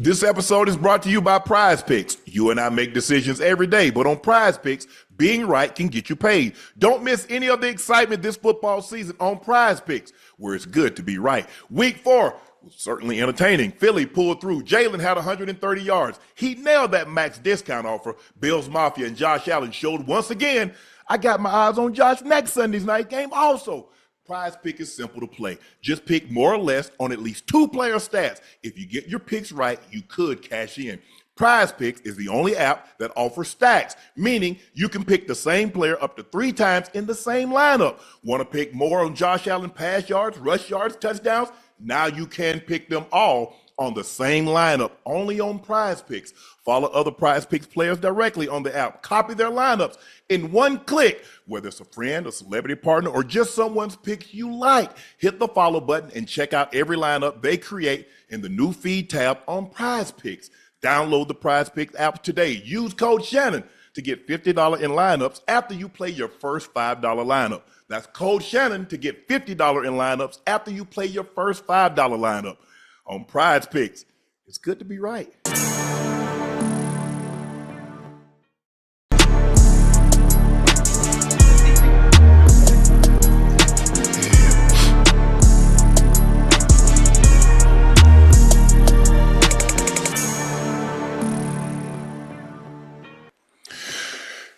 This episode is brought to you by Prize Picks. You and I make decisions every day, but on Prize Picks, being right can get you paid. Don't miss any of the excitement this football season on Prize Picks, where it's good to be right. Week 4 was certainly entertaining. Philly pulled through. Jalen had 130 yards. He nailed that max discount offer. Bills Mafia and Josh Allen showed once again. I got my eyes on Josh next Sunday's night game also. Prize Pick is simple to play. Just pick more or less on at least 2 player stats. If you get your picks right, you could cash in. Prize Picks is the only app that offers stacks, meaning you can pick the same player up to 3 times in the same lineup. Want to pick more on Josh Allen pass yards, rush yards, touchdowns? Now you can pick them all on the same lineup, only on Prize Picks. Follow other Prize Picks players directly on the app. Copy their lineups in one click, whether it's a friend, a celebrity partner, or just someone's picks you like. Hit the follow button and check out every lineup they create in the new feed tab on Prize Picks. Download the Prize Picks app today. Use code Shannon to get $50 in lineups after you play your first $5 lineup. That's code Shannon to get $50 in lineups after you play your first $5 lineup. On Prize Picks, it's good to be right.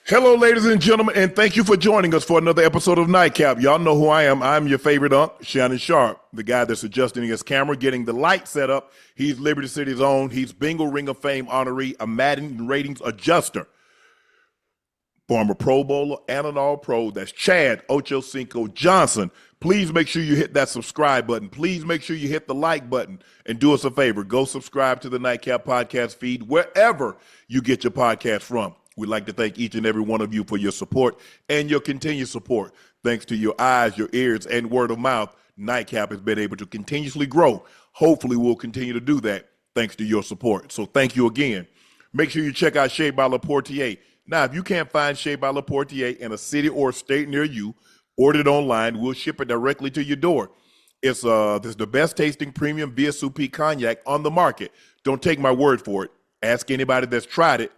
Hello, ladies and gentlemen, and thank you for joining us for another episode of Nightcap. Y'all know who I am. I'm your favorite Unc, Shannon Sharpe, the guy that's adjusting his camera, getting the light set up. He's Liberty City's own. He's Bengal Ring of Fame honoree, a Madden ratings adjuster, former Pro Bowler and an All-Pro. That's Chad Ochocinco Johnson. Please make sure you hit that subscribe button. Please make sure you hit the like button and do us a favor. Go subscribe to the Nightcap podcast feed wherever you get your podcast from. We'd like to thank each and every one of you for your support and your continued support. Thanks to your eyes, your ears, and word of mouth, Nightcap has been able to continuously grow. Hopefully, we'll continue to do that thanks to your support. So thank you again. Make sure you check out Shea by LaPortier. Now, if you can't find Shea by LaPortier in a city or state near you, order it online. We'll ship it directly to your door. It's the best tasting premium VSOP cognac on the market. Don't take my word for it. Ask anybody that's tried it,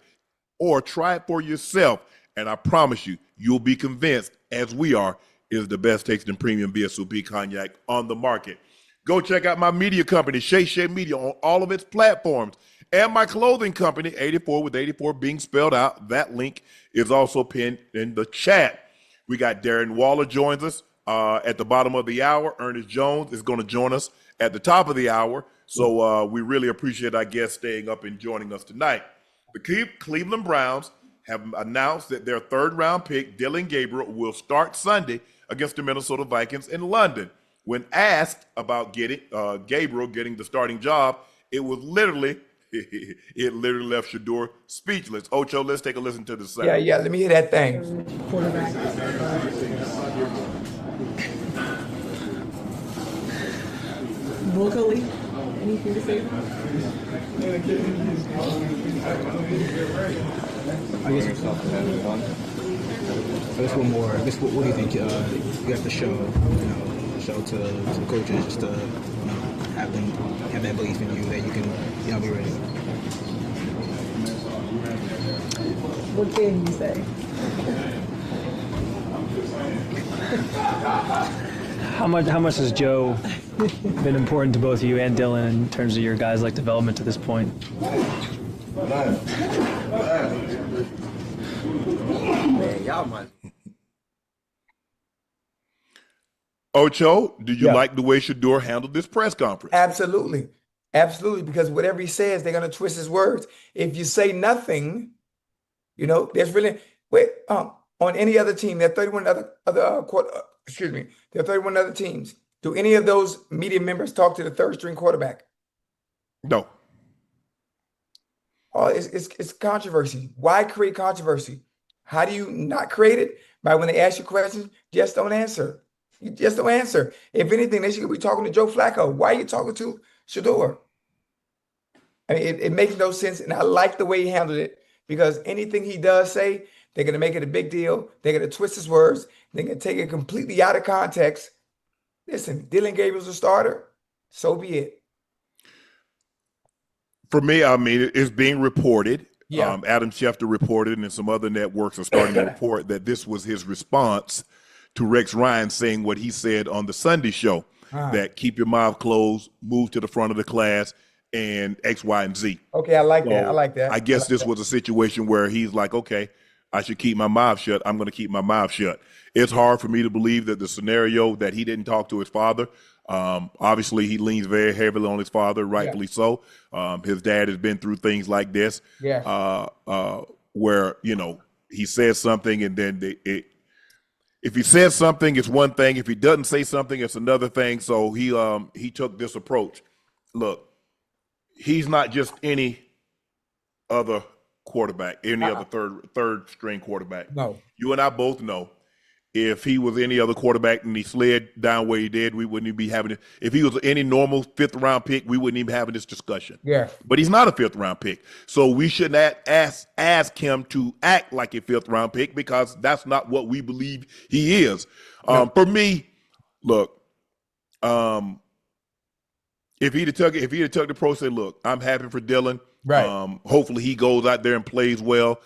or try it for yourself, and I promise you, you'll be convinced, as we are, is the best tasting premium VSOP cognac on the market. Go check out my media company, Shay Media, on all of its platforms, and my clothing company, 84 with 84 being spelled out. That link is also pinned in the chat. We got Darren Waller joins us at the bottom of the hour. Ernest Jones is going to join us at the top of the hour, so we really appreciate our guests staying up and joining us tonight. The Cleveland Browns have announced that their third-round pick, Dillon Gabriel, will start Sunday against the Minnesota Vikings in London. When asked about Gabriel getting the starting job, it literally left Shedeur speechless. Ocho, let's take a listen to this. Yeah, let me hear that thing. Quarterback. Vocally, anything to say? I guess one more. What do you think you have to show to the coaches just to have that belief in you that you can be ready? What can you say? How much has Joe been important to both you and Dillon in terms of your guys' development to this point? Man, y'all might. Ocho, do you like the way Shedeur handled this press conference? Absolutely. Because whatever he says, they're going to twist his words. If you say nothing, there's really on any other team. There are 31 there are 31 other teams. Do any of those media members talk to the third string quarterback? No. Oh, it's controversy. Why create controversy? How do you not create it? By when they ask you questions, just don't answer. You just don't answer. If anything, they should be talking to Joe Flacco. Why are you talking to Shedeur? I mean, it makes no sense, and I like the way he handled it because anything he does say, they're going to make it a big deal. They're going to twist his words. They're going to take it completely out of context. Listen, Dillon Gabriel's a starter. So be it. For me, I mean, it's being reported. Yeah. Adam Schefter reported, and some other networks are starting to report that this was his response to Rex Ryan saying what he said on the Sunday show, that keep your mouth closed, move to the front of the class, and X, Y, and Z. Okay, I like that. I So like that. I guess this was a situation where he's like, okay, I should keep my mouth shut. I'm going to keep my mouth shut. It's hard for me to believe that the scenario that he didn't talk to his father. Obviously, he leans very heavily on his father, rightfully so. His dad has been through things like this, Yeah. where he says something, and then if he says something, it's one thing. If he doesn't say something, it's another thing. So he took this approach. Look, he's not just any other quarterback, any other third string quarterback. No. You and I both know if he was any other quarterback and he slid down where he did, we wouldn't even be having it. If he was any normal fifth round pick, we wouldn't even be having this discussion. Yeah. But he's not a fifth round pick. So we shouldn't ask him to act like a fifth round pick, because that's not what we believe he is. For me, look, if he'd have took the pro, say, look, I'm happy for Dylan. Right. Hopefully he goes out there and plays well.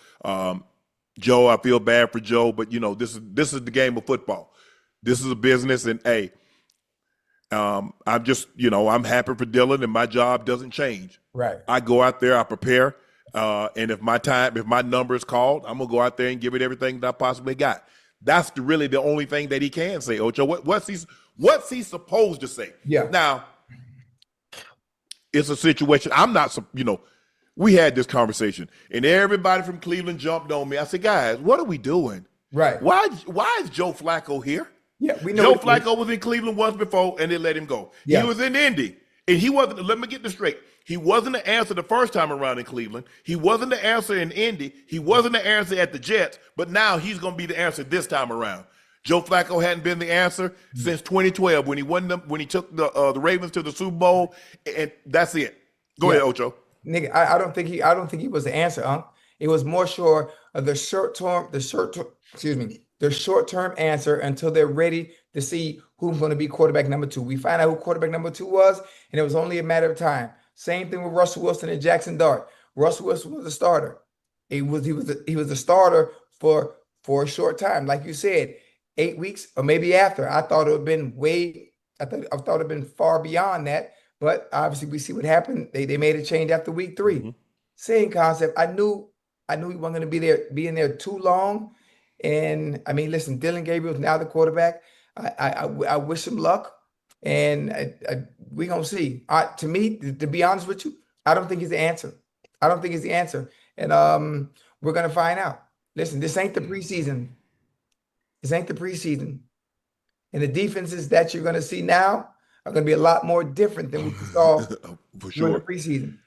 Joe, I feel bad for Joe, but this is the game of football. This is a business, and hey, I'm just I'm happy for Dylan, and my job doesn't change. Right. I go out there, I prepare, and if my number is called, I'm gonna go out there and give it everything that I possibly got. That's really the only thing that he can say. Ocho, what's he supposed to say? Yeah. Now, it's a situation. I'm not, we had this conversation, and everybody from Cleveland jumped on me. I said, guys, what are we doing? Right. Why is Joe Flacco here? Yeah, we know Joe Flacco was in Cleveland once before, and they let him go. Yeah. He was in Indy, and he wasn't. Let me get this straight. He wasn't the answer the first time around in Cleveland. He wasn't the answer in Indy. He wasn't the answer at the Jets. But now he's going to be the answer this time around. Joe Flacco hadn't been the answer since 2012 when he took the Ravens to the Super Bowl, and that's it. Go ahead, Ocho. Nigga, I don't think he was the answer, Unc. It was more sure of the short term answer until they're ready to see who's going to be quarterback number 2. We find out who quarterback number 2 was, and it was only a matter of time. Same thing with Russell Wilson and Jackson Dart. Russell Wilson was a starter. He was a starter for a short time, like you said, 8 weeks or maybe after. I thought it would have been I thought it would have been far beyond that. But obviously, we see what happened. They made a change after week 3. Mm-hmm. Same concept. I knew he wasn't going to be in there too long. And I mean, listen, Dylan Gabriel's now the quarterback. I wish him luck, and we're gonna see. To me, to be honest with you, I don't think he's the answer. I don't think he's the answer, and we're gonna find out. Listen, this ain't the preseason. This ain't the preseason, and the defenses that you're gonna see now are going to be a lot more different than we saw For during the sure. preseason.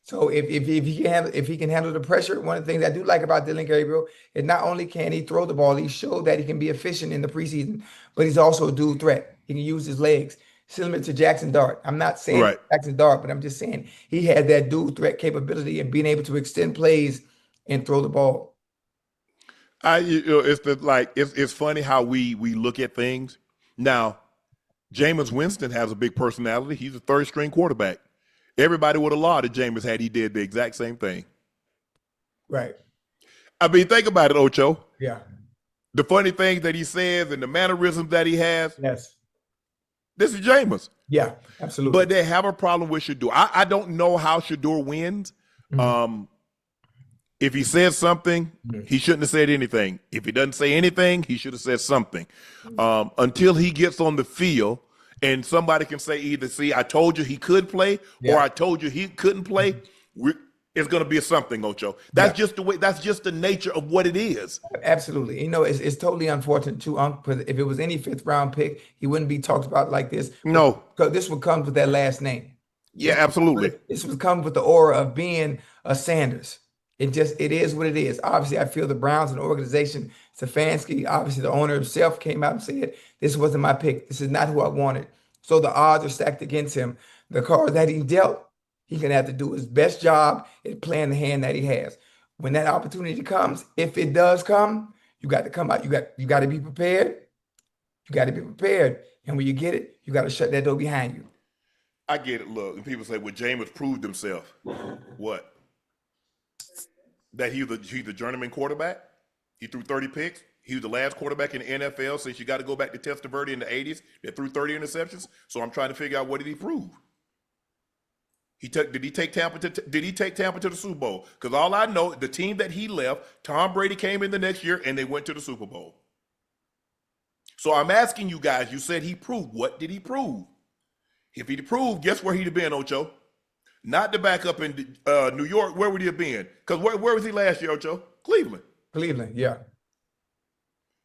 So if he can handle the pressure, one of the things I do like about Dylan Gabriel is not only can he throw the ball, he showed that he can be efficient in the preseason, but he's also a dual threat. He can use his legs, similar to Jackson Dart. I'm not saying Jackson Dart, but I'm just saying he had that dual threat capability and being able to extend plays and throw the ball. It's funny how we look at things now. Jameis Winston has a big personality. He's a third string quarterback. Everybody would have lauded Jameis had he did the exact same thing. Right. I mean, think about it, Ocho. Yeah. The funny things that he says and the mannerisms that he has. Yes. This is Jameis. Yeah, absolutely. But they have a problem with Shedeur. I don't know how Shedeur wins. Mm-hmm. If he says something, he shouldn't have said anything. If he doesn't say anything, he should have said something. Until he gets on the field and somebody can say either, see, I told you he could play, or I told you he couldn't play, it's going to be something, Ocho. That's just the way, that's just the nature of what it is. Absolutely. It's totally unfortunate too, Unc, because if it was any 5th round pick, he wouldn't be talked about like this. No. Because this would come with that last name. Yeah, absolutely. This would come with the aura of being a Sanders. It is what it is. Obviously, I feel the Browns and the organization, Stefanski, obviously the owner himself came out and said, this wasn't my pick. This is not who I wanted. So the odds are stacked against him. The card that he dealt, he's going to have to do his best job at playing the hand that he has. When that opportunity comes, if it does come, you got to come out. You got to be prepared. You got to be prepared. And when you get it, you got to shut that door behind you. I get it. Look, and people say, well, Jameis proved himself. What? That he's the journeyman quarterback? He threw 30 picks. He was the last quarterback in the NFL since you got to go back to Testaverde in the 80s that threw 30 interceptions. So I'm trying to figure out, what did he prove? Did he take Tampa to the Super Bowl? Because all I know, the team that he left, Tom Brady came in the next year and they went to the Super Bowl. So I'm asking you guys, you said he proved. What did he prove? If he'd proved, guess where he'd have been, Ocho? Not the backup in New York. Where would he have been? Because where was he last year, Ocho? Cleveland. Cleveland, yeah.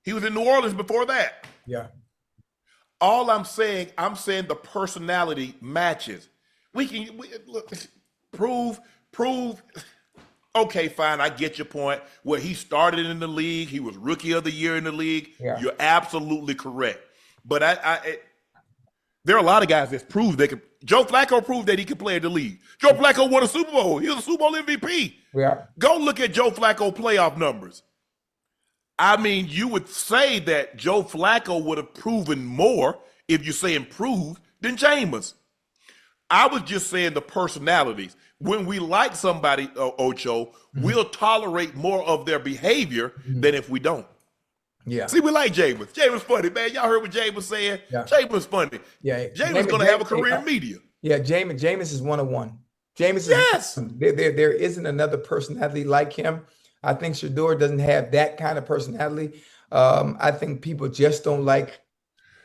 He was in New Orleans before that. Yeah. All I'm saying the personality matches. Look, prove. Okay, fine, I get your point. Where he started in the league, he was rookie of the year in the league. Yeah. You're absolutely correct. But there are a lot of guys that prove they could. Joe Flacco proved that he could play in the league. Joe Flacco won a Super Bowl. He was a Super Bowl MVP. Yeah. Go look at Joe Flacco playoff numbers. I mean, you would say that Joe Flacco would have proven more if you say improved than Jameis. I was just saying the personalities. When we like somebody, Ocho, we'll tolerate more of their behavior than if we don't. Yeah. See, we like Jameis. Jameis funny, man. Y'all heard what Jameis said? Yeah. Jameis funny. Yeah. Jameis going to have a career in media. Yeah, Jameis is 101. Jameis is Yes. There isn't another personality like him. I think Shedeur doesn't have that kind of personality. I think people just don't like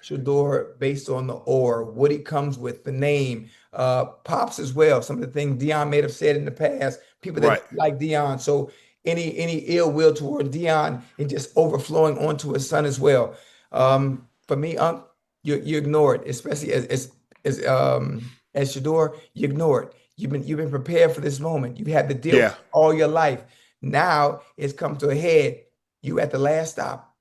Shedeur based on the aura, what he comes with, the name, Pops as well. Some of the things Dion may have said in the past, people that like Dion. So any ill will toward Dion and just overflowing onto his son as well. For me, Unc, you ignore it, especially as Shedeur, you ignore it. You've been prepared for this moment. You've had to deal with it all your life. Now it's come to a head. You at the last stop.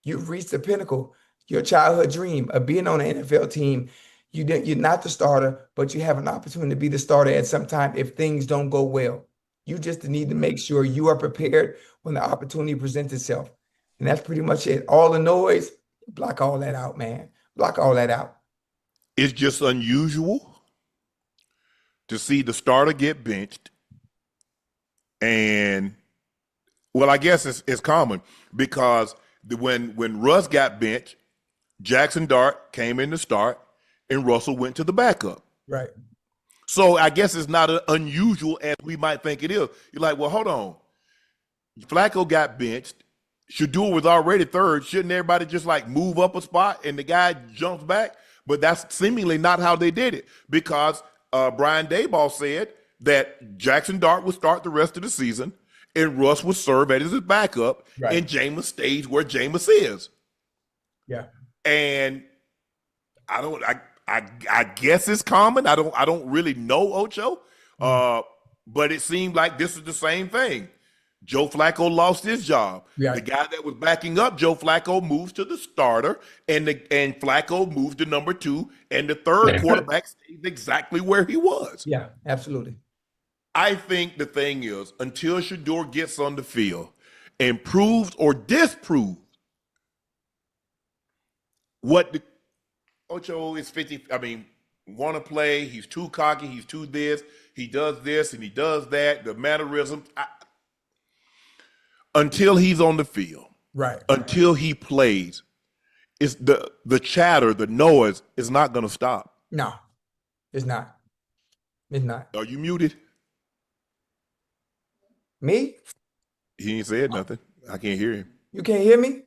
You've reached the pinnacle. Your childhood dream of being on an NFL team. You're not the starter, but you have an opportunity to be the starter at some time if things don't go well. You just need to make sure you are prepared when the opportunity presents itself. And that's pretty much it. All the noise, block all that out, man. Block all that out. It's just unusual to see the starter get benched. And, well, I guess it's common because when Russ got benched, Jackson Dart came in to start and Russell went to the backup. Right. So I guess it's not as unusual as we might think it is. You're like, well, hold on. Flacco got benched. Shedeur was already third. Shouldn't everybody just like move up a spot and the guy jumps back? But that's seemingly not how they did it because Brian Daboll said that Jackson Dart would start the rest of the season and Russ would serve as his backup and Jameis stays where Jameis is. Yeah. And I guess it's common. I don't really know Ocho, but it seemed like this is the same thing. Joe Flacco lost his job. Yeah. The guy that was backing up Joe Flacco moves to the starter, and Flacco moved to number 2, and the third quarterback stays exactly where he was. Yeah, absolutely. I think the thing is, until Shedeur gets on the field and proves or disproves what the Ocho is 50, want to play, he's too cocky, he's too this and he does that, the mannerisms. Until he's on the field, until he plays, it's the chatter, the noise is not going to stop. No, it's not. It's not. Are you muted? Me? He ain't said nothing. I can't hear him. You can't hear me?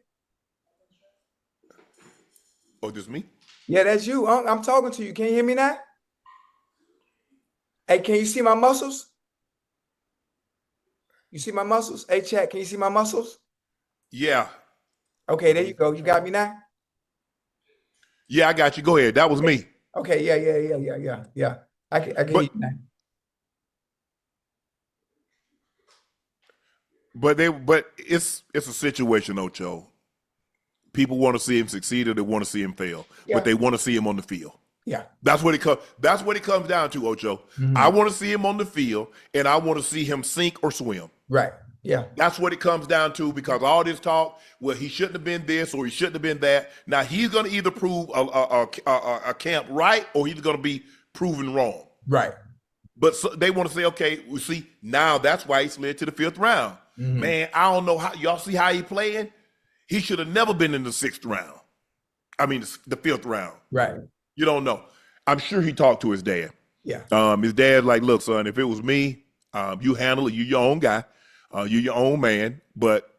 Oh, just me? Yeah, that's you. I'm talking to you. Can you hear me now? Hey, can you see my muscles? You see my muscles? Hey, Chad, can you see my muscles? Yeah. Okay, there you go. You got me now? Yeah, I got you. Go ahead. That was me. Okay, yeah. I can hear you now. But it's a situation, Ocho. People want to see him succeed or they want to see him fail, but they want to see him on the field. Yeah, that's what it comes down to, Ocho. Mm-hmm. I want to see him on the field, and I want to see him sink or swim. Right. Yeah. That's what it comes down to because all this talk, well, he shouldn't have been this or he shouldn't have been that. Now he's going to either prove a camp right or he's going to be proven wrong. Right. But so they want to say, okay, we see now that's why he slid to the 5th round. Man, I don't know how y'all see how he playing. He should have never been in the 6th round. I mean, the 5th round. Right. You don't know. I'm sure he talked to his dad. Yeah. His dad like, look, son, if it was me, you handle it. You your own guy. You your own man. But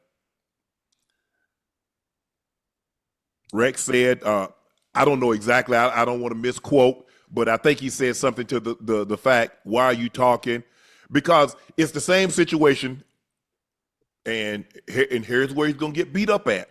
Rex said, I don't know exactly. I don't want to misquote, but I think he said something to the fact, why are you talking? Because it's the same situation, and here's where he's going to get beat up at.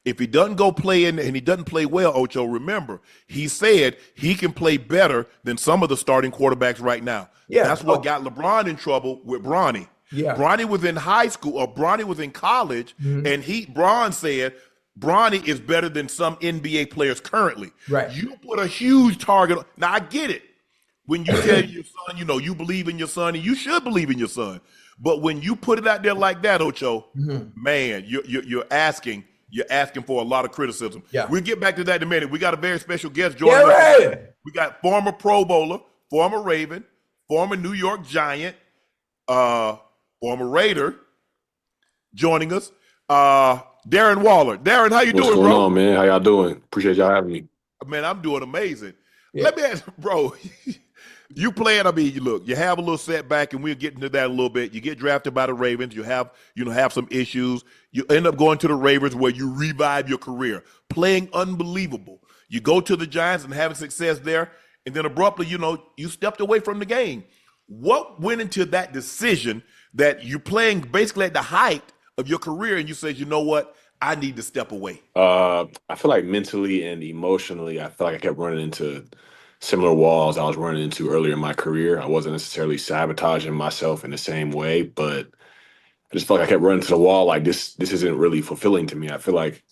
If he doesn't go play and he doesn't play well, Ocho, remember, he said he can play better than some of the starting quarterbacks right now. Yeah. That's what got LeBron in trouble with Bronny. Yeah. Bronny was in high school, or Bronny was in college, and Bron said Bronny is better than some NBA players currently. Right. You put a huge target. Now, I get it. When you tell your son, you know, you believe in your son, and you should believe in your son. But when you put it out there like that, Ocho, man, you're asking for a lot of criticism. Yeah. We'll get back to that in a minute. We got a very special guest joining us. Right. We got former Pro Bowler, former Raven, former New York Giant, former Raider joining us. Darren Waller. Darren, how you What's doing, going bro? on, man? How y'all doing? Appreciate y'all having me. Man, I'm doing amazing. Yeah. Let me ask, bro, you playing, I mean, look, you have a little setback, and we'll get into that a little bit. You get drafted by the Ravens. You have some issues. You end up going to the Ravens where you revive your career, playing unbelievable. You go to the Giants and having success there, and then abruptly, you stepped away from the game. What went into that decision that you're playing basically at the height of your career, and you said, you know what, I need to step away? I feel like mentally and emotionally, I feel like I kept running into similar walls I was running into earlier in my career. I wasn't necessarily sabotaging myself in the same way, but I just felt like I kept running to the wall. Like this isn't really fulfilling to me. I feel like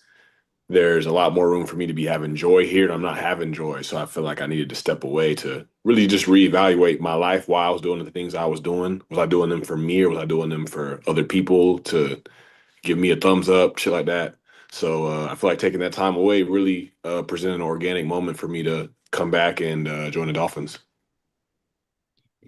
there's a lot more room for me to be having joy here, and I'm not having joy. So I feel like I needed to step away to really just reevaluate my life while I was doing the things I was doing. Was I doing them for me, or was I doing them for other people to give me a thumbs up, shit like that? So I feel like taking that time away really presented an organic moment for me to come back and join the Dolphins.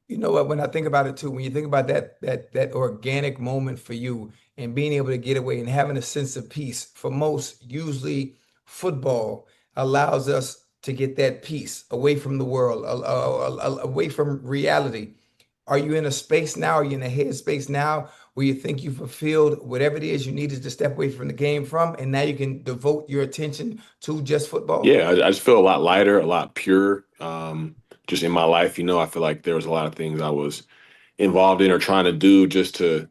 You know what? When I think about it too, when you think about that organic moment for you and being able to get away and having a sense of peace, for most, usually football allows us to get that peace away from the world, away from reality. Are you in a space now? Are you in a headspace now where you think you fulfilled whatever it is you needed to step away from the game from, and now you can devote your attention to just football? Yeah, I just feel a lot lighter, a lot pure. Just in my life, I feel like there was a lot of things I was involved in or trying to do just to,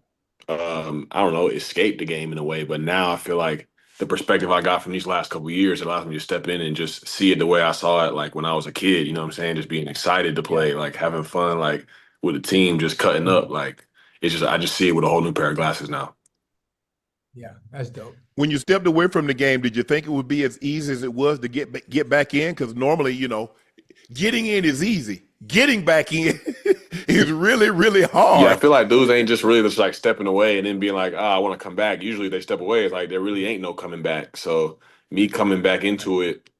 I don't know, escape the game in a way. But now I feel like the perspective I got from these last couple of years allows me to step in and just see it the way I saw it, like when I was a kid. You know what I'm saying? Just being excited to play, like having fun, like with the team, just cutting up. Like I just see it with a whole new pair of glasses now. Yeah, that's dope. When you stepped away from the game, did you think it would be as easy as it was to get back in? Because normally, getting in is easy. Getting back in is really, really hard. Yeah, I feel like dudes ain't just really just like stepping away and then being like, I want to come back. Usually they step away. It's like there really ain't no coming back. So me coming back into it,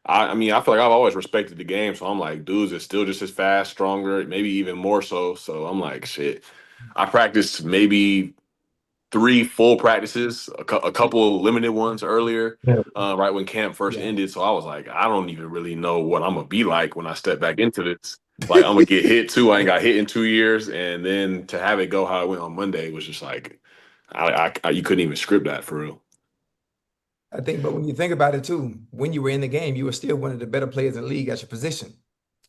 I mean, I feel like I've always respected the game. So I'm like, dudes is still just as fast, stronger, maybe even more so. So I'm like, shit. I practiced maybe 3 full practices, a couple limited ones earlier, right when camp first ended. So I was like, I don't even really know what I'm going to be like when I step back into this. Like, I'm going to get hit too. I ain't got hit in 2 years. And then to have it go how it went on Monday was just like, you couldn't even script that for real. I think, but when you think about it too, when you were in the game, you were still one of the better players in the league at your position.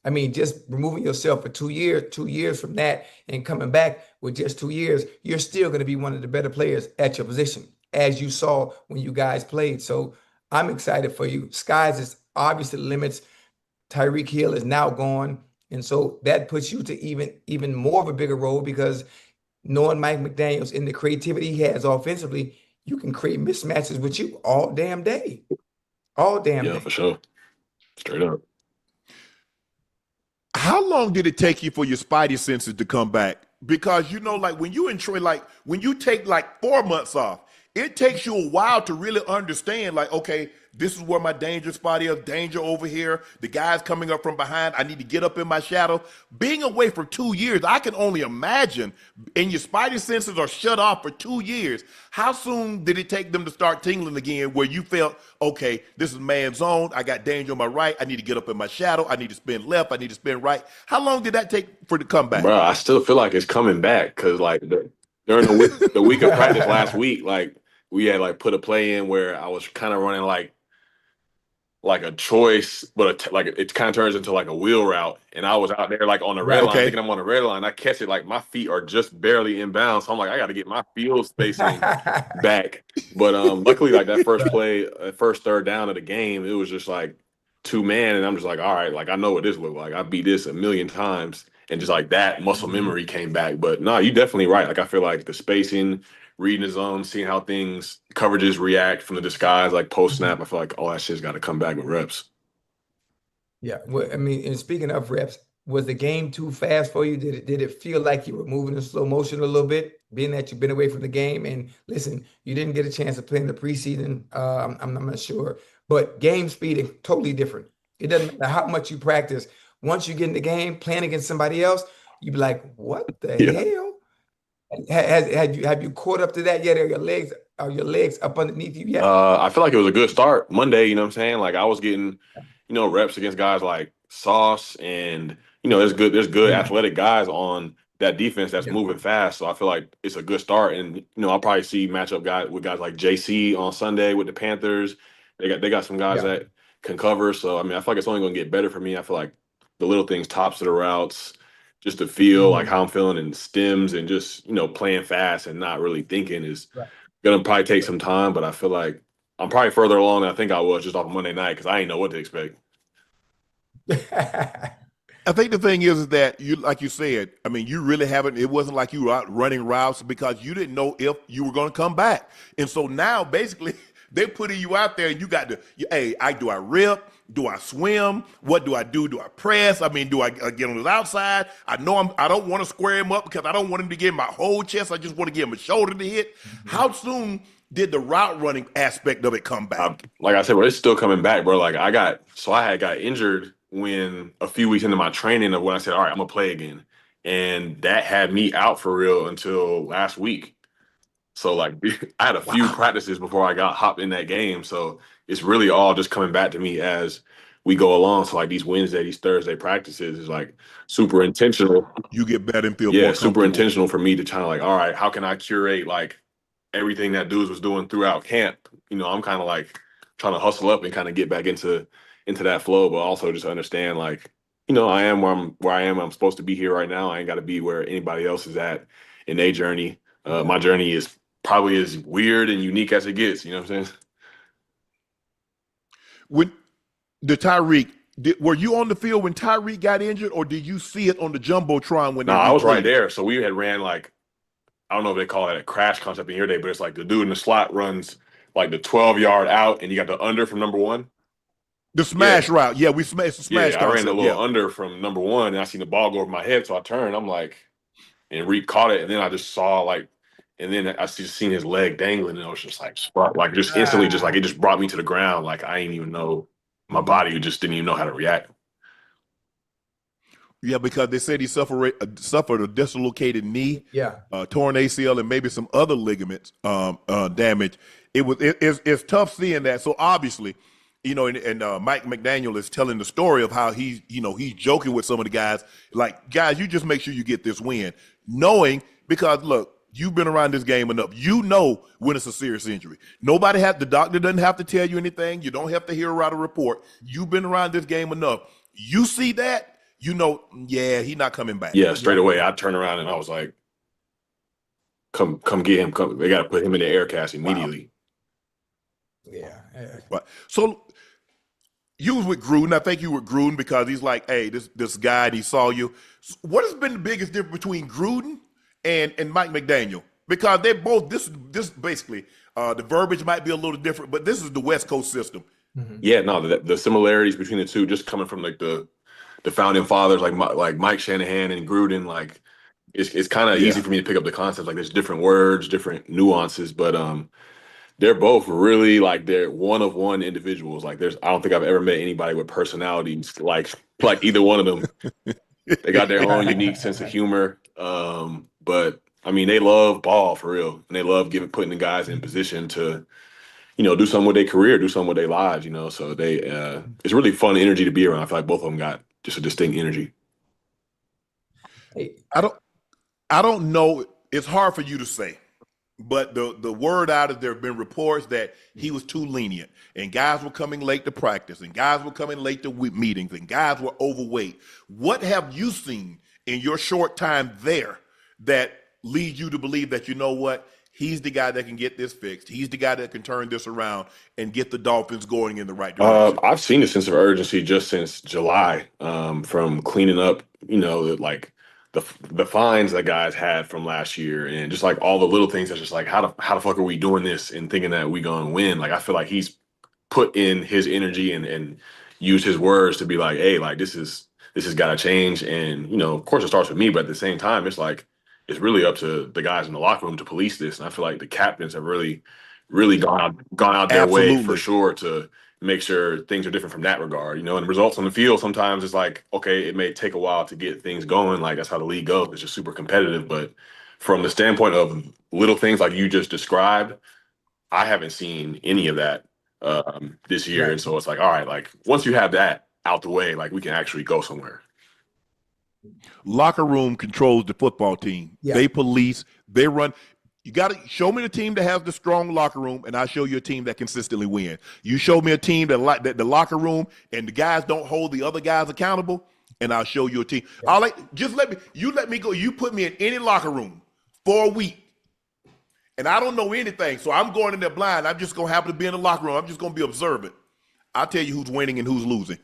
I mean, just removing yourself for 2 years from that and coming back with just 2 years, you're still going to be one of the better players at your position, as you saw when you guys played. So I'm excited for you. Skies is obviously the limits. Tyreek Hill is now gone. And so that puts you to even more of a bigger role, because knowing Mike McDaniels and the creativity he has offensively, you can create mismatches with you all damn day. All damn day. Yeah, for sure. Straight up. How long did it take you for your spidey senses to come back? Because, like when you enjoy, like when you take like 4 months off, it takes you a while to really understand, like, okay, This is where my danger spot is. Danger over here. The guy's coming up from behind. I need to get up in my shadow. Being away for 2 years, I can only imagine, and your spidey senses are shut off for 2 years. How soon did it take them to start tingling again where you felt, okay, this is man zone. I got danger on my right. I need to get up in my shadow. I need to spin left. I need to spin right. How long did that take for it to come back? Bro, I still feel like it's coming back because like during the week of practice last week, like we had like put a play in where I was kind of running like a choice, but like it kind of turns into like a wheel route. And I was out there like on the red line, Okay. thinking I'm on the red line. I catch it like my feet are just barely in bounds. So I'm like, I got to get my field spacing back. But luckily, like that first play, first third down of the game, it was just like 2-man, and I'm just like, all right, like I know what this looked like. I beat this a million times, and just like that muscle memory came back. But no, you're definitely right. Like I feel like the spacing, reading the zone, seeing how things coverages react from the disguise, like post snap. I feel like all that shit's got to come back with reps. Yeah, well, I mean, and speaking of reps, was the game too fast for you? Did it feel like you were moving in slow motion a little bit, being that you've been away from the game? And listen, you didn't get a chance to play in the preseason. I'm not sure, but game speed is totally different. It doesn't matter how much you practice. Once you get in the game, playing against somebody else, you be like, "What the Yeah. hell?" Have you caught up to that yet? Are your legs up underneath you yet? I feel like it was a good start Monday. You know what I'm saying? Like I was getting, reps against guys like Sauce, and there's good Yeah. athletic guys on that defense that's Yeah. moving fast. So I feel like it's a good start, and I'll probably see matchup guys with guys like JC on Sunday with the Panthers. They got some guys Yeah. that can cover. So I mean, I feel like it's only going to get better for me. I feel like the little things, tops of the routes, just to feel like how I'm feeling in stems, and just playing fast and not really thinking is Right. gonna probably take some time. But I feel like I'm probably further along than I think I was just off of Monday night because I didn't know what to expect. I think the thing is that you, like you said, I mean, you really haven't, it wasn't like you were out running routes because you didn't know if you were going to come back. And so now basically they're putting you out there and you got to, hey, do I rip? Do I swim? What do I do? Do I press? I mean, do I get on his outside? I don't want to square him up because I don't want him to get my whole chest. I just want to get him a shoulder to hit. How soon did the route running aspect of it come back? Like I said, bro, it's still coming back, bro. Like I had got injured when a few weeks into my training of when I said, all right, I'm gonna play again. And that had me out for real until last week. So like I had a few practices before I got hopped in that game. So it's really all just coming back to me as we go along. So like these Wednesday, these Thursday practices is like super intentional. You get better and feel Yeah, more super comfortable. intentional for me to try to like, all right, how can I curate like everything that dudes was doing throughout camp? I'm kind of like trying to hustle up and kind of get back into that flow, but also just understand like, I am where I am. I'm supposed to be here right now. I ain't got to be where anybody else is at in their journey. My journey is probably as weird and unique as it gets. You know what I'm saying? When the Tyreek, were you on the field when Tyreek got injured, or did you see it on the jumbotron when? No, they I was right replayed? there. So we had ran like, I don't know if they call it a crash concept in your day, but it's like the dude in the slot runs like the 12-yard out, and you got the under from number one. The smash route. Yeah, we smashed the smash I concept. ran a little under from number one, and I seen the ball go over my head, so I turned. I'm like, and Reed caught it, and then I just saw like, and then I just seen his leg dangling, and it was just like, just instantly, just like it just brought me to the ground. Like I didn't even know, my body just didn't even know how to react. Yeah, because they said he suffered a dislocated knee, Yeah. torn ACL, and maybe some other ligaments damage. It's tough seeing that. So obviously, and Mike McDaniel is telling the story of how he's joking with some of the guys, like, guys, you just make sure you get this win, knowing, because look, you've been around this game enough. You know when it's a serious injury. The doctor doesn't have to tell you anything. You don't have to hear out a report. You've been around this game enough. You see that, yeah, he's not coming back. Yeah, straight away, I turned around and I was like, come get him. Come, they got to put him in the air cast immediately. Yeah. But so you was with Gruden. I think you were Gruden because he's like, hey, this guy, and he saw you. What has been the biggest difference between Gruden and Mike McDaniel? Because they're both this basically the verbiage might be a little different, but this is the West Coast system. Yeah, no, the similarities between the two, just coming from like the founding fathers, like Mike Shanahan and Gruden, like it's kind of easy for me to pick up the concepts. Like there's different words, different nuances, but they're both really like they're one of one individuals. Like I don't think I've ever met anybody with personalities like either one of them. They got their own unique sense of humor. But I mean, they love ball for real, and they love putting the guys in position to do something with their career, do something with their lives. So it's really fun energy to be around. I feel like both of them got just a distinct energy. Hey, I don't know. It's hard for you to say, but the word out is there have been reports that he was too lenient, and guys were coming late to practice, and guys were coming late to meetings, and guys were overweight. What have you seen in your short time there that leads you to believe that, you know what, he's the guy that can get this fixed. He's the guy that can turn this around and get the Dolphins going in the right direction? I've seen a sense of urgency just since July, from cleaning up, like the fines that guys had from last year, and just like all the little things that's just like how the fuck are we doing this and thinking that we gonna win? Like I feel like he's put in his energy and used his words to be like, hey, like this has got to change. And of course, it starts with me, but at the same time, it's like it's really up to the guys in the locker room to police this. And I feel like the captains have really gone out their way for Absolutely. sure to make sure things are different from that regard. And the results on the field sometimes it's like, okay, it may take a while to get things going. Like that's how the league goes. It's just super competitive. But from the standpoint of little things like you just described, I haven't seen any of that this year. right. And so it's like, all right, like once you have that out the way, like we can actually go somewhere. Locker room controls the football team. Yeah. They police, they run. You got to show me the team that has the strong locker room, and I'll show you a team that consistently win. You show me a team that the locker room and the guys don't hold the other guys accountable, and I'll show you a team. Yeah. Let me go. You put me in any locker room for a week, and I don't know anything, so I'm going in there blind. I'm just gonna happen to be in the locker room. I'm just gonna be observant. I'll tell you who's winning and who's losing.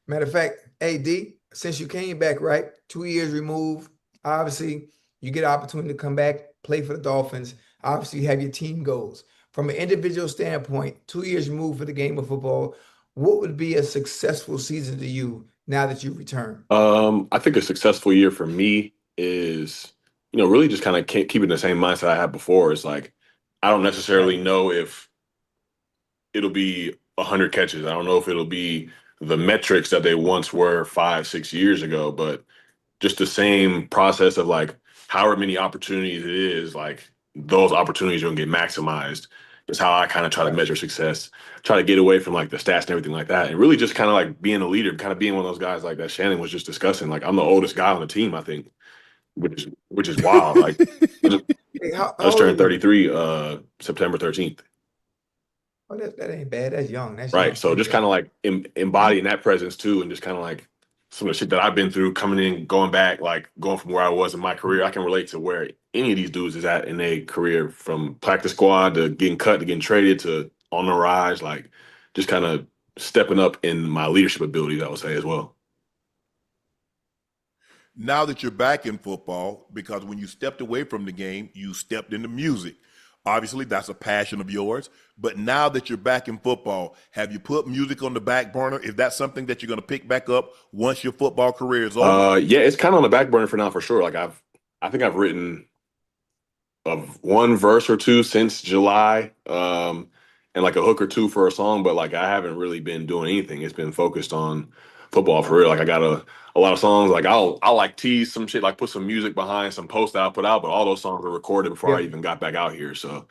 Matter of fact, AD, since you came back, right, 2 years removed, obviously you get an opportunity to come back, play for the Dolphins. Obviously, you have your team goals. From an individual standpoint, 2 years removed for the game of football, what would be a successful season to you now that you've returned? I think a successful year for me is, really just kind of keeping the same mindset I had before. It's like, I don't necessarily Right. know if it'll be 100 catches. I don't know if it'll be the metrics that they once were 5, 6 years ago, but just the same process of like however many opportunities it is, like those opportunities are gonna get maximized. Is how I kind of try to Right. measure success. Try to get away from like the stats and everything like that, and really just kind of like being a leader, kind of being one of those guys like that Shannon was just discussing. Like I'm the oldest guy on the team, I think, which is wild. Like I just, Hey, I how just old are turned you? 33 September 13th. Oh, that ain't bad. That's young. That's Right. young. So That's just kind young. of like embodying that presence too, and just kind of like some of the shit that I've been through coming in, going back, like going from where I was in my career. I can relate to where any of these dudes is at in their career, from practice squad to getting cut to getting traded to on the rise, like just kind of stepping up in my leadership abilities, I would say as well. Now that you're back in football, because when you stepped away from the game, you stepped into music. Obviously, that's a passion of yours. But now that you're back in football, have you put music on the back burner? Is that something that you're going to pick back up once your football career is over? Yeah, it's kind of on the back burner for now for sure. Like I think I've written of one verse or two since July, and like a hook or two for a song, but like I haven't really been doing anything. It's been focused on football for real. Like I got a lot of songs. Like I'll like tease some shit, like put some music behind some posts that I put out, but all those songs were recorded before I Yeah. even got back out here. So,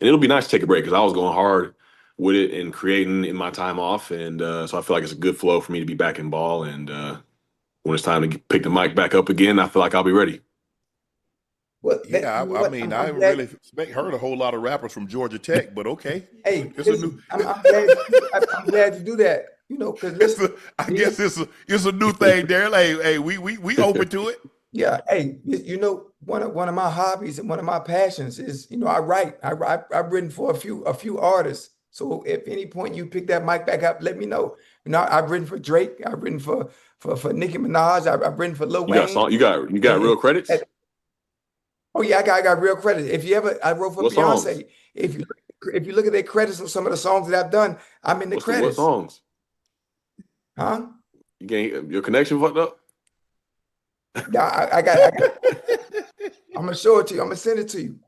and it'll be nice to take a break because I was going hard with it and creating in my time off, and so I feel like it's a good flow for me to be back in ball. And when it's time to pick the mic back up again, I feel like I'll be ready. Well, Yeah, you know I what? mean, I I'm haven't glad. really heard a whole lot of rappers from Georgia Tech, but okay. Hey, It's a new, listen, I'm glad. I'm glad you do that. Because listen, I guess it's a new thing, Darren. Hey, we open to it. yeah. Hey, one of my hobbies and one of my passions is, I write. I've written for a few artists. So if any point you pick that mic back up, let me know. I've written for Drake. I've written for Nicki Minaj. I've written for Lil You got Wayne. song, you got And, real credits. and oh yeah, I got real credit. If you ever, I wrote for What songs? Beyonce. If you look at their credits of some of the songs that I've done, I'm in the What credits. songs? Huh? You get your connection fucked up? Yeah, I got. I'm gonna show it to you. I'm gonna send it to you.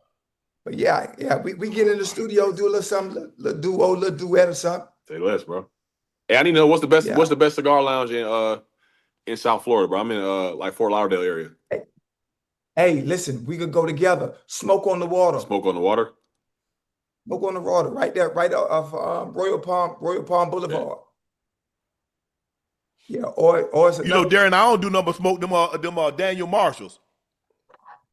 But yeah, we get in the studio, do a little something, little duo, little duet or something. Say less, bro. Hey, I need to know what's the best Yeah. cigar lounge in South Florida, bro. I'm in like Fort Lauderdale area. Hey, listen, we could go together. Smoke on the water. Smoke on the water. Smoke on the water, right there, right off Royal Palm Boulevard. Yeah, or it's You know, another. Darren, I don't do nothing but smoke them Daniel Marshalls.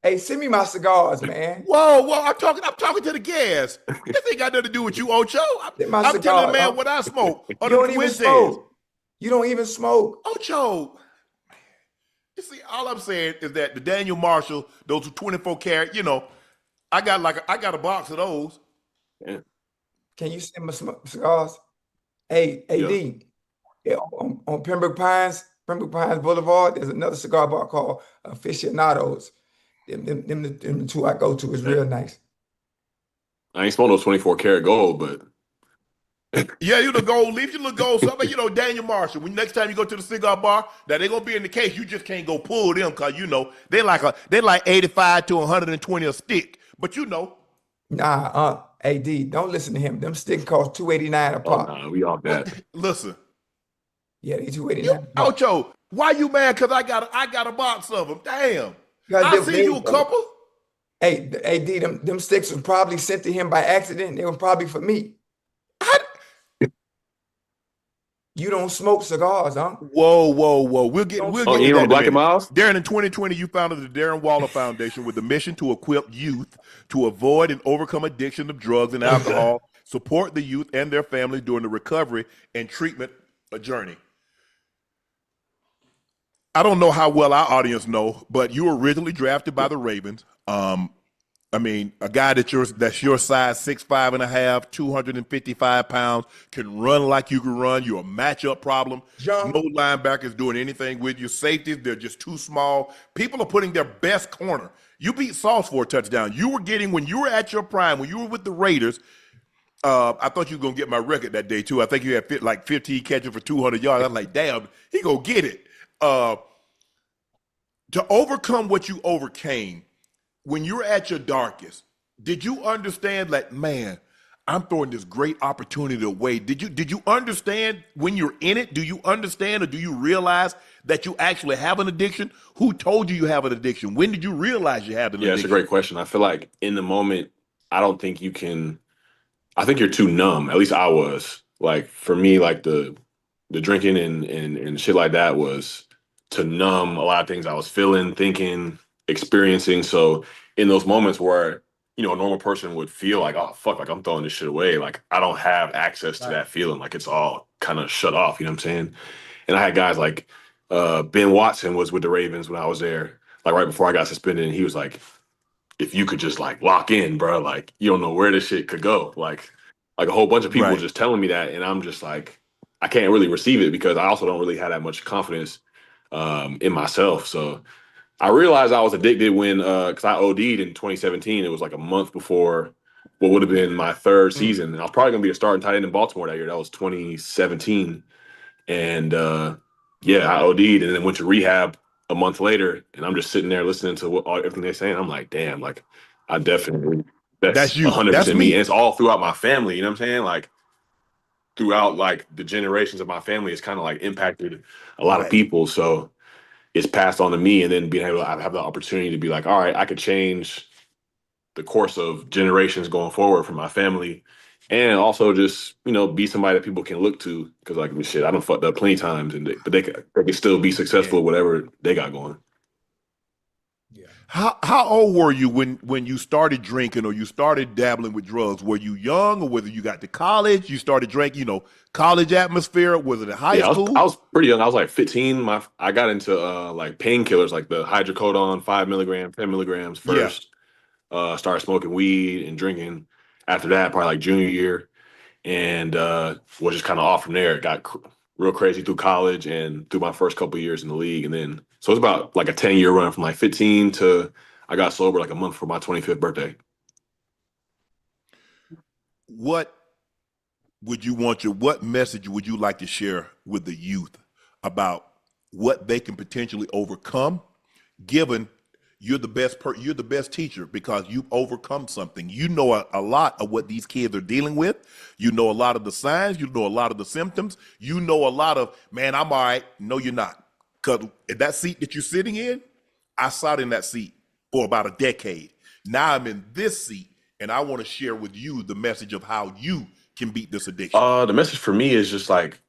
Hey, send me my cigars, man. Whoa, I'm talking to the gas. This ain't got nothing to do with you, Ocho. Send my I'm telling the cigars. man what I smoke. You On don't the even Fuentes. smoke. You don't even smoke. Ocho. You see, all I'm saying is that the Daniel Marshall, those 24 karat, you know, I got a box of those. Yeah. Can you send me some cigars? Hey, AD, yeah, on Pembroke Pines Boulevard, there's another cigar bar called Aficionados. Them the two I go to is real nice. I ain't smoking those 24 karat gold, but Yeah, you the gold leaf, you look gold something, you know, Daniel Marshall. When next time you go to the cigar bar, that they gonna be in the case, you just can't go pull them because you know they like 85 to 120 a stick. But you know. Nah, AD, don't listen to him. Them sticks cost $2.89 a oh pop. nah, we off that. Listen. Yeah, they $2.89 You, a pop. Ocho, why you mad? Cause I got a box of them. Damn. Because I see you a couple. Hey, AD, them sticks was probably sent to him by accident. They were probably for me. You don't smoke cigars, huh? Whoa. We'll get Oh, to you ain't that on in a Black and minute. Miles? Darren, in 2020, you founded the Darren Waller Foundation with the mission to equip youth to avoid and overcome addiction of drugs and alcohol, support the youth and their families during the recovery and treatment journey. I don't know how well our audience know, but you were originally drafted by the Ravens. I mean, a guy that's your size, 6'5.5", 255 pounds, can run like you can run. You're a matchup problem. John. No linebackers doing anything with you. Safeties, they're just too small. People are putting their best corner. You beat Sauce for a touchdown. You were getting, when you were at your prime, when you were with the Raiders, I thought you were going to get my record that day, too. I think you had like 15 catches for 200 yards. I'm like, damn, he going to get it. To overcome what you overcame, when you're at your darkest, did you understand that, man, I'm throwing this great opportunity away? Did you understand when you're in it? Do you understand or do you realize that you actually have an addiction? Who told you have an addiction? When did you realize you had an addiction? Yeah, it's a great question. I feel like in the moment, I don't think you can. I think you're too numb. At least I was. Like for me, like the drinking and shit like that was to numb a lot of things I was feeling, thinking, experiencing. So in those moments where, you know, a normal person would feel like, oh fuck, like I'm throwing this shit away. Like I don't have access to that feeling. Like it's all kind of shut off, you know what I'm saying? And I had guys like Ben Watson was with the Ravens when I was there, like right before I got suspended, and he was like, if you could just like lock in, bro, like you don't know where this shit could go. Like a whole bunch of people Right. just telling me that, and I'm just like, I can't really receive it because I also don't really have that much confidence in myself. So I realized I was addicted when because I OD'd in 2017. It was like a month before what would have been my third season. And I was probably gonna be a starting tight end in Baltimore that year. That was 2017. And yeah, I OD'd and then went to rehab a month later. And I'm just sitting there listening to everything they're saying. I'm like, damn, like I definitely That's you. 100% That's me. And it's all throughout my family. You know what I'm saying? Like throughout like the generations of my family, it's kind of like impacted a lot of Right. people. So it's passed on to me, and then being able to have the opportunity to be like, all right, I could change the course of generations going forward for my family, and also just be somebody that people can look to because like shit, I done fucked up plenty times, but they can still be successful at whatever they got going. How old were you when you started drinking or you started dabbling with drugs? Were you young or whether you got to college, you started drinking, college atmosphere? Was it in high school? I was pretty young. I was like 15. I got into like painkillers, like the hydrocodone, 5 milligrams, 10 milligrams first. Started smoking weed and drinking after that, probably like junior year, and was just kind of off from there. It got real crazy through college and through my first couple of years in the league, and then so it's about like a 10-year run from like 15 to I got sober like a month for my 25th birthday. What message would you like to share with the youth about what they can potentially overcome given you're the you're the best teacher because you've overcome something. You know a lot of what these kids are dealing with. You know a lot of the signs. You know a lot of the symptoms. You know a lot of, man, I'm all right. No, you're not. Because that seat that you're sitting in, I sat in that seat for about a decade. Now I'm in this seat, and I want to share with you the message of how you can beat this addiction. The message for me is just like,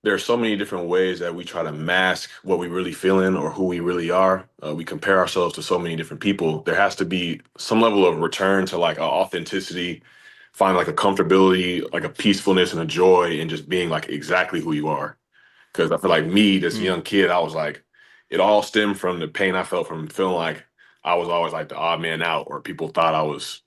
there are so many different ways that we try to mask what we really feeling or who we really are. We compare ourselves to so many different people. There has to be some level of return to like authenticity, find like a comfortability, like a peacefulness and a joy in just being like exactly who you are. Because I feel like me, this young kid, I was like, it all stemmed from the pain I felt from feeling like I was always like the odd man out, or people thought I was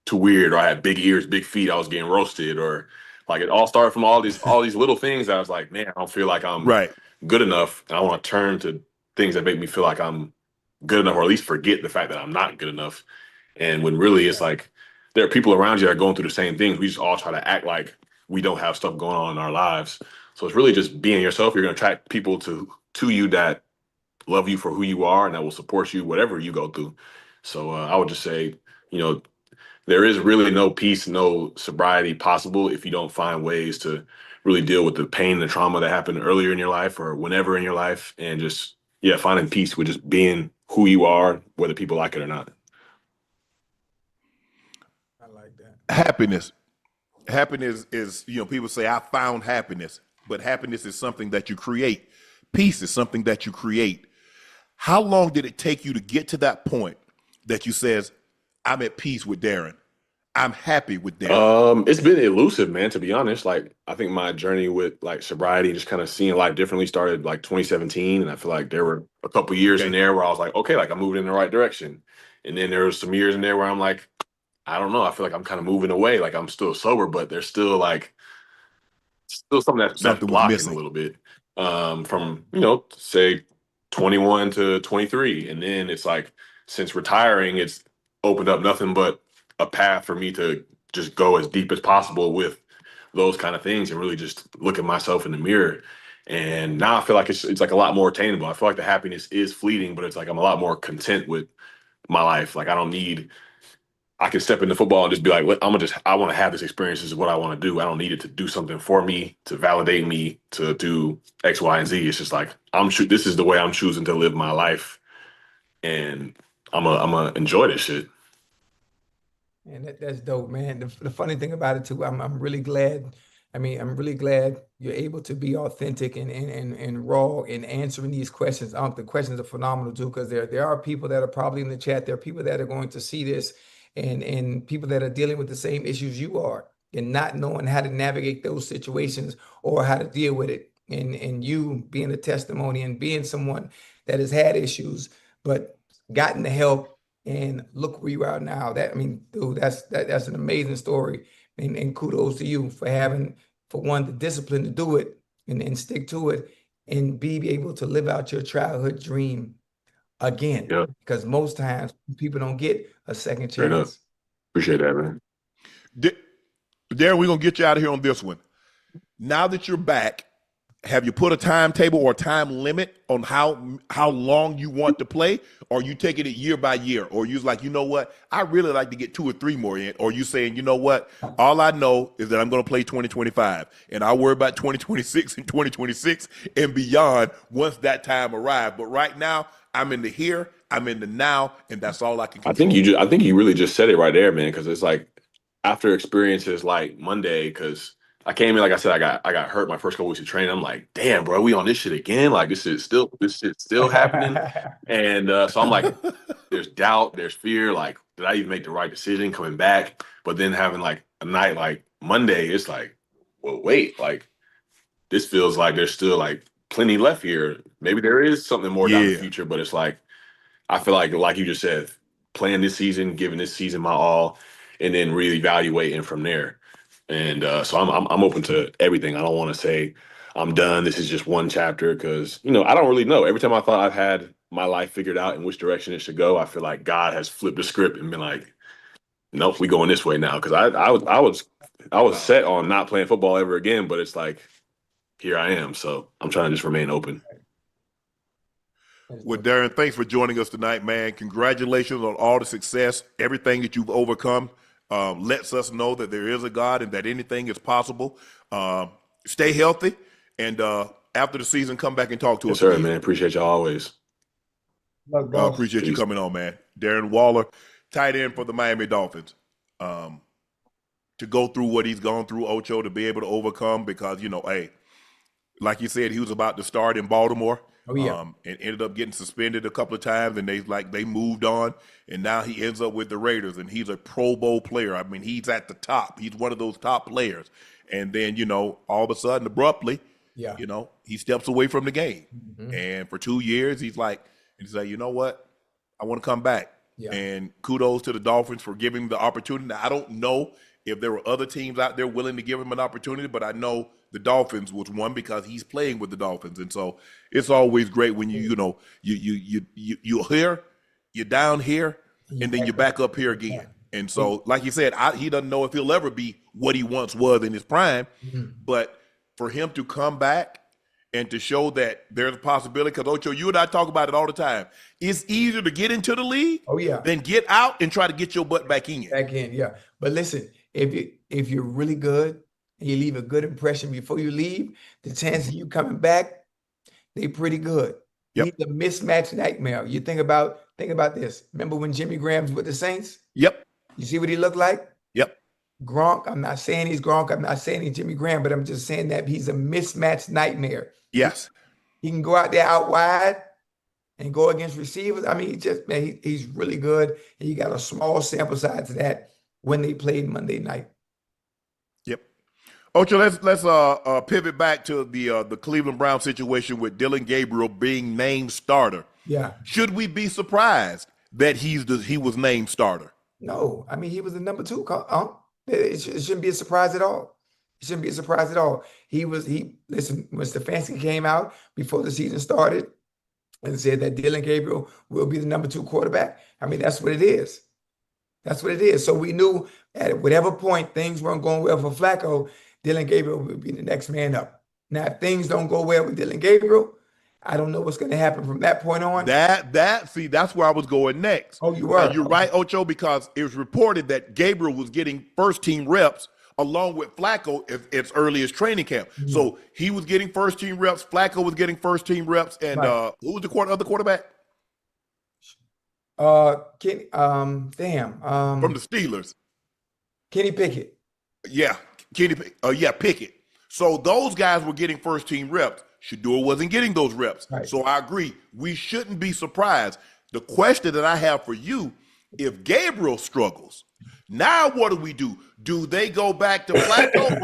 too weird, or I had big ears, big feet, I was getting roasted, or like it all started from all these little things that I was like, man, I don't feel like I'm Right. good enough, and I want to turn to things that make me feel like I'm good enough, or at least forget the fact that I'm not good enough. And when really it's like there are people around you that are going through the same things. We just all try to act like we don't have stuff going on in our lives. So it's really just being yourself. You're going to attract people to you that love you for who you are and that will support you whatever you go through. So I would just say, you know, there is really no peace, no sobriety possible if you don't find ways to really deal with the pain and the trauma that happened earlier in your life or whenever in your life, and just finding peace with just being who you are, whether people like it or not. I like that. Happiness is, people say, I found happiness, but happiness is something that you create. Peace is something that you create. How long did it take you to get to that point that you says, I'm at peace with Darren? I'm happy with Darren. It's been elusive, man, to be honest. Like, I think my journey with like sobriety, just kind of seeing life differently, started like 2017. And I feel like there were a couple years in there where I was like, okay, like I'm moving in the right direction. And then there was some years in there where I'm like, I don't know, I feel like I'm kind of moving away. Like I'm still sober, but there's still like something that's Something was blocking a missing. little bit. From say 21 to 23, and then it's like since retiring, it's opened up nothing but a path for me to just go as deep as possible with those kind of things and really just look at myself in the mirror. And now I feel like it's like a lot more attainable. I feel like the happiness is fleeting, but it's like I'm a lot more content with my life. Like I can step into football and just be like, I want to have this experience. This is what I want to do. I don't need it to do something for me, to validate me, to do X, Y, and Z. It's just like, this is the way I'm choosing to live my life. And I'm gonna enjoy this shit. And that's dope, man. The funny thing about it too, I'm really glad. I mean, I'm really glad you're able to be authentic and raw in answering these questions. The questions are phenomenal too, because there are people that are probably in the chat. There are people that are going to see this, and people that are dealing with the same issues you are, and not knowing how to navigate those situations or how to deal with it. And you being a testimony and being someone that has had issues, but gotten the help and look where you are now. Dude, that's an amazing story. And kudos to you for having, for one, the discipline to do it and stick to it and be able to live out your childhood dream again. Yeah, Because most times people don't get a second straight up. chance. Appreciate that, man. Darren, we're going to get you out of here on this one. Now that you're back, have you put a timetable or time limit on how long you want to play? Or you taking it year by year? Or you like, you know what? I really like to get 2 or 3 more in. Or you saying, you know what? All I know is that I'm going to play 2025. And I'll worry about 2026 and 2026 and beyond once that time arrives. But right now, I'm in the here, I'm in the now, and that's all I can control. I think you really just said it right there, man. Because it's like after experiences like Monday, because I came in, like I said, I got hurt my first couple weeks of training. I'm like, damn, bro, we on this shit again. Like this shit's still happening. And so I'm like, there's doubt, there's fear. Like, did I even make the right decision coming back? But then having like a night like Monday, it's like, well, wait, like this feels like there's still like plenty left here. Maybe there is something more down the future, but it's like I feel like you just said, playing this season, giving this season my all, and then really evaluating from there. And so I'm open to everything. I don't want to say I'm done. This is just one chapter because I don't really know. Every time I thought I've had my life figured out in which direction it should go, I feel like God has flipped the script and been like, nope, we going this way now. Because I was set on not playing football ever again, but it's like here I am. So I'm trying to just remain open. Well, Darren, thanks for joining us tonight, man. Congratulations on all the success, everything that you've overcome. Lets us know that there is a God and that anything is possible. Stay healthy, and after the season, come back and talk to Yes, us sir, again. man. Appreciate you always. Look, boss. Appreciate you Peace. coming on, man. Darren Waller, tight end for the Miami Dolphins. To go through what he's gone through, Ocho, to be able to overcome, because, hey, like you said, he was about to start in Baltimore. Oh, yeah. And ended up getting suspended a couple of times, and they moved on, and now he ends up with the Raiders, and he's a Pro Bowl player. I mean, he's at the top. He's one of those top players. And then, all of a sudden, abruptly, Yeah. he steps away from the game. Mhm. And for 2 years, he's like, you know what? I want to come back. Yeah. And kudos to the Dolphins for giving him the opportunity. Now, I don't know if there were other teams out there willing to give him an opportunity, but I know the Dolphins was one because he's playing with the Dolphins. And so it's always great when you're here, you're down here, and then you're back up here again. And so, like you said, he doesn't know if he'll ever be what he once was in his prime, but for him to come back and to show that there's a possibility, because Ocho, you and I talk about it all the time. It's easier to get into the league than get out and try to get your butt back in. Back in, yeah. But listen, if you're really good and you leave a good impression before you leave, the chances of you coming back, they pretty good. Yep. He's a mismatch nightmare. You think about this. Remember when Jimmy Graham's with the Saints? Yep. You see what he looked like? Yep. Gronk. I'm not saying he's Gronk. I'm not saying he's Jimmy Graham, but I'm just saying that he's a mismatch nightmare. Yes. He can go out there out wide and go against receivers. I mean, he's really good. And you got a small sample size of that when they played Monday night. Yep. Ocho, let's pivot back to the Cleveland Browns situation with Dillon Gabriel being named starter. Yeah. Should we be surprised that he was named starter? No, I mean, he was the number 2. It shouldn't be a surprise at all. It shouldn't be a surprise at all. Listen, when Stefanski came out before the season started and said that Dillon Gabriel will be the number 2 quarterback, I mean, that's what it is. That's what it is. So we knew at whatever point things weren't going well for Flacco, Dillon Gabriel would be the next man up. Now, if things don't go well with Dillon Gabriel, I don't know what's going to happen from that point on. That's where I was going next. Oh, you were? You're right, Ocho, because it was reported that Gabriel was getting first-team reps along with Flacco as early as training camp. Mm-hmm. So he was getting first-team reps, Flacco was getting first-team reps, and who was the other quarterback? Kenny, From the Steelers. Kenny Pickett. Yeah, Pickett. So those guys were getting first-team reps. Shedeur wasn't getting those reps. Right. So I agree. We shouldn't be surprised. The question that I have for you, if Gabriel struggles, now what do? Do they go back to Flacco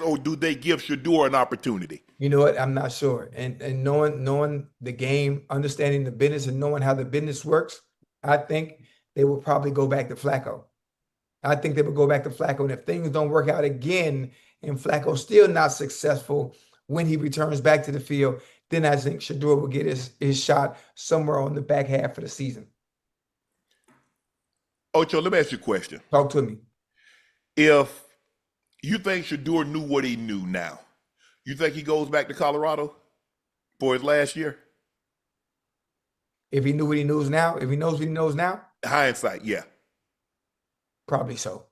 or do they give Shedeur an opportunity? You know what? I'm not sure. And knowing the game, understanding the business and knowing how the business works, I think they will probably go back to Flacco. I think they would go back to Flacco. And if things don't work out again and Flacco's still not successful when he returns back to the field, then I think Shedeur will get his shot somewhere on the back half of the season. Ocho, let me ask you a question. Talk to me. If you think Shedeur knew what he knew now, you think he goes back to Colorado for his last year? If he knew what he knows now, if he knows what he knows now, Hindsight, yeah. probably so.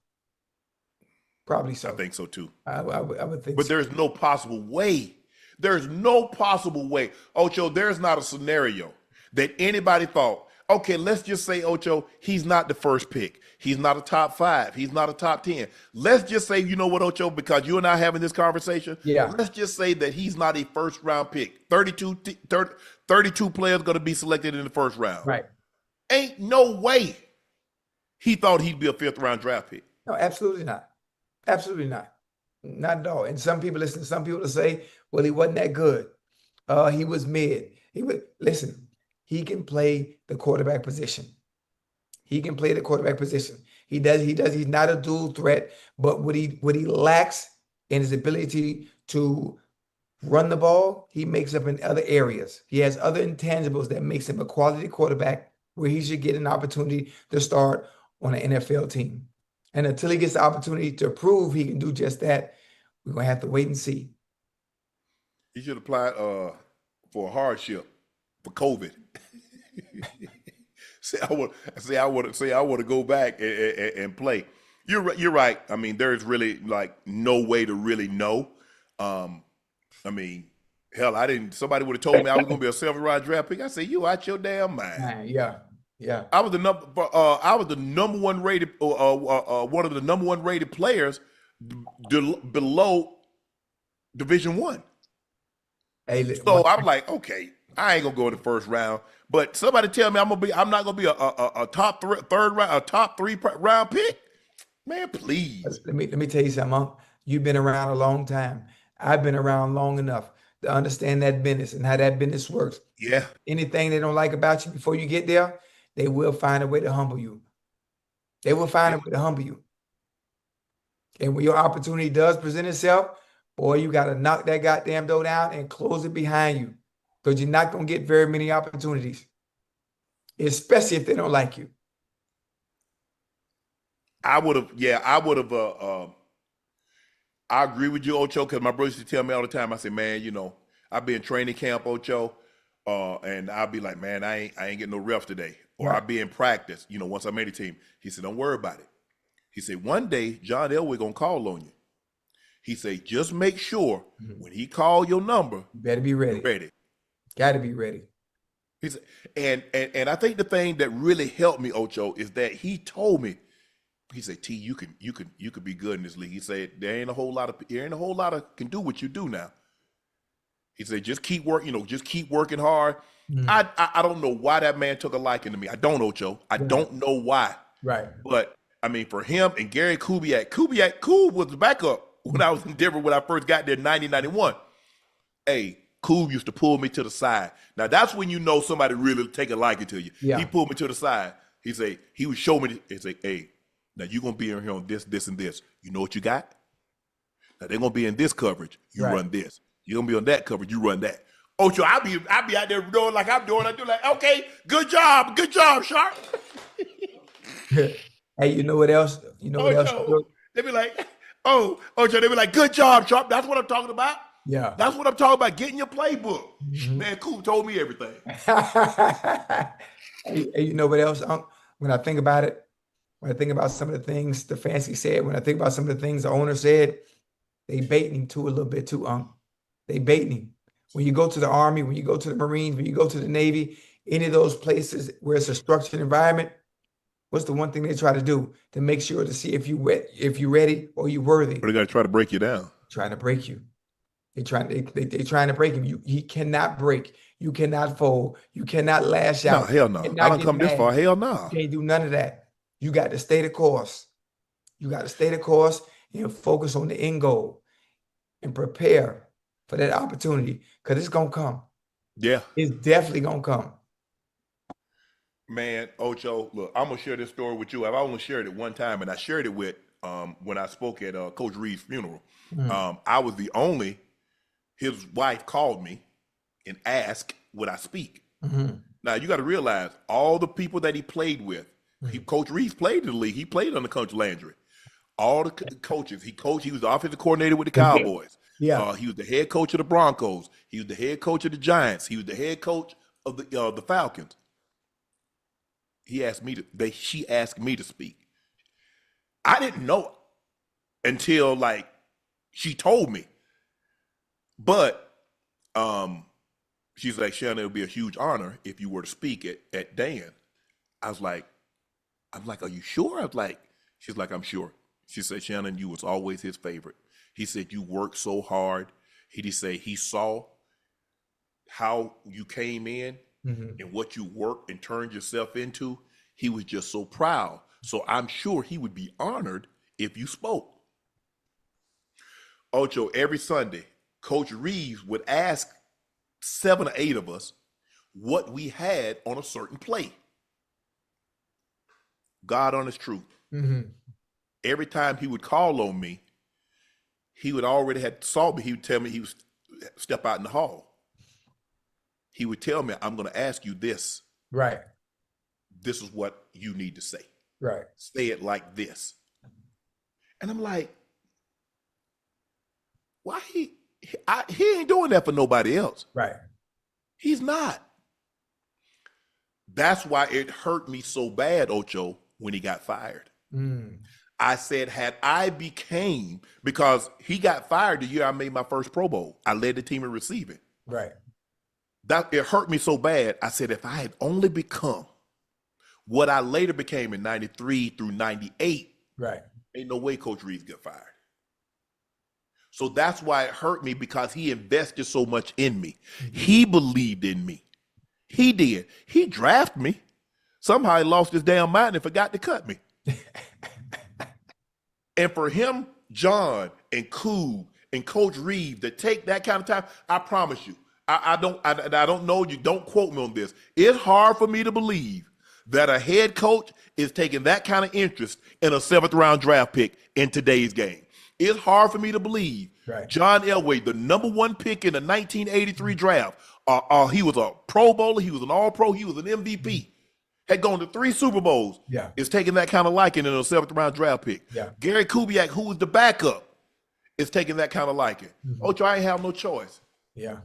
Probably so. I think so too. I would think But so. there's no possible way. There's no possible way. Ocho, there's not a scenario that anybody thought, okay, let's just say, Ocho, he's not the first pick. He's not a top 5. He's not a top 10. Let's just say, you know what, Ocho, because you and I are having this conversation, let's just say that he's not a first-round pick. 32 players going to be selected in the first round. Right. Ain't no way he thought he'd be a 5th-round draft pick. No, absolutely not. Absolutely not. Not at all. And some people will say, well, he wasn't that good. He was mid. Listen, he can play the quarterback position. He can play the quarterback position. He does. He's not a dual threat, but what he lacks in his ability to run the ball, he makes up in other areas. He has other intangibles that makes him a quality quarterback where he should get an opportunity to start on an NFL team. And until he gets the opportunity to prove he can do just that, we're going to have to wait and see. He should apply for a hardship for COVID. I want to go back and play. You're right. I mean, there's really like no way to really know. I mean, hell, I didn't. Somebody would have told me I was going to be a 7th-round draft pick. I said, you out your damn mind. Man, yeah. I was the number one rated, one of the number one rated players below Division One. Hey, So I'm like, okay, I ain't gonna go in the 1st round. But somebody tell me I'm not gonna be a top 3 round pick. Man, please. let me tell you something, Unc. You've been around a long time. I've been around long enough to understand that business and how that business works. Yeah. Anything they don't like about you before you get there, they will find a way to humble you. They will find a way to humble you. And when your opportunity does present itself, boy, you got to knock that goddamn door down and close it behind you, because you're not going to get very many opportunities, especially if they don't like you. I would have. I agree with you, Ocho, because my brother used to tell me all the time. I say, man, you know, I've been in training camp, Ocho, and I'll be like, man, I ain't getting no reps today. Or Right. I'll be in practice, you know, once I made a team. He said, don't worry about it. He said, one day, John Elway going to call on you. He said, just make sure when he call your number, You better be ready. you're ready. Got to be ready. He said, and I think the thing that really helped me, Ocho, is that he told me, he said, T, you could be good in this league. He said, there ain't a whole lot of can do what you do now. He said, just keep working, just keep working hard. I don't know why that man took a liking to me. I don't, Ocho. I don't know why. Right. But I mean, for him and Gary Kubiak was the backup when I was in Denver when I first got there in 1991. Hey, Koob used to pull me to the side. Now that's when you know somebody really take a liking to you. Yeah. He pulled me to the side. He would show me. He say, hey, now you're gonna be in here on this, this, and this. You know what you got? Now they're gonna be in this coverage. You Right. run this. You're gonna be on that coverage. You run that. Ocho, I be out there doing like I'm doing. I do like, okay, good job, Sharpe. Hey, you know what else? You know what else? Ocho, they be like, Ocho, they be like, good job, Sharpe. That's what I'm talking about. Yeah. That's what I'm talking about. Getting your playbook. Man, Coop told me everything. Hey, you know what else? When I think about it, when I think about some of the things the fancy said, when I think about some of the things the owner said, they baiting him too a little bit too, They baiting him. When you go to the Army, when you go to the Marines, when you go to the Navy, any of those places where it's a structured environment, what's the one thing they try to do to make sure to see if you're ready or you worthy? But they got to try to break you down. Trying to break you. They trying to break him. He cannot break. You cannot fold. You cannot lash No, out. hell no. You I cannot don't get come this mad. far. Hell no. You can't do none of that. You got to stay the course. You got to stay the course and focus on the end goal and prepare for that opportunity, because it's gonna come. Yeah. It's definitely gonna come. Man, Ocho, look, I'm gonna share this story with you. I've only shared it one time, and I shared it with when I spoke at Coach Reed's funeral. I was the only. His wife called me and asked, would I speak? Now you got to realize all the people that he played with. Coach Reed played in the league. He played under Coach Landry. All the coaches he coached. He was the offensive coordinator with the Cowboys. Yeah. He was the head coach of the Broncos. He was the head coach of the Giants. He was the head coach of the Falcons. She asked me to speak. I didn't know until like she told me. But she's like, Shannon, it would be a huge honor if you were to speak at Dan. I'm like, are you sure? I was like, she's like, I'm sure. She said, Shannon, you was always his favorite. He said, you worked so hard. He just say he saw how you came in and what you worked and turned yourself into. He was just so proud. So I'm sure he would be honored if you spoke. Ocho, every Sunday, Coach Reeves would ask 7 or 8 of us what we had on a certain play. God honest truth. Every time he would call on me, he would already had saw me. He would tell me he would step out in the hall. He would tell me, I'm going to ask you this. Right. This is what you need to say. Right. Say it like this. And I'm like, why he ain't doing that for nobody else. Right. He's not. That's why it hurt me so bad, Ocho, when he got fired. Mm, I said, had I became, because he got fired the year I made my first Pro Bowl. I led the team in receiving. right. That it hurt me so bad. I said, if I had only become what I later became in 93 through 98, Right. ain't no way Coach Reeves got fired. So that's why it hurt me, because he invested so much in me. He believed in me. He did. He drafted me. Somehow he lost his damn mind and forgot to cut me. And for him, John and Coob and Coach Reeves to take that kind of time, I promise you, I don't know you. Don't quote me on this. It's hard for me to believe that a head coach is taking that kind of interest in a 7th round draft pick in today's game. It's hard for me to believe. Right. John Elway, the #1 pick in the 1983 draft, he was a Pro Bowler, he was an All-Pro, he was an MVP, had gone to 3 Super Bowls, Yeah. is taking that kind of liking in a 7th round draft pick. Yeah. Gary Kubiak, who was the backup, is taking that kind of liking. Ocho, I ain't have no choice. Yeah.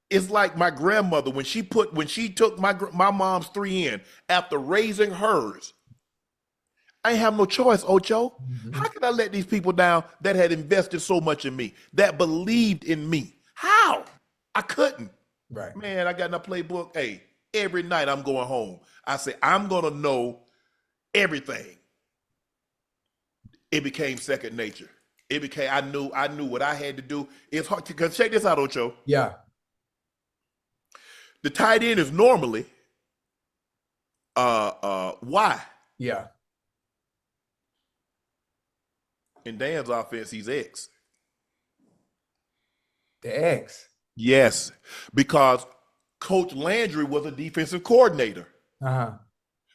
It's like my grandmother when she took my mom's 3 in after raising hers. I ain't have no choice, Ocho. How could I let these people down that had invested so much in me, that believed in me? How? I couldn't. Right. Man, I got in a playbook. Hey, every night I'm going home. I say, I'm gonna know everything. It became second nature. It became, I knew what I had to do. It's hard to, cause check this out, Ocho. Yeah. The tight end is normally Y. Yeah. In Dan's offense, he's X. The X. Yes, because Coach Landry was a defensive coordinator. Uh-huh.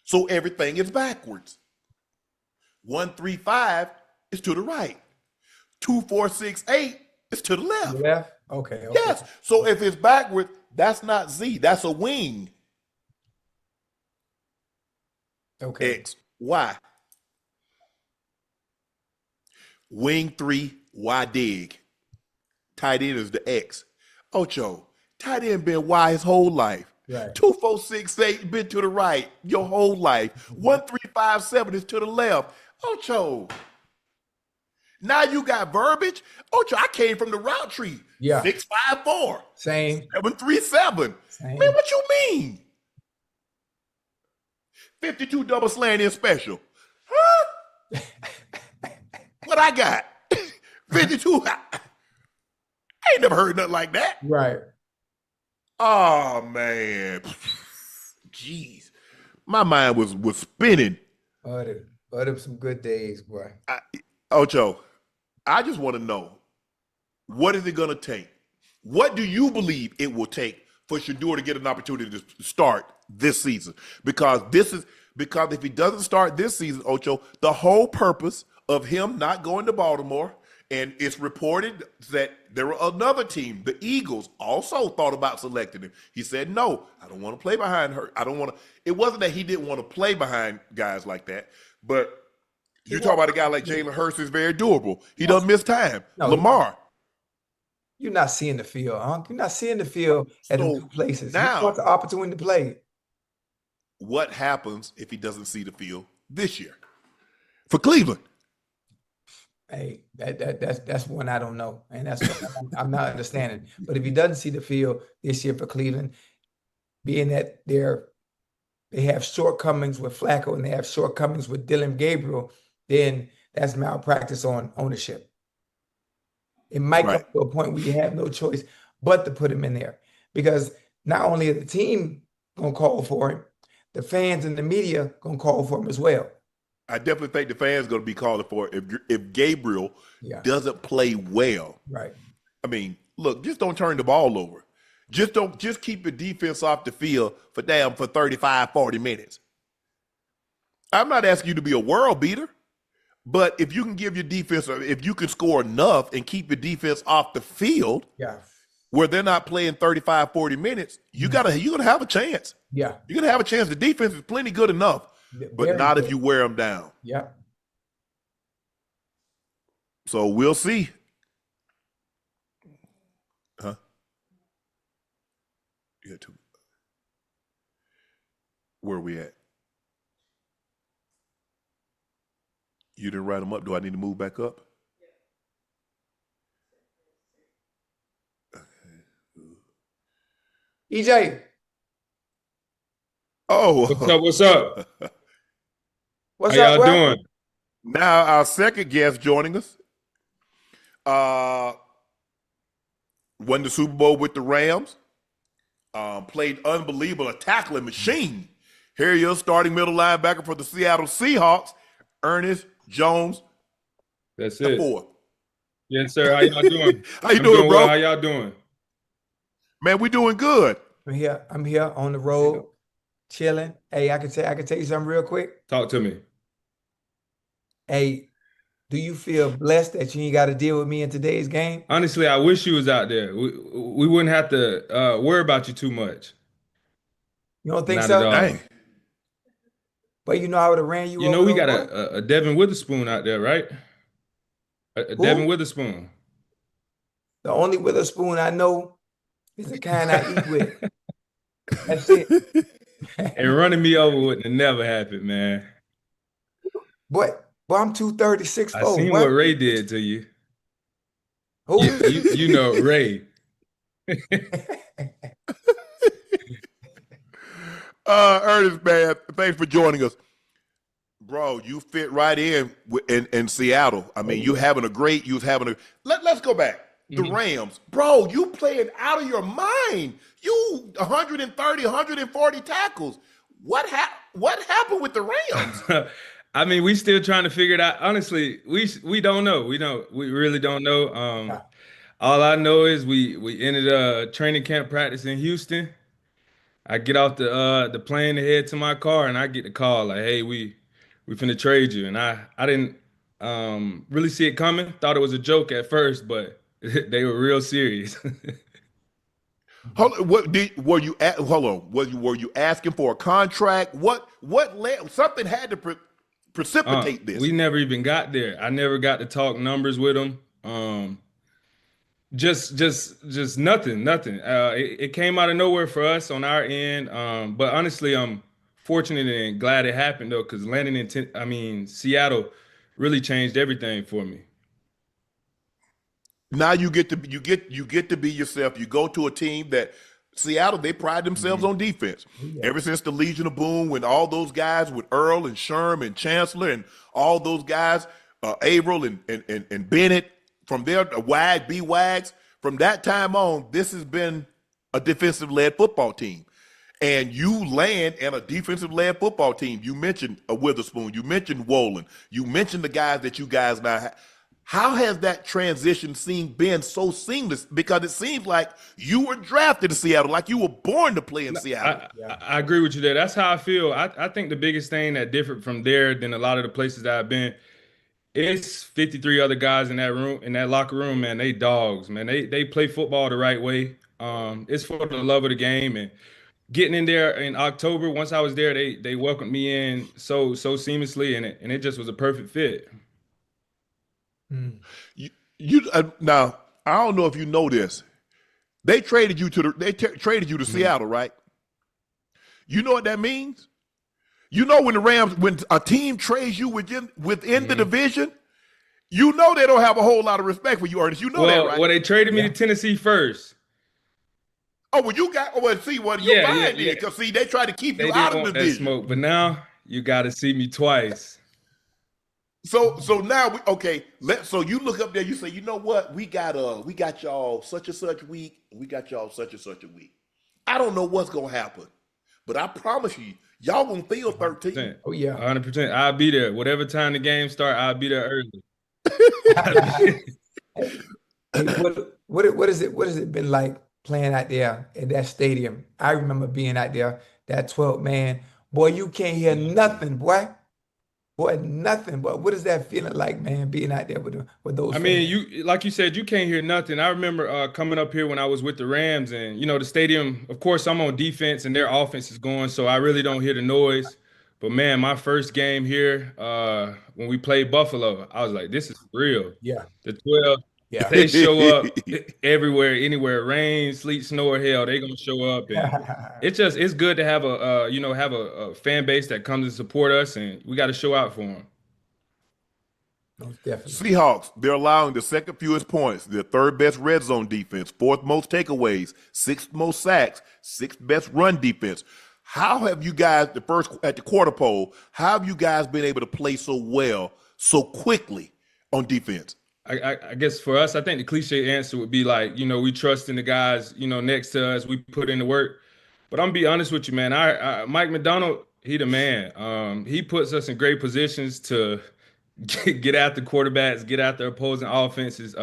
So everything is backwards. 1-3-5 is to the right. 2-4-6-8 is to the left. Left? Okay. Okay. Yes. So if it's backward, that's not Z. That's a wing. Okay. X, Y. Wing 3, Y dig. Tight end is the X. Ocho, tight end been Y his whole life. Right. 2-4-6-8 been to the right your whole life. 1-3-5-7 is to the left. Ocho. Now you got verbiage. Ocho, I came from the route tree. Yeah. 6-5-4. Same. 7-3-7. Same. Man, what you mean? 52 double slant in special. Huh? What I got? 52. I ain't never heard nothing like that. Right. Oh man. Jeez. My mind was spinning. But some good days, boy. Ocho, I just want to know, what is it going to take? What do you believe it will take for Shedeur to get an opportunity to start this season? Because if he doesn't start this season, Ocho, the whole purpose of him not going to Baltimore, and it's reported that there were another team, the Eagles, also thought about selecting him. He said, no, I don't want to play behind her. I don't want to. It wasn't that he didn't want to play behind guys like that, but you talk about a guy like Jalen Hurts is very durable. He doesn't miss time. No. Lamar. You're not seeing the field, huh? You're not seeing the field at the So two places. now- You want the opportunity to play. What happens if he doesn't see the field this year for Cleveland? Hey, that's one I don't know, and that's what I'm not understanding. But if he doesn't see the field this year for Cleveland, being that they have shortcomings with Flacco and they have shortcomings with Dylan Gabriel, then that's malpractice on ownership. It might come Right. to a point where you have no choice but to put him in there, because not only is the team gonna call for him, the fans and the media gonna call for him as well. I definitely think the fans going to be calling for it if Gabriel Yeah. doesn't play well. Right. I mean, look, just don't turn the ball over. Just keep your defense off the field for 35, 40 minutes. I'm not asking you to be a world beater, but if you can give your defense, if you can score enough and keep your defense off the field Yeah. where they're not playing 35, 40 minutes, you're going to have a chance. Yeah. You're going to have a chance. The defense is plenty good enough, but Very not if good. you wear them down. Yeah. So we'll see. Huh? Yeah, too. Where are we at? You didn't write them up. Do I need to move back up? EJ, Oh, What's up? What's up? what's How up, y'all bro? doing? Now our second guest joining us. Won the Super Bowl with the Rams. Played unbelievable, a tackling machine. Here he is, starting middle linebacker for the Seattle Seahawks, Ernest Jones That's it. IV. Yes, sir. How y'all doing? How you I'm doing, bro? well. How y'all doing? Man, we doing good. I'm here on the road, chilling. Hey, I can tell you something real quick. Talk to me. Hey, do you feel blessed that you ain't got to deal with me in today's game? Honestly, I wish you was out there. We wouldn't have to worry about you too much. You don't think Not so? at all. Dang. But you know I would have ran you You over, know we though, got boy. a Devin Witherspoon out there, right? A Devin Who? Witherspoon. The only Witherspoon I know is the kind I eat with. That's it. And running me over wouldn't have never happened, man. Boy, I'm 230, 6'4", I seen boy. what Ray did to you. Who? You know Ray. Ernest, man, thanks for joining us. Bro, you fit right in Seattle. I mean, you was having a let's go back. The Rams. Bro, you playing out of your mind. You 130, 140 tackles. What happened with the Rams? I mean, we still trying to figure it out. Honestly, we don't know. We really don't know. All I know is we ended training camp practice in Houston. I get off the plane to head to my car, and I get the call like, "Hey, we finna trade you." And I didn't really see it coming. Thought it was a joke at first, but they were real serious. Hold on, hold on. Were you asking for a contract? What led something had to precipitate this? We never even got there. I never got to talk numbers with them. Just nothing. It came out of nowhere for us on our end. But honestly, I'm fortunate and glad it happened though, because landing in Seattle really changed everything for me. Now you get to be yourself. You go to a team that Seattle, they pride themselves on defense. Ever since the Legion of Boom, when all those guys with Earl and Sherm and Chancellor and all those guys, Averill and Bennett, from there, B-Wags, from that time on, this has been a defensive-led football team. And you land in a defensive-led football team. You mentioned a Witherspoon. You mentioned Wolin. You mentioned the guys that you guys now have. How has that transition been so seamless? Because it seems like you were drafted to Seattle, like you were born to play in Seattle. I agree with you there. That's how I feel. I think the biggest thing that differed from there than a lot of the places that I've been, it's 53 other guys in that room, in that locker room, man. They dogs, man. They play football the right way. It's for the love of the game. And getting in there in October, once I was there, they welcomed me in so seamlessly, and it just was a perfect fit. Now I don't know if you know this. They traded you to Seattle, right? You know what that means? You know when a team trades you within the division, you know they don't have a whole lot of respect for you, Ernest. You know that, right? Well, they traded me to Tennessee first. Oh, well, you fine then. Because see, they tried to keep you out of the division. Smoke, but now you got to see me twice. So now so you look up there, you say, you know what? We got y'all such and such week, we got y'all such and such a week. I don't know what's gonna happen, but I promise you, y'all gonna feel 13. Oh yeah, 100%. I'll be there. Whatever time the game start, I'll be there early. what has it been like playing out there at that stadium? I remember being out there, that 12 man. Boy, you can't hear nothing, boy. Boy, nothing. But what is that feeling like, man, being out there with those fans? You like you said, you can't hear nothing. I remember coming up here when I was with the Rams, and the stadium. Of course, I'm on defense, and their offense is going, so I really don't hear the noise. But man, my first game here, when we played Buffalo, I was like, this is real. Yeah. The Yeah. They show up everywhere, anywhere, rain, sleet, snow, or hell. They gonna show up, and it's good to have a fan base that comes and support us, and we got to show out for them. Most definitely. Seahawks, they're allowing the second fewest points, the third best red zone defense, fourth most takeaways, sixth most sacks, sixth best run defense. How have you guys, at the quarter pole, how have you guys been able to play so well, so quickly on defense? I guess for us, I think the cliche answer would be like, we trust in the guys, next to us. We put in the work. But I'm gonna be honest with you, man. Mike McDonald, he the man. He puts us in great positions to get after quarterbacks, get after opposing offenses.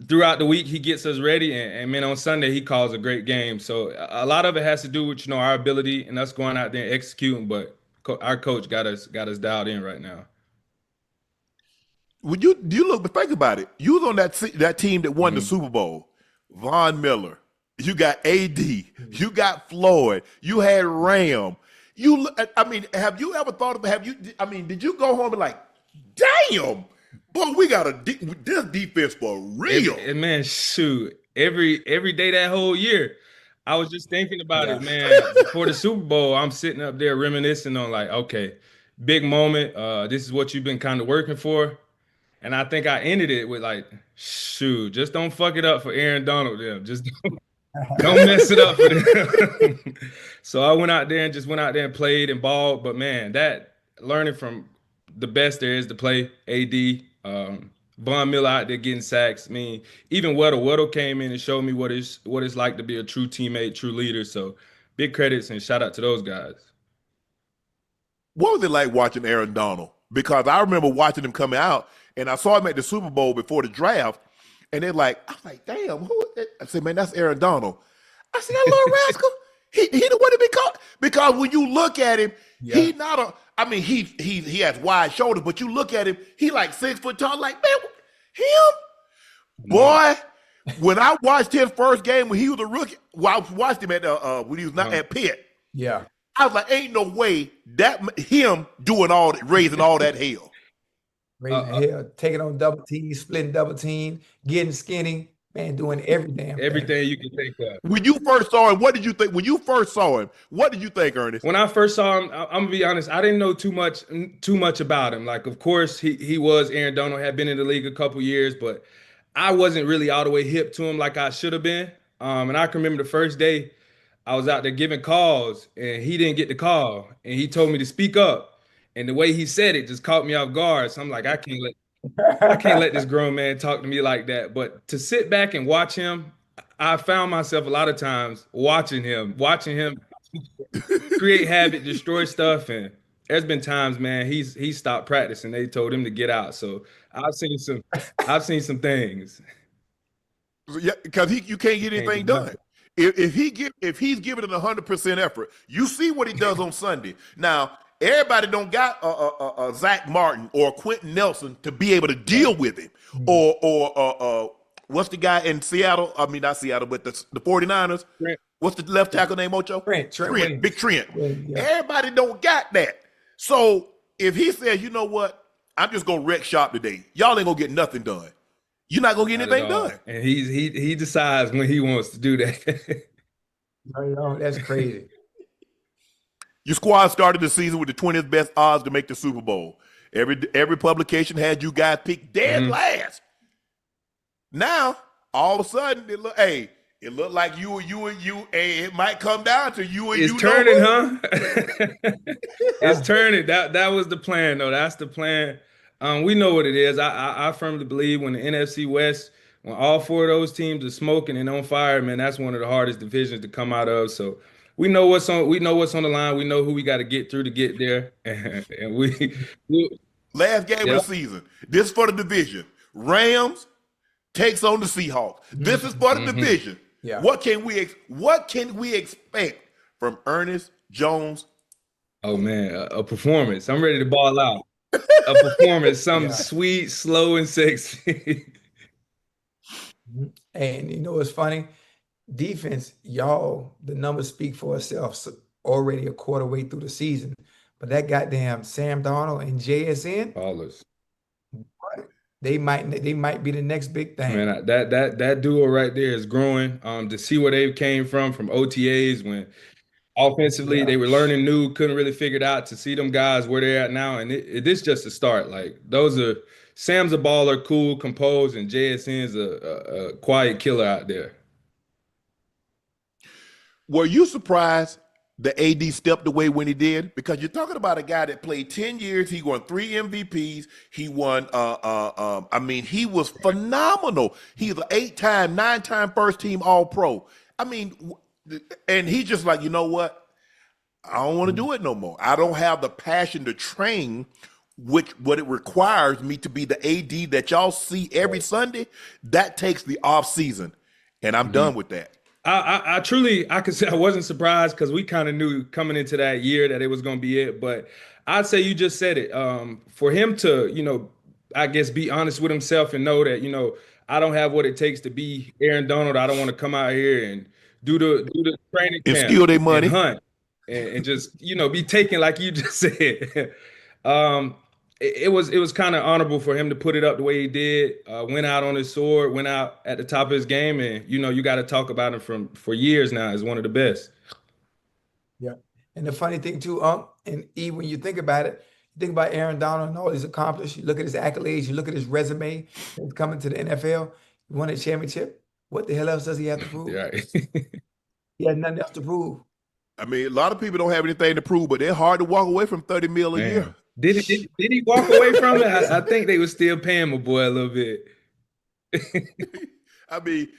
Throughout the week, he gets us ready, and man, on Sunday he calls a great game. So a lot of it has to do with our ability and us going out there and executing. But our coach got us dialed in right now. When you look, but think about it. You was on that team that won the Super Bowl. Von Miller. You got AD. You got Floyd. You had Ram. Have you ever thought of did you go home and like, damn, boy, we got this defense for real. Man, shoot. Every day that whole year, I was just thinking about it, man. Before the Super Bowl, I'm sitting up there reminiscing on like, okay, big moment. This is what you've been kind of working for. And I think I ended it with like, shoot, just don't fuck it up for Aaron Donald. Just don't mess it up for them. So I went out there and played and balled. But man, that learning from the best there is to play, AD, Von Miller out there getting sacks. I mean, even Weddle came in and showed me what it's like to be a true teammate, true leader. So big credits and shout out to those guys. What was it like watching Aaron Donald? Because I remember watching him coming out, and I saw him at the Super Bowl before the draft, and I was like, damn, who is that? I said, man, that's Aaron Donald. I said, that little rascal, he the one to be caught. Because when you look at him, he has wide shoulders, but you look at him, he like 6 foot tall, like, man, him? Boy, when I watched his first game when he was a rookie, I watched him when he was not at Pitt. Yeah. I was like, ain't no way that him doing raising all that hell. Raising hell, taking on double team, splitting double team, getting skinny, man, doing everything you can think of. When you first saw him, what did you think? When you first saw him, what did you think, Ernest? When I first saw him, I'm gonna be honest, I didn't know too much about him. Like, of course, he was Aaron Donald, had been in the league a couple years, but I wasn't really all the way hip to him like I should have been. And I can remember the first day I was out there giving calls, and he didn't get the call, and he told me to speak up. And the way he said it just caught me off guard. So I'm like, I can't let this grown man talk to me like that. But to sit back and watch him, I found myself a lot of times watching him create habit, destroy stuff. And there's been times, man, he's stopped practicing. They told him to get out. So I've seen some things. Yeah, because you can't get anything done. If he's giving it 100% effort, you see what he does on Sunday. Now, everybody don't got a Zach Martin or Quentin Nelson to be able to deal with him. Or what's the guy in Seattle? I mean, not Seattle, but the 49ers. Trent. What's the left tackle name, Ocho? Trent. Big Trent. Yeah. Everybody don't got that. So if he says, you know what, I'm just going to wreck shop today. Y'all ain't going to get nothing done. You're not going to get anything done. And he decides when he wants to do that. That's crazy. Your squad started the season with the 20th best odds to make the Super Bowl. Every publication had you guys picked dead last. Now, all of a sudden, it looked like you. Hey, it might come down to you and it's you. Turning, huh? It's turning. That was the plan, though. That's the plan. We know what it is. I firmly believe when the NFC West, when all four of those teams are smoking and on fire, man, that's one of the hardest divisions to come out of. So we know what's on the line. We know who we got to get through to get there. And we last game of the season. This for the division. Rams takes on the Seahawks. This is for the division. Yeah. What can we expect from Ernest Jones? Oh man, a performance. I'm ready to ball out. A performance, something sweet, slow, and sexy. And you know what's funny? Defense, y'all, the numbers speak for itself. So already a quarter way through the season. But that goddamn Sam Darnold and JSN, Ballers. they might be the next big thing. Man, that duo right there is growing. To see where they came from OTAs when offensively Yeah. they were learning new, couldn't really figure it out. To see them guys where they're at now, and this just a start. Like those are Sam's a baller, cool, composed, and JSN's a quiet killer out there. Were you surprised the AD stepped away when he did? Because you're talking about a guy that played 10 years. He won 3 MVPs. He won, I mean, he was phenomenal. He's an 8-time, 9-time first team All-Pro. I mean, and he's just like, you know what? I don't want to do it no more. I don't have the passion to train, what it requires me to be the AD that y'all see every Sunday. That takes the off season, and I'm done with that. I truly, I could say I wasn't surprised because we kind of knew coming into that year that it was going to be it. But I'd say you just said it. For him to, I guess be honest with himself and know that, I don't have what it takes to be Aaron Donald. I don't want to come out here and do the training And camp steal their money. and hunt and just, be taken like you just said. It was kind of honorable for him to put it up the way he did. Went out on his sword, went out at the top of his game, and you got to talk about him for years now as one of the best. Yeah. And the funny thing too, and even when you think about it, you think about Aaron Donald and all he's accomplished. You look at his accolades, you look at his resume. He's coming to the NFL, he won a championship. What the hell else does he have to prove? Right. He has nothing else to prove. I mean, a lot of people don't have anything to prove, but they're hard to walk away from $30 million a year. Did he walk away from it? I think they were still paying my boy a little bit. I mean,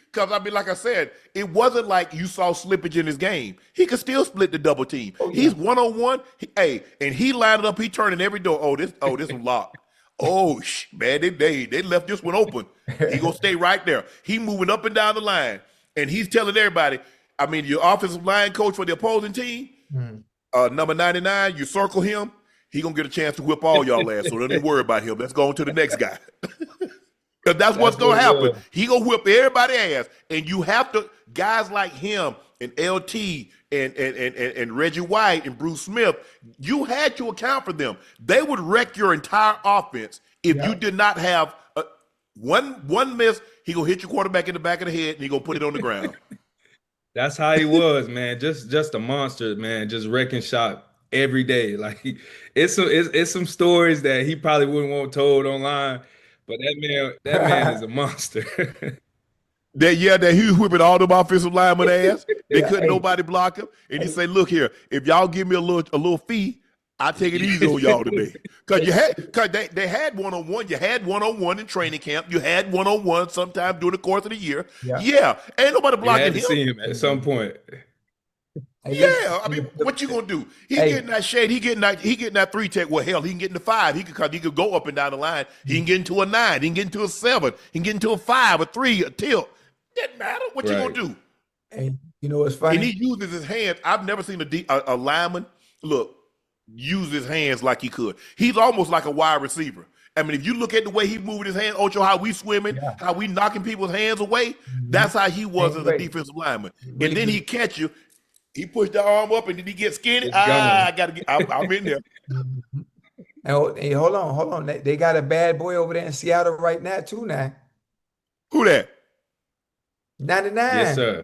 like I said, it wasn't like you saw slippage in his game. He could still split the double team. Oh, yeah. He's one-on-one. And he lined it up. He turning every door. Oh, this one locked. Oh, man, they left this one open. He gonna stay right there. He moving up and down the line, and he's telling everybody. I mean, your offensive line coach for the opposing team, number 99, you circle him. He gonna get a chance to whip all y'all ass. So don't even worry about him. Let's go on to the next guy. Because that's what's gonna happen. He gonna whip everybody's ass, and you have to guys like him and LT and Reggie White and Bruce Smith. You had to account for them. They would wreck your entire offense if you did not have one miss. He gonna hit your quarterback in the back of the head, and he gonna put it on the ground. That's how he was, man. Just a monster, man. Just wrecking shop every day. Like it's some stories that he probably wouldn't want told online, but that man is a monster. That he was whipping all them offensive linemen ass. They couldn't nobody block him. And he said, "Look here, if y'all give me a little fee, I take it easy on y'all today." Because they had one-on-one. You had one-on-one in training camp. You had one-on-one sometime during the course of the year. Yeah. Ain't nobody blocking had to him. see him at some point. Yeah, I mean, what you gonna do? He getting that shade. He getting that 3-tech. Well, hell, he can get into 5. He could go up and down the line. He can get into a 9. He can get into a 7. He can get into a 5, a 3, a tilt. Doesn't matter. What you gonna do? And you know what's funny? And he uses his hands. I've never seen a lineman use his hands like he could. He's almost like a wide receiver. I mean, if you look at the way he moving his hands, Ocho, how we swimming, how we knocking people's hands away, that's how he was as a defensive lineman. And then he catch you. He pushed the arm up, and then he gets skinny. I gotta get. I'm in there. And hold on. They got a bad boy over there in Seattle right now too. Now, Who that? 99. Yes, sir.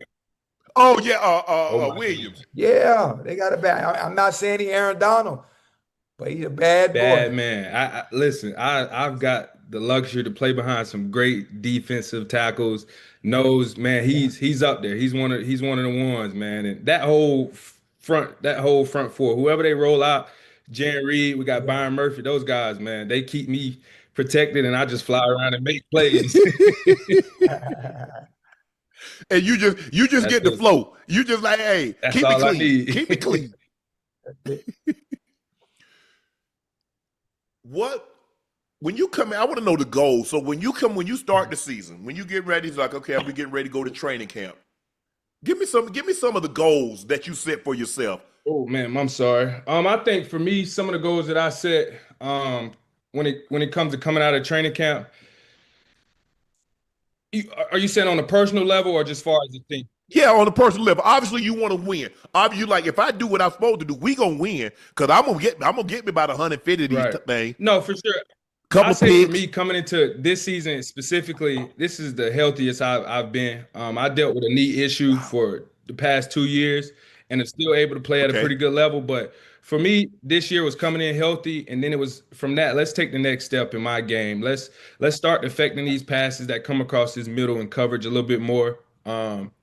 Oh yeah, Williams. Yeah, they got a bad. I'm not saying he Aaron Donald, but he's a bad boy. Man. Listen. I've got the luxury to play behind some great defensive tackles. Knows, man, he's up there. He's one of the ones, man. And that whole front four, whoever they roll out, Jan Reed, we got Byron Murphy, those guys, man, they keep me protected, and I just fly around and make plays. And you just get the flow. You just like, hey, keep me clean. Keep me clean. When you come in, I want to know the goals. So when you start the season, when you get ready, it's like, okay, I'll be getting ready to go to training camp. Give me some of the goals that you set for yourself. Oh man, I'm sorry. I think for me, some of the goals that I set, when it comes to coming out of training camp, are you saying on a personal level or just far as the team? Yeah, on a personal level. Obviously, you want to win. Obviously, like if I do what I'm supposed to do, we gonna win. Cause I'm gonna get me about 150 of these things. No, for sure. Couple say picks. for me coming into this season specifically, this is the healthiest I've been. I dealt with a knee issue for the past 2 years and I'm still able to play at a Okay. pretty good level. But for me, this year was coming in healthy, and then it was from that. Let's take the next step in my game. Let's start affecting these passes that come across this middle and coverage a little bit more.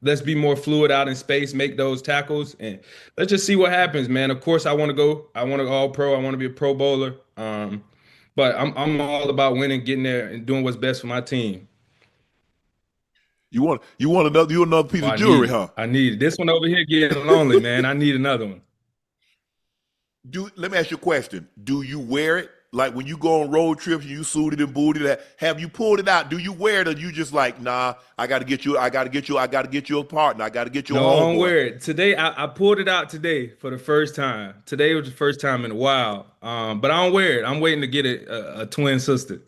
Let's be more fluid out in space, make those tackles, and let's just see what happens, man. Of course, I want to go all pro. I want to be a pro bowler. But I'm all about winning, getting there, and doing what's best for my team. You want another piece of jewelry, huh? I need it. This one over here getting lonely, man. I need another one. Let me ask you a question. Do you wear it? Like when you go on road trips and you suited and booted, have you pulled it out? Do you wear it, or you just like, nah, I gotta get you a partner. I gotta get you a homeboy. No, I don't wear it. Today, I pulled it out today for the first time. Today was the first time in a while. But I don't wear it. I'm waiting to get a twin sister.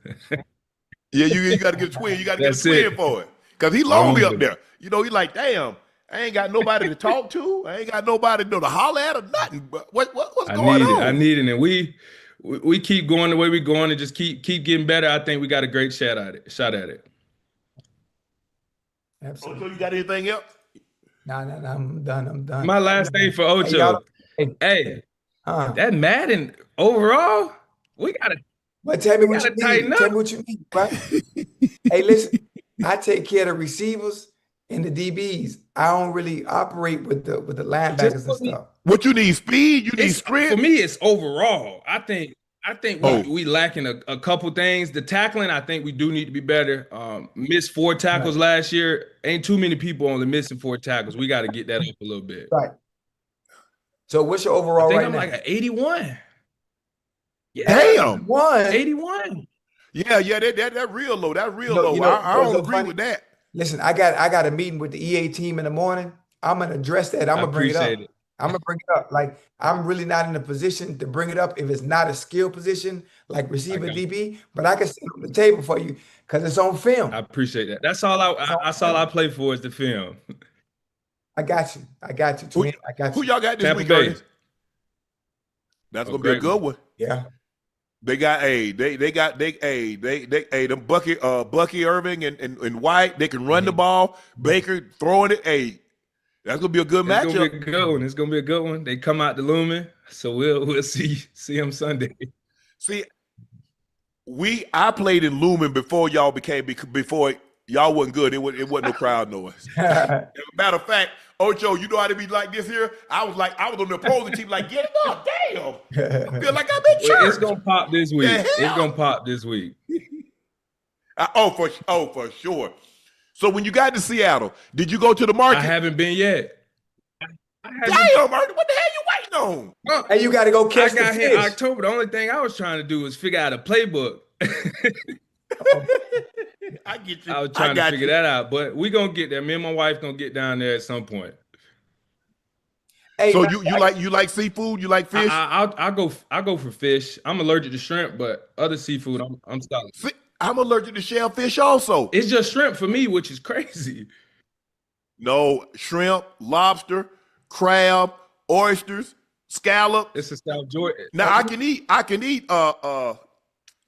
Yeah, you gotta get a twin. You gotta get a That's twin it. for it. Cause he lonely up there. You know, he like, damn, I ain't got nobody to talk to. I ain't got nobody to holler at or nothing. But what's going on? I need it. And we keep going the way we're going and just keep getting better. I think we got a great shot at it. Absolutely. Ocho, you got anything else? No, I'm done. My last thing for Ocho. Hey, that Madden overall, we gotta. But tell me what gotta you tighten need. up. Tell me what you need, right? Hey, listen, I take care of the receivers and the DBs. I don't really operate with the linebackers and stuff. What you need? Speed? You need sprint? For me, it's overall. I think we lacking a couple things. The tackling, I think we do need to be better. Missed 4 tackles last year. Ain't too many people only missing 4 tackles. We got to get that up a little bit. Right. So what's your overall I think right I'm now? like an 81. Yeah, Damn. 81. Yeah, that real low. That real No, low. you know, I don't so agree funny. with that. Listen, I got a meeting with the EA team in the morning. I'm gonna address that. I'm gonna bring it up. appreciate it. I'm gonna bring it up. Like I'm really not in a position to bring it up if it's not a skill position, like receiver got you. Mm-hmm. DB. But I can sit on the table for you because it's on film. I appreciate that. That's all I play for is the film. I got you. Twin. I got Who you. y'all got this Tampa week, Bay. Ernest? That's Oh, gonna be a great good one. one. Yeah. They got them Bucky Irving and White. They can run the ball. Baker throwing it. Hey, that's gonna be a good It's gonna matchup. be a good one. It's gonna be a good one. They come out to Lumen, so we'll see them Sunday. See, I played in Lumen before y'all before y'all wasn't good. It wasn't no crowd noise. Matter of fact, Ocho, you know how to be like this here? I was on the opposing team, like, get it up, damn. I feel like I'm in church. It's gonna pop this week. The hell? It's gonna pop this week. For sure. So when you got to Seattle, did you go to the market? I haven't been yet. Damn, Ernie, what the hell you waiting on? Hey, you got to go I catch the got here in fish. October. The only thing I was trying to do was figure out a playbook. I get you. I was trying to figure that out, but we gonna get there. Me and my wife gonna get down there at some point. Hey, So man, you like seafood? You like fish? I go for fish. I'm allergic to shrimp, but other seafood I'm solid. See, I'm allergic to shellfish also. It's just shrimp for me, which is crazy. No, shrimp, lobster, crab, oysters, scallop. It's a South Georgia. Now I can eat calamari.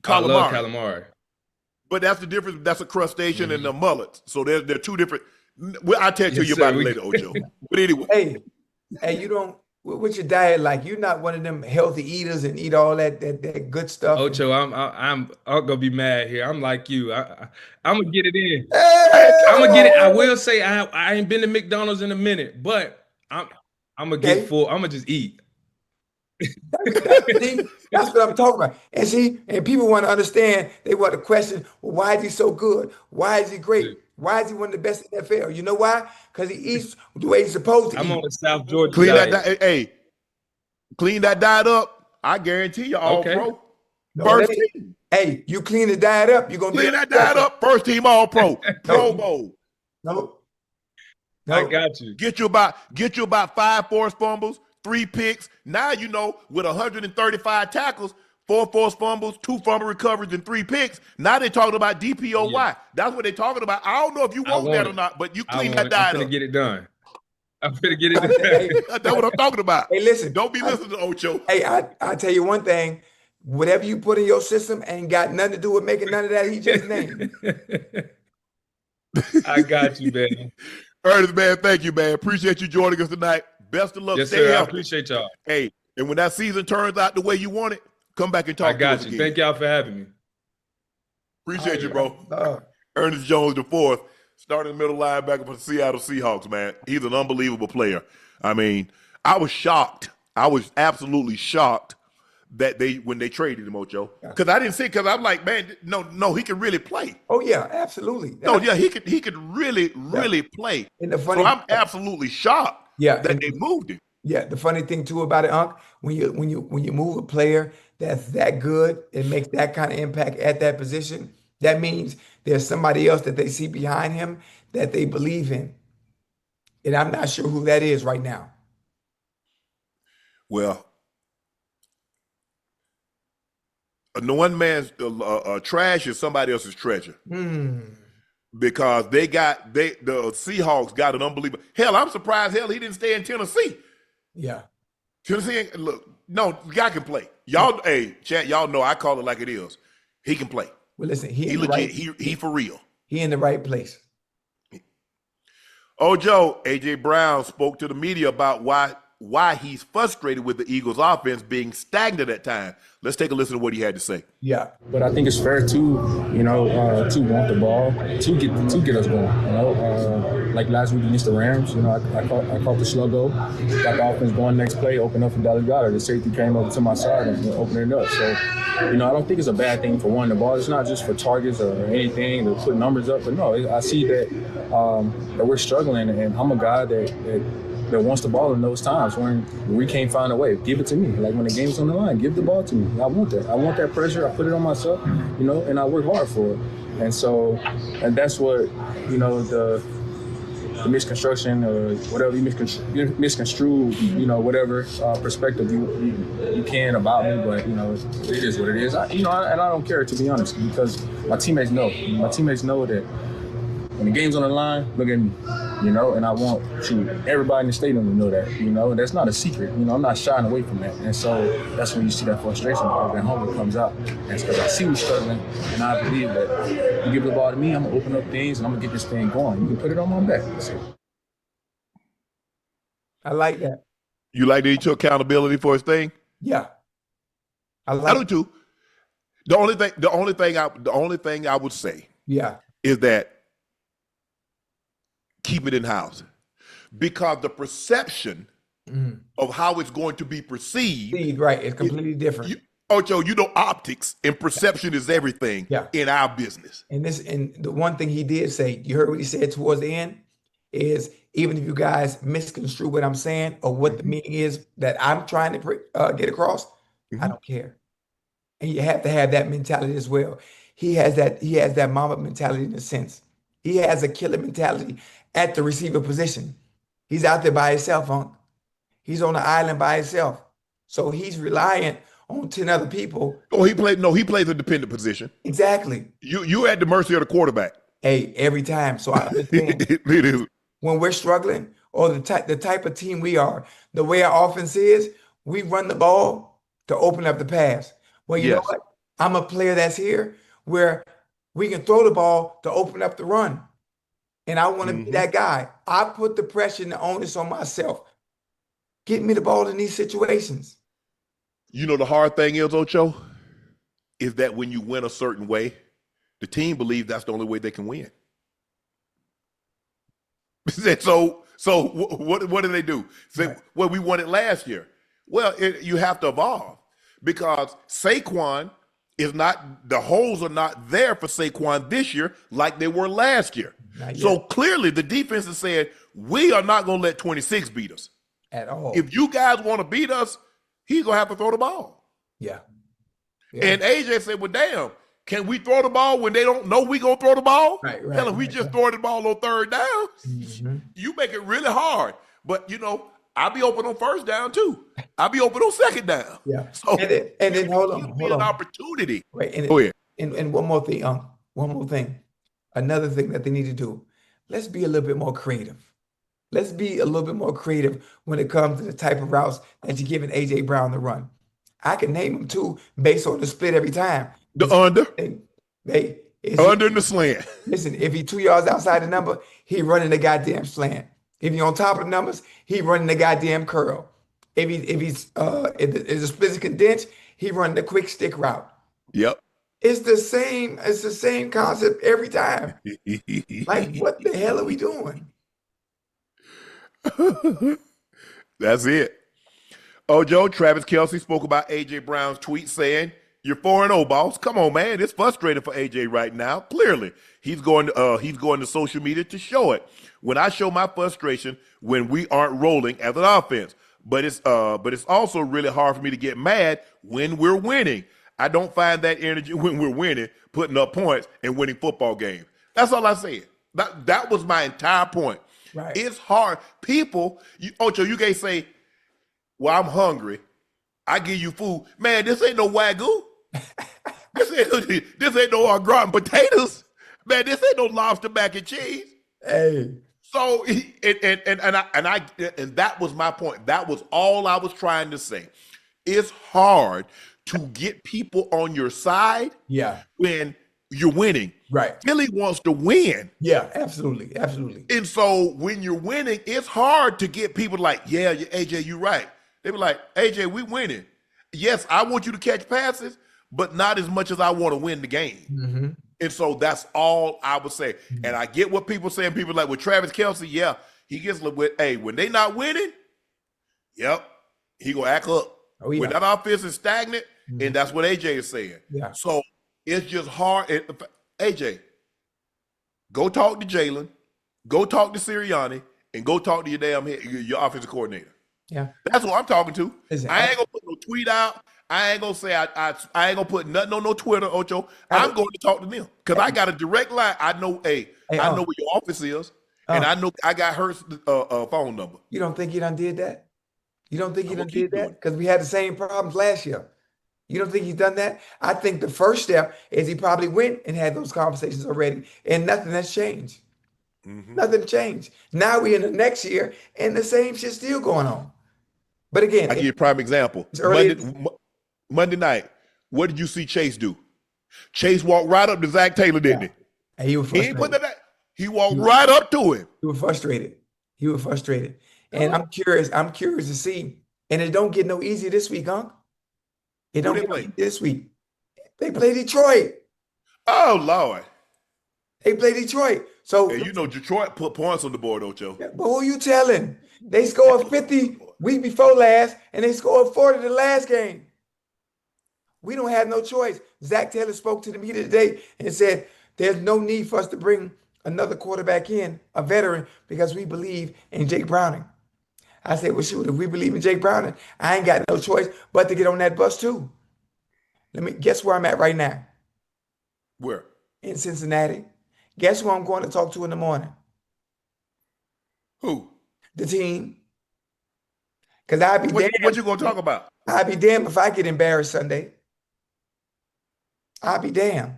I love calamari. But that's the difference. That's a crustacean and a mullet. So they're two different. Well, I'll tell Yes, you sir, about it we- later, Ocho. But anyway, hey, you don't. What's your diet like? You're not one of them healthy eaters and eat all that good stuff. Ocho, I'm gonna be mad here. I'm like you. I'm gonna get it in. I'm gonna get it. I will say I ain't been to McDonald's in a minute, but I'm gonna get full. I'm gonna just eat. See, that's what I'm talking about. And people want to understand. They want to question, well, why is he so good? Why is he great? Why is he one of the best in the NFL? You know why? Because he eats the way he's supposed to I'm eat. on the South Georgia clean diet. that. Hey, clean that diet up. I guarantee you, all Okay. pro. No, First that- team. Hey, you clean the diet up, you're gonna Clean be that diet up. First team, all pro. Pro Bowl. No. I got you. Get you about 5 forced fumbles, 3 picks. Now you know with 135 tackles, 4 forced fumbles, 2 fumble recoveries, and 3 picks. Now they're talking about DPOY. Yeah. That's what they're talking about. I don't know if you want that or not, but you I clean want that it. diet I'm up. gonna get it done. I'm gonna get it Hey, done. That's what I'm talking about. hey, listen. Don't be listening to Ocho. Hey, I tell you one thing. whatever you put in your system ain't got nothing to do with making none of that he just named. I got you, man. Ernest, man, thank you, man. Appreciate you joining us tonight. Best of luck. Yes, Stay sir. I healthy. appreciate y'all. Hey, and when that season turns out the way you want it, come back and talk I to got us you. again. Thank y'all for having me. Appreciate you, bro. Uh, Ernest Jones IV, starting middle linebacker for the Seattle Seahawks, man. He's an unbelievable player. I mean, I was shocked. I was absolutely shocked that when they traded him, Ocho. Because I didn't see, because I'm like, man, no, he can really play. oh yeah, absolutely. No, yeah, he could really play. And the funny, So I'm absolutely shocked that and they moved him. yeah, the funny thing too about it, Unc, when you move a player that's that good and makes that kind of impact at that position, that means there's somebody else that they see behind him that they believe in. And I'm not sure who that is right now. Well, no one man's trash is somebody else's treasure. Because the Seahawks got an unbelievable. Hell, I'm surprised. Hell, he didn't stay in Tennessee. Yeah. Tennessee, look, no, the guy can play. Y'all, hey, Chad, y'all know I call it like it is. He can play. Well, listen, He legit. He for real. He in the right place. Ocho, AJ Brown spoke to the media about why he's frustrated with the Eagles' offense being stagnant at times. Let's take a listen to what he had to say. Yeah. But I think it's fair to want the ball to get us going. Like last week against the Rams, I caught the sluggo, got the offense going next play, opened up for Dallas Goddard. The safety came over to my side and opened it up. So, I don't think it's a bad thing for one the ball. It's not just for targets or anything to put numbers up, but no, I see that we're struggling, and I'm a guy that wants the ball in those times when we can't find a way. Give it to me. Like when the game's on the line, give the ball to me. I want that. I want that pressure. I put it on myself, and I work hard for it. And that's what, the misconstruction or whatever you misconstrue, whatever perspective you can about me, but it is what it is. And I don't care, to be honest, because my teammates know. My teammates know that when the game's on the line, look at me, and I want everybody in the stadium to know that, and that's not a secret. I'm not shying away from that. And so that's when you see that frustration, because that hunger comes out. And it's because I see we're struggling, and I believe that you give the ball to me, I'm going to open up things, and I'm going to get this thing going. You can put it on my back. So. I like that. You like that he took accountability for his thing? Yeah. I do too. The only thing I would say is that keep it in house, because the perception of how it's going to be perceived, right, it's completely different. Ocho, optics and perception is everything in our business. And the one thing he did say, you heard what he said towards the end, is even if you guys misconstrue what I'm saying or what the meaning is that I'm trying to get across, I don't care. And you have to have that mentality as well. He has that mama mentality in a sense. He has a killer mentality at the receiver position. He's out there by himself, Unc. He's on the island by himself. So he's reliant on 10 other people. Oh, he plays a dependent position. Exactly. You at the mercy of the quarterback. Hey, every time. So I understand. It is. When we're struggling, or the type of team we are, the way our offense is, we run the ball to open up the pass. Well, you know what? I'm a player that's here where we can throw the ball to open up the run. And I want to be that guy. I put the pressure and the onus on myself. Get me the ball in these situations. The hard thing is, Ocho, is that when you win a certain way, the team believes that's the only way they can win. So what do they do? Say, well, we won it last year. Well, you have to evolve, because Saquon is not, the holes are not there for Saquon this year like they were last year. So clearly the defense is saying, we are not going to let 26 beat us. At all. If you guys want to beat us, he's going to have to throw the ball. Yeah. And AJ said, well, damn, can we throw the ball when they don't know we going to throw the ball? Right. Hell, if we just throw the ball on third down, you make it really hard. But, I'll be open on first down too. I'll be open on second down. Yeah. So and then hold on. An opportunity. Right. Go ahead. And one more thing, one more thing. Another thing that they need to do. Let's be a little bit more creative. Let's be a little bit more creative when it comes to the type of routes that you're giving AJ Brown to run. I can name them too based on the split every time. The under, It's in the slant. listen, if he 2 yards outside the number, he running the goddamn slant. If he on top of the numbers, he running the goddamn curl. If the split is condensed, he running the quick stick route. Yep. It's the same concept every time. Like, what the hell are we doing? That's it. Ojo, Travis Kelce spoke about AJ Brown's tweet saying, "You're 4-0, boss. Come on, man. It's frustrating for AJ right now. Clearly, he's going to social media to show it. When I show my frustration when we aren't rolling as an offense, but it's also really hard for me to get mad when we're winning. I don't find that energy when we're winning, putting up points and winning football games." That's all I said. That was my entire point. Right. It's hard. People, Ocho, you can't say, "Well, I'm hungry. I give you food." Man, this ain't no Wagyu. This ain't no au gratin potatoes. Man, this ain't no lobster mac and cheese. Hey. So and that was my point. That was all I was trying to say. It's hard to get people on your side when you're winning. Right. Philly wants to win. Yeah, absolutely. Absolutely. And so when you're winning, it's hard to get people like, "Yeah, AJ, you're right." They be like, "AJ, we winning. Yes, I want you to catch passes, but not as much as I want to win the game." Mm-hmm. And so that's all I would say. Mm-hmm. And I get what people saying. People like with Travis Kelce, yeah, he gets a little bit, hey, when they not winning, yep, he gonna act up. Oh, yeah. When that offense is stagnant, Mhm. and that's what AJ is saying. Yeah. So it's just hard. AJ, go talk to Jalen, go talk to Sirianni, and go talk to your offensive coordinator. Yeah. That's what I'm talking to. Listen, I ain't gonna put no tweet out. I ain't gonna say I ain't gonna put nothing on no Twitter, Ocho. I'm going to talk to them because I got a direct line. I know, I know where your office is, and I know I got her phone number. You don't think he done did that? You don't think he I'm done gonna keep did doing that? it. Because we had the same problems last year. You don't think he's done that? I think the first step is he probably went and had those conversations already, and nothing has changed. Mhm. Nothing changed. Now we in the next year, and the same shit's still going on. But again, I give you a prime example. It's early- Monday night, what did you see Chase do? Chase walked right up to Zach Taylor, didn't he? and he was He ain't frustrated. put that. He walked right up to him. He was frustrated. He was frustrated. And I'm curious to see. And it don't get no easier this week, Unc. It don't they get no play? easier this week. They play Detroit. Oh Lord! They play Detroit. So, And you know Detroit put points on the board, Ocho. but who you telling? They scored 50 week before last, and they scored 40 the last game. We don't have no choice. Zach Taylor spoke to the media today and said there's no need for us to bring another quarterback in, a veteran, because we believe in Jake Browning. I said, well, shoot, if we believe in Jake Browning, I ain't got no choice but to get on that bus too. Let me guess where I'm at right now Where? in Cincinnati. Guess who I'm going to talk to in the morning? Who? The team. Because I'd be damned. What you gonna talk about? I'd be damned if I get embarrassed Sunday. I'll be damned.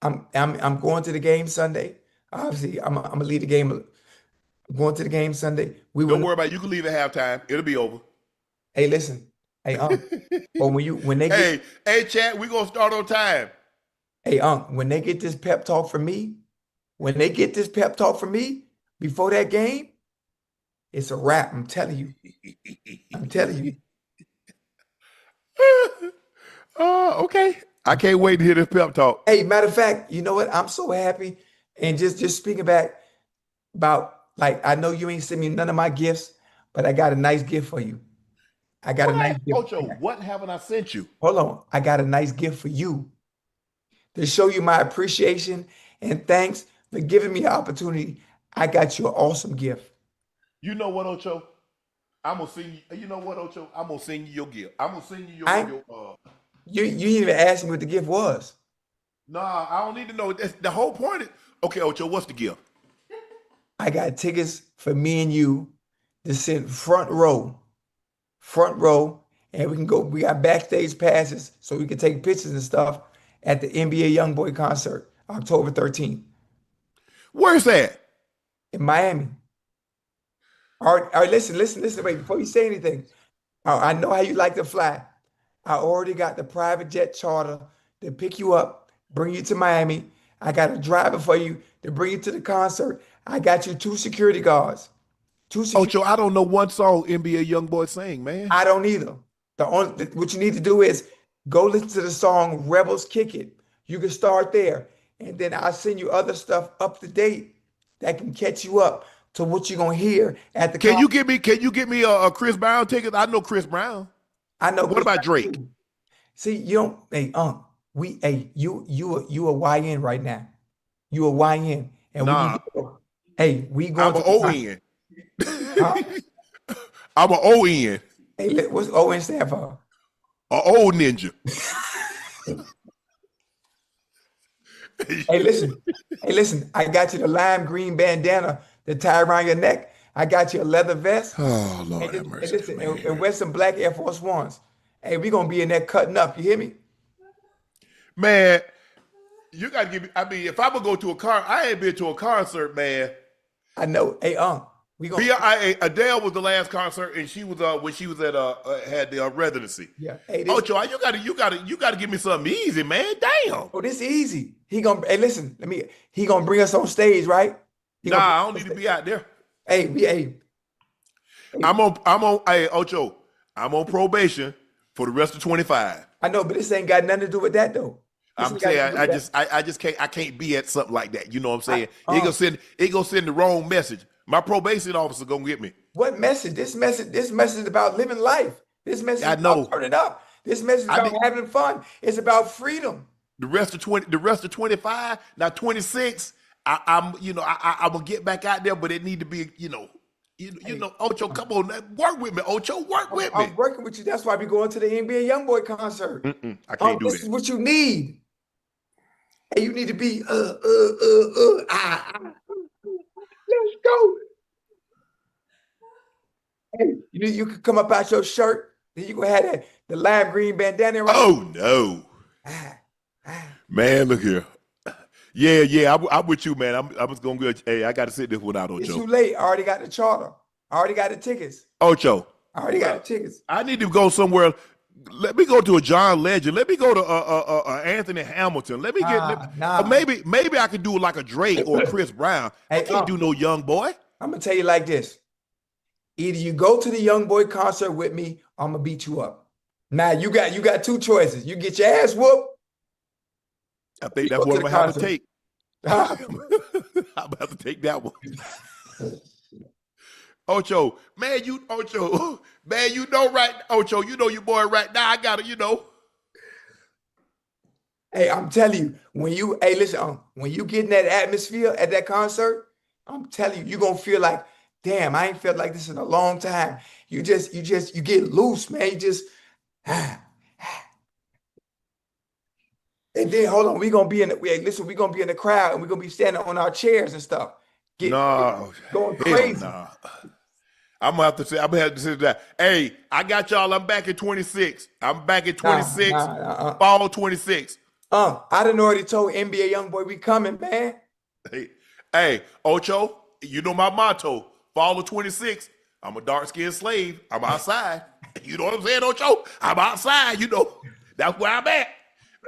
I'm going to the game Sunday. Obviously, I'm gonna leave the game. I'm going to the game Sunday. Don't worry about it. You can leave at halftime. It'll be over. Hey, listen. Hey, Unc. But when they get, Hey, Chad, we gonna start on time. hey, Unc, when they get this pep talk from me, before that game, it's a wrap. I'm telling you. I'm telling you. Oh, okay. I can't wait to hear this pep talk. Hey, matter of fact, you know what? I'm so happy. And just speaking back about, like, I know you ain't sent me none of my gifts, but I got a nice gift for you. I got a nice gift. Ocho, what haven't I sent you? Hold on. I got a nice gift for you to show you my appreciation and thanks for giving me the opportunity. I got you an awesome gift. You know what, Ocho? I'm gonna send you. You know what, Ocho? I'm gonna send you your gift. I'm gonna send you your. You didn't even ask me what the gift was. Nah, I don't need to know. That's, the whole point is, okay, Ocho, what's the gift? I got tickets for me and you to sit front row, and we can go. We got backstage passes so we can take pictures and stuff at the NBA YoungBoy concert, October 13th Where's that? in Miami. All right, listen. Wait, before you say anything, I know how you like to fly. I already got the private jet charter to pick you up, bring you to Miami. I got a driver for you to bring you to the concert. I got you 2 security guards. Ocho, I don't know one song NBA YoungBoy sing, man. I don't either. What you need to do is go listen to the song Rebels Kick It. You can start there. And then I'll send you other stuff up to date that can catch you up to what you're gonna hear at the Can you get me a Chris Brown ticket? I know Chris Brown. I know. What about Drake? See, you don't, hey, you a YN right now. You a YN. And Nah. we going I'm an ON. Huh? I'm an ON. Hey, what's ON stand for? An old ninja. Hey, listen. I got you the lime green bandana that tie around your neck. I got you a leather vest. Oh, Lord have mercy. And wear some black Air Force Ones. Hey, we gonna be in there cutting up. You hear me? Man, you gotta give me. I mean, if I'm gonna go to I ain't been to a concert, man. I know. Hey, we gonna. Adele was the last concert, and she was when she was at had the residency. Yeah. Hey, Ocho, you gotta give me something easy, man. Damn. Oh, this easy. He gonna bring us on stage, right? I don't need to be out there. Hey. Hey, Ocho, I'm on probation for the rest of 25. I know, but this ain't got nothing to do with that though. I'm saying I just can't be at something like that. You know what I'm saying? It gonna send the wrong message. My probation officer gonna get me. What message? This message is about living life. This message is about turning up. This message is about having fun. It's about freedom. The rest of 25, now 26, I'm gonna get back out there, but it need to be, Ocho, come on, work with me, Ocho, work with me. I'm working with you. That's why we going to the NBA YoungBoy concert. I can't do this is what you need. Hey, you need to be let's go. Hey, you can come up out your shirt, then you gonna have the lime green bandana right. Oh no. Man, look here. Yeah, I'm with you, man. I was gonna go. Hey, I got to sit this one out, Ocho. It's too late. I already got the charter. I already got the tickets. Ocho. I already got the tickets. I need to go somewhere. Let me go to a John Legend. Let me go to Anthony Hamilton. Let me get maybe I could do like a Drake or a Chris Brown. I can't do no young boy. I'm gonna tell you like this. Either you go to the YoungBoy concert with me, I'm gonna beat you up. Now you got 2 choices. You get your ass whooped. I think that's what I'm gonna have to take. I'm about to take that one. Ocho, man, you know right, Ocho, you know your boy right now. I gotta, Hey, I'm telling you, when you get in that atmosphere at that concert, I'm telling you, you're gonna feel like, damn, I ain't felt like this in a long time. You get loose, man. You just and then hold on, we're gonna be in the crowd and we're gonna be standing on our chairs and stuff. Going crazy. Nah. I'm gonna have to say that. Hey, I got y'all. I'm back at 26. I'm back at 26. Fall 26. I done already told NBA YoungBoy we coming, man. Hey, Ocho, you know my motto. Fall of 26. I'm a dark-skinned slave. I'm outside. You know what I'm saying, Ocho? I'm outside. That's where I'm at.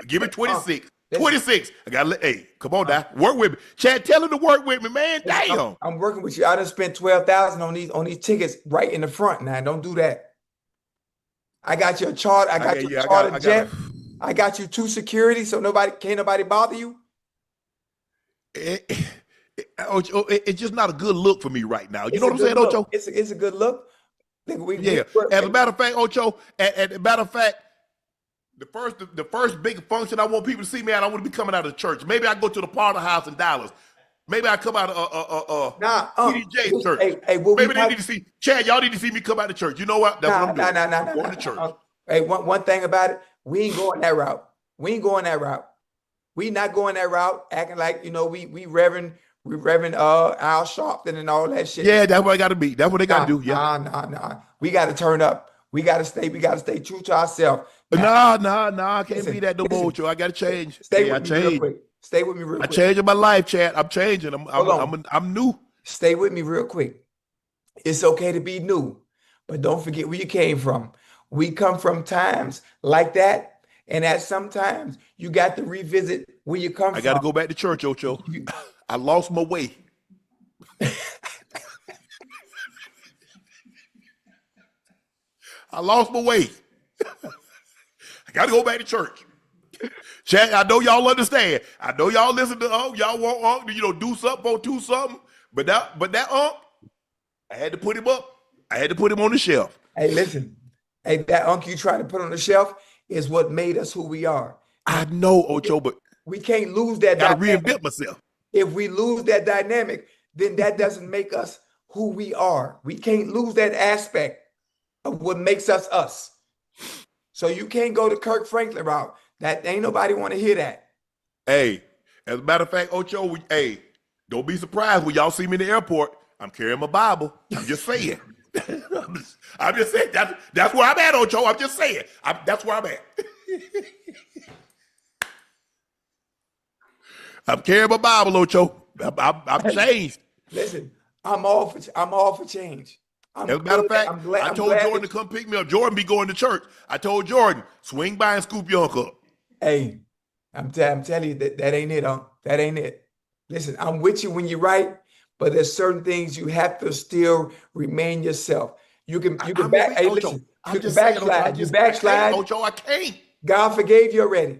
Give me 26. 26. I gotta hey, come on now. Work with me. Chad, tell him to work with me, man. Damn. I'm working with you. I done spent $12,000 on these tickets right in the front. Now, don't do that. I got your chart. I got your charter jet. I got you 2 security, so can't nobody bother you. It's just not a good look for me right now. You know what I'm saying, Ocho? It's a good look. As a matter of fact, Ocho, as a matter of fact, the first big function I want people to see me at, I want to be coming out of the church. Maybe I go to the Potter House in Dallas. Maybe I come out of PDJ's church. Maybe they need to see Chad. Y'all need to see me come out of church. You know what? That's what I'm doing. I'm going to church. Hey, one thing about it, we ain't going that route. We not going that route. Acting like we Reverend Al Sharpton and all that shit. Yeah, that's what I got to be. That's what they got to do. Yeah. Nah. We got to turn up. We got to stay true to ourselves. Nah. I can't be that no more, Joe. I got to change. Stay with me real quick. I'm changing my life, Chad. I'm changing. I'm new. Stay with me real quick. It's okay to be new, but don't forget where you came from. We come from times like that, and at sometimes you got to revisit where you come I from. got to go back to church, Ocho. I lost my way. I lost my way. I got to go back to church. Chad, I know y'all understand. I know y'all listen to y'all want Unc to do something or do something. But that Unc, I had to put him up. I had to put him on the shelf. Hey, listen. Hey, that Unc you trying to put on the shelf is what made us who we are. I know, Ocho, but we can't lose that gotta dynamic. reinvent myself. If we lose that dynamic, then that doesn't make us who we are. We can't lose that aspect of what makes us us. So you can't go the Kirk Franklin route. That ain't nobody want to hear that. Hey, as a matter of fact, Ocho, don't be surprised when y'all see me in the airport. I'm carrying my Bible. I'm just saying. I'm just saying. That's where I'm at, Ocho. I'm just saying. That's where I'm at. I'm carrying my Bible, Ocho. I'm changed. Listen, I'm all for change. As a matter of fact, I told Jordan to come pick me up. Jordan be going to church. I told Jordan, swing by and scoop your Unc up. Hey, I'm telling you that ain't it, Unc. That ain't it. Listen, I'm with you when you're right, but there's certain things you have to still remain yourself. You can back. Hey, listen, you can backslide. You backslide. Ocho, I can't. God forgave you already.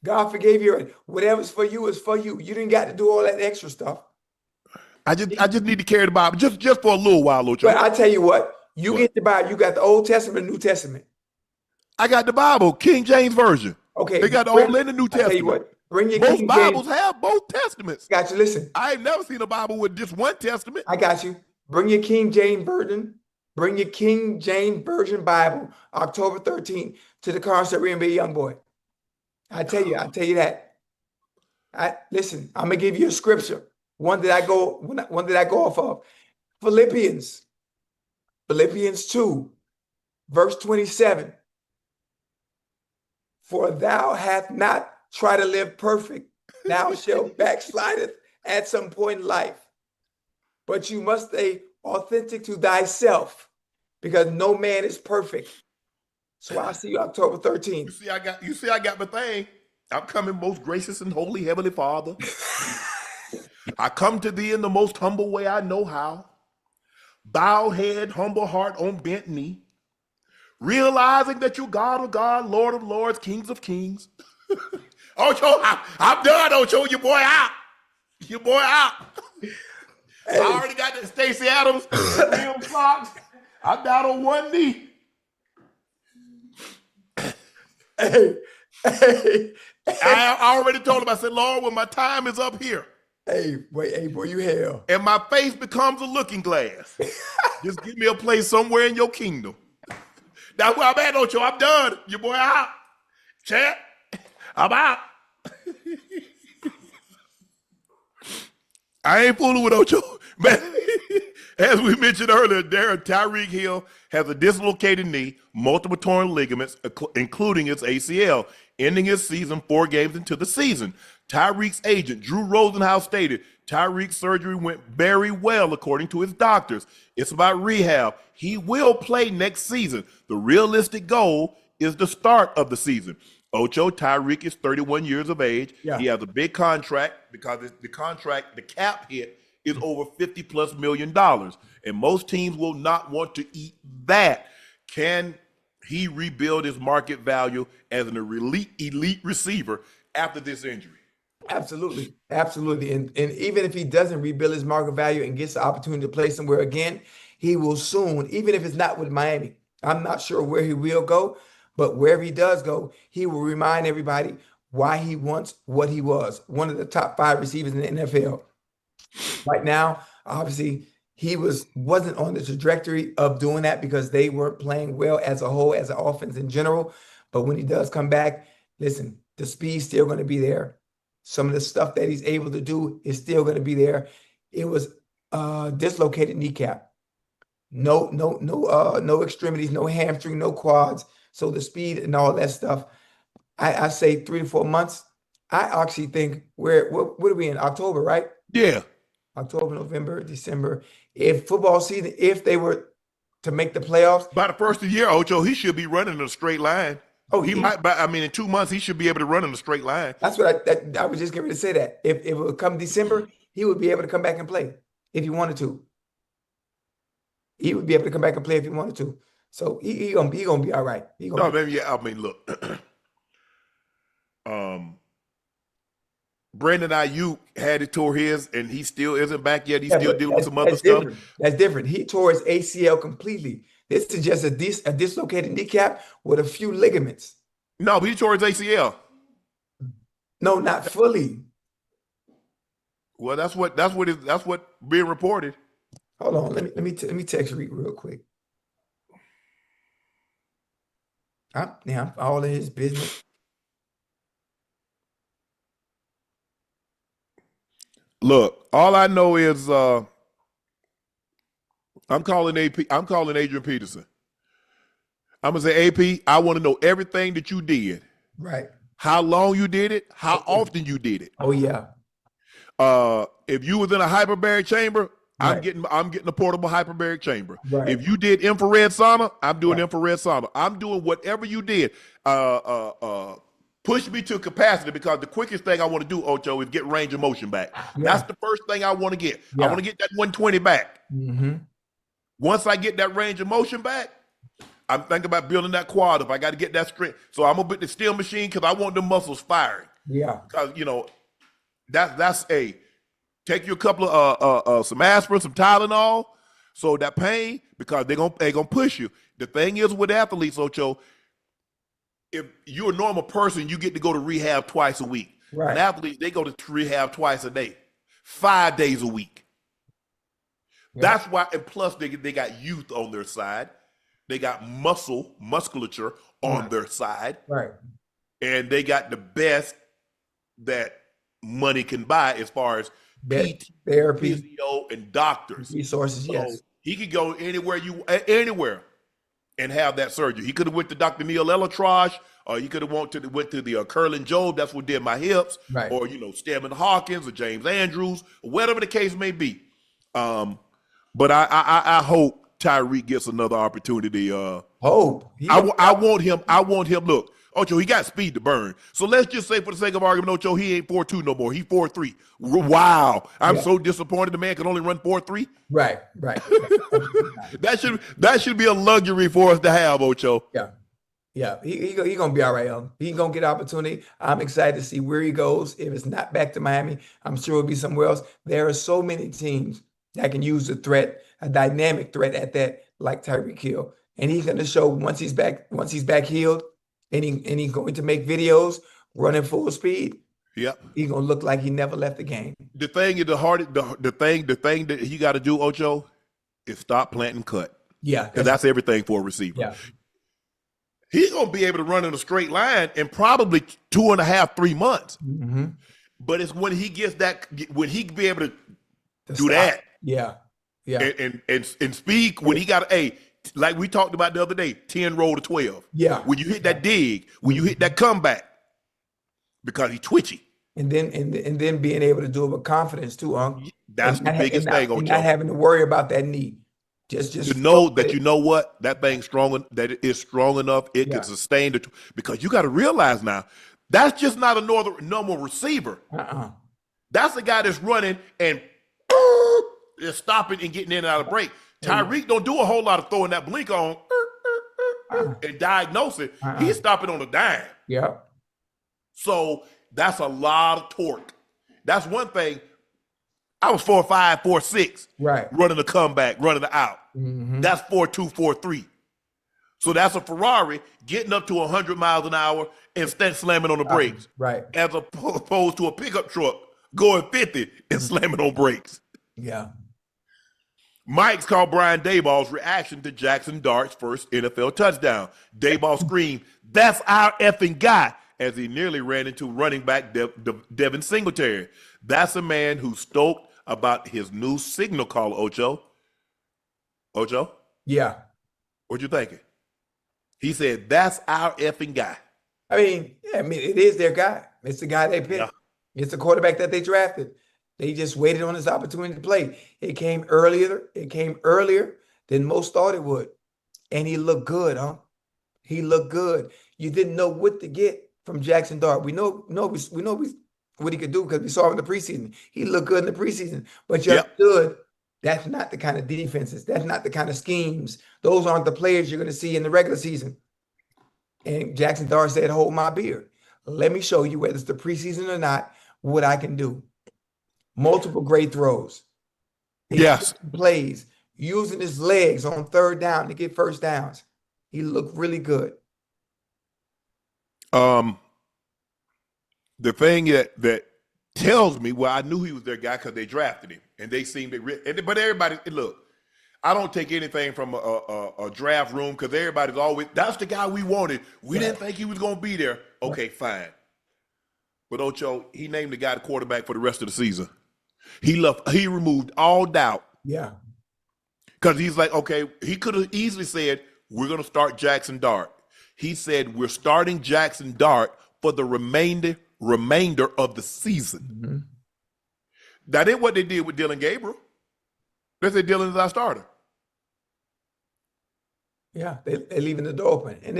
God forgave you already. Whatever's for you is for you. You didn't got to do all that extra stuff. I just need to carry the Bible just for a little while, Ocho. But I tell you what, get the Bible. You got the Old Testament, New Testament. I got the Bible, King James Version. Okay, they got the Old and the New Testament. I tell you what, bring your both King Bibles James. have both testaments. Got you. Listen, I ain't never seen a Bible with just one testament. I got you. Bring your King James Version. Bring your King James Version Bible, October 13th, to the concert and be a young boy. I tell you that. Listen, I'm gonna give you a scripture. One that I go off of. Philippians 2, verse 27. For thou hast not tried to live perfect, thou shalt backslideth at some point in life. But you must stay authentic to thyself, because no man is perfect. So I'll see you October 13th. You see, I got my thing. I'm coming, most gracious and holy Heavenly Father. I come to thee in the most humble way I know how. Bow head, humble heart on bent knee. Realizing that you're God of God, Lord of lords, kings of kings. Ocho, I'm done, Ocho. Your boy out. Your boy out. Hey. I already got the Stacey Adams, Liam Fox. I'm down on one knee. Hey. I already told him, I said, Lord, when my time is up here. Hey, boy, you hell. And my face becomes a looking glass. Just give me a place somewhere in your kingdom. That's where I'm at, Ocho. I'm done. Your boy out. Chad, I'm out. I ain't fooling with Ocho. Man, as we mentioned earlier, Tyreek Hill has a dislocated knee, multiple torn ligaments, including its ACL, ending his season 4 games into the season. Tyreek's agent, Drew Rosenhaus, stated, Tyreek's surgery went very well, according to his doctors. It's about rehab. He will play next season. The realistic goal is the start of the season. Ocho, Tyreek is 31 years of age. Yeah. He has a big contract because the cap hit is over $50+ million. And most teams will not want to eat that. Can he rebuild his market value as an elite receiver after this injury? Absolutely. And even if he doesn't rebuild his market value and gets the opportunity to play somewhere again, he will soon, even if it's not with Miami. I'm not sure where he will go, but wherever he does go, he will remind everybody why he wants what he was, one of the top 5 receivers in the NFL. Right now, obviously, he wasn't on the trajectory of doing that because they weren't playing well as a whole, as an offense in general. But when he does come back, listen, the speed's still going to be there. Some of the stuff that he's able to do is still going to be there. It was dislocated kneecap. No extremities, no hamstring, no quads. So the speed and all that stuff, I say 3 to 4 months. I actually think what are we in? October, right? Yeah. October, November, December. If football season, if they were to make the playoffs. By the first of the year, Ocho, he should be running in a straight line. Oh, He might, but I mean, in 2 months, he should be able to run in a straight line. That's what I was just getting ready to say that. If it would come December, he would be able to come back and play if he wanted to. He would be able to come back and play if he wanted to. So he gonna be all right. He gonna No, be, maybe, yeah, I mean, look. Brandon Ayyyyy had it tore his, and he still isn't back yet. He's yeah, still but dealing with some other stuff. different. That's different. He tore his ACL completely. This is just a dislocated kneecap with a few ligaments. No, but he tore his ACL. No, not fully. Well, that's what being reported. Hold on. Let me text Reed real quick. I'm all in his business. Look, all I know is I'm calling Adrian Peterson. I'm gonna say, AP, I want to know everything that you did. Right. How long you did it, how often you did it. Oh yeah. If you was in a hyperbaric chamber, Right. I'm getting a portable hyperbaric chamber. Right. If you did infrared sauna, I'm doing infrared sauna. I'm doing whatever you did. Push me to capacity, because the quickest thing I want to do, Ocho, is get range of motion back. Yeah. That's the first thing I want to get. I Yeah. want to get that 120 back. Mm-hmm. Once I get that range of motion back, I'm thinking about building that quad if I got to get that strength. So I'm gonna put the steel machine, because I want the muscles firing. Yeah. Because that's a take you a couple of some aspirin, some Tylenol, so that pain, because they gonna push you. The thing is with athletes, Ocho, if you're a normal person, you get to go to rehab twice a week. Right. An athlete, they go to rehab twice a day, 5 days a week. Yeah. That's why, and plus they got youth on their side. They got musculature on their side. Right. And they got the best that money can buy as far as PT, Therapy, physio, and doctors. resources. So Yes. he could go anywhere and have that surgery. He could have went to Dr. Neil Elatrosh, or he could have went to the Curlin Job. That's what did my hips, Right. or Stedman Hawkins or James Andrews, or whatever the case may be. But I hope Tyreek gets another opportunity. Hope. I want him. Look, Ocho, he got speed to burn. So let's just say, for the sake of argument, Ocho, he ain't 4.2 no more. He 4.3. Wow, I'm so disappointed. The man can only run 4.3. Right. Right. That should be a luxury for us to have, Ocho. Yeah. Yeah. He gonna be all right. He gonna get opportunity. I'm excited to see where he goes. If it's not back to Miami, I'm sure it'll be somewhere else. There are so many teams that can use a threat, a dynamic threat at that, like Tyreek Hill. And he's gonna show once he's back healed, and he's going to make videos running full speed. Yep. He's gonna look like he never left the game. The thing is the thing that he got to do, Ocho, is stop planting cut. Yeah. Because that's everything for a receiver. Yeah. He's gonna be able to run in a straight line in probably 2.5, 3 months. Mm-hmm. But it's when he gets that, when he be able to do stop. that. Yeah. Yeah. And speak when he got like we talked about the other day, 10 roll to 12. Yeah. When you hit that dig, when you hit that comeback, because he twitchy. And then being able to do it with confidence too, Unc. That's the biggest thing, and Ocho. not having to worry about that knee. Just To know that what that thing's strong, that it is strong enough, it can sustain it. Because you got to realize now, that's just not a normal receiver. That's a guy that's running and is stopping and getting in and out of break. Tyreek don't do a whole lot of throwing that blink on and diagnosing. He's stopping on a dime. Yeah. So that's a lot of torque. That's one thing. I was 4.5, 4.6, Right. running the comeback, running the out. Mm-hmm. That's 4.2, 4.3. So that's a Ferrari getting up to 100 miles an hour and slamming on the brakes. Right. As opposed to a pickup truck going 50 and slamming on brakes. Yeah. Mike's called Brian Daboll's reaction to Jackson Dart's first NFL touchdown. Daboll screamed, "That's our effing guy," as he nearly ran into running back Devin Singletary. That's a man who's stoked about his new signal caller, Ocho. Ocho? Yeah. What you thinking? He said, "That's our effing guy." I mean, it is their guy. It's the guy they picked. Yeah. It's the quarterback that they drafted. They just waited on his opportunity to play. It came earlier. than most thought it would. And he looked good, huh? He looked good. You didn't know what to get from Jackson Dart. We know what he could do because we saw him in the preseason. He looked good in the preseason, but you understood that's not the kind of defenses. That's not the kind of schemes. Those aren't the players you're going to see in the regular season. And Jackson Dart said, hold my beer. Let me show you, whether it's the preseason or not, what I can do. Multiple great throws. Yes. Plays, using his legs on third down to get first downs. He looked really good. The thing that tells me, well, I knew he was their guy because they drafted him, and they seemed to. But everybody, look, I don't take anything from a draft room because everybody's always, that's the guy we wanted. We didn't think he was going to be there. Okay, fine. But Ocho, he named the guy the quarterback for the rest of the season. He removed all doubt. Yeah. Because he's like, okay, he could have easily said, we're going to start Jackson Dart. He said, we're starting Jackson Dart for the remainder of the season. Mm-hmm. That ain't what they did with Dylan Gabriel. They said Dylan is our starter. Yeah, they're leaving the door open. And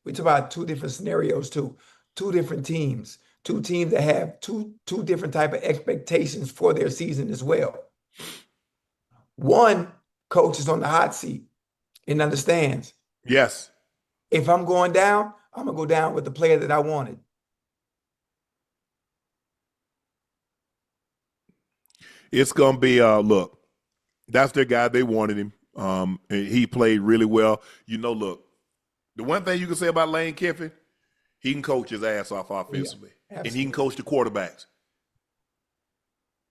we talk about two different scenarios too. Two different teams. Two teams that have two different type of expectations for their season as well. One coach is on the hot seat and understands. Yes. If I'm going down, I'm going to go down with the player that I wanted. It's going to be, look, that's their guy. They wanted him. And he played really well. Look, the one thing you can say about Lane Kiffin, he can coach his ass off offensively. Yeah, and he can coach the quarterbacks.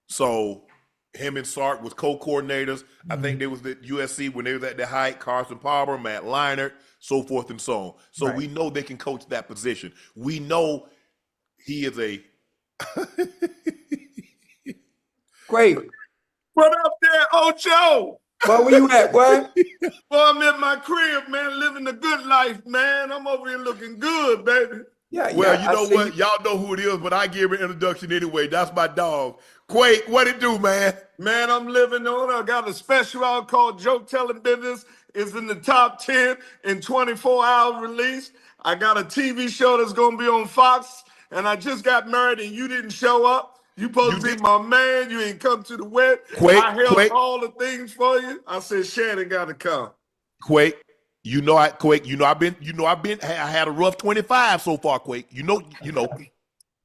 So him and Sark was co-coordinators. Mm-hmm. I think they was at USC when they was at the height, Carson Palmer, Matt Leinart, so forth and so on. So we know they can coach that position. We know he is a great. What up there, Ocho? Where were you at, boy? Well, I'm in my crib, man, living the good life, man. I'm over here looking good, baby. Yeah. Well, you know what? Y'all know who it is, but I give an introduction anyway. That's my dog. Quake, what it do, man? Man, I'm living on. I got a special out called Joke Telling Business. It's in the top 10 in 24-hour release. I got a TV show that's going to be on Fox, and I just got married, and you didn't show up. You supposed to be my man. You ain't come to the wedding. I held all the things for you. I said, Shannon got to come. Quake, I had a rough 25 so far, Quake. You know.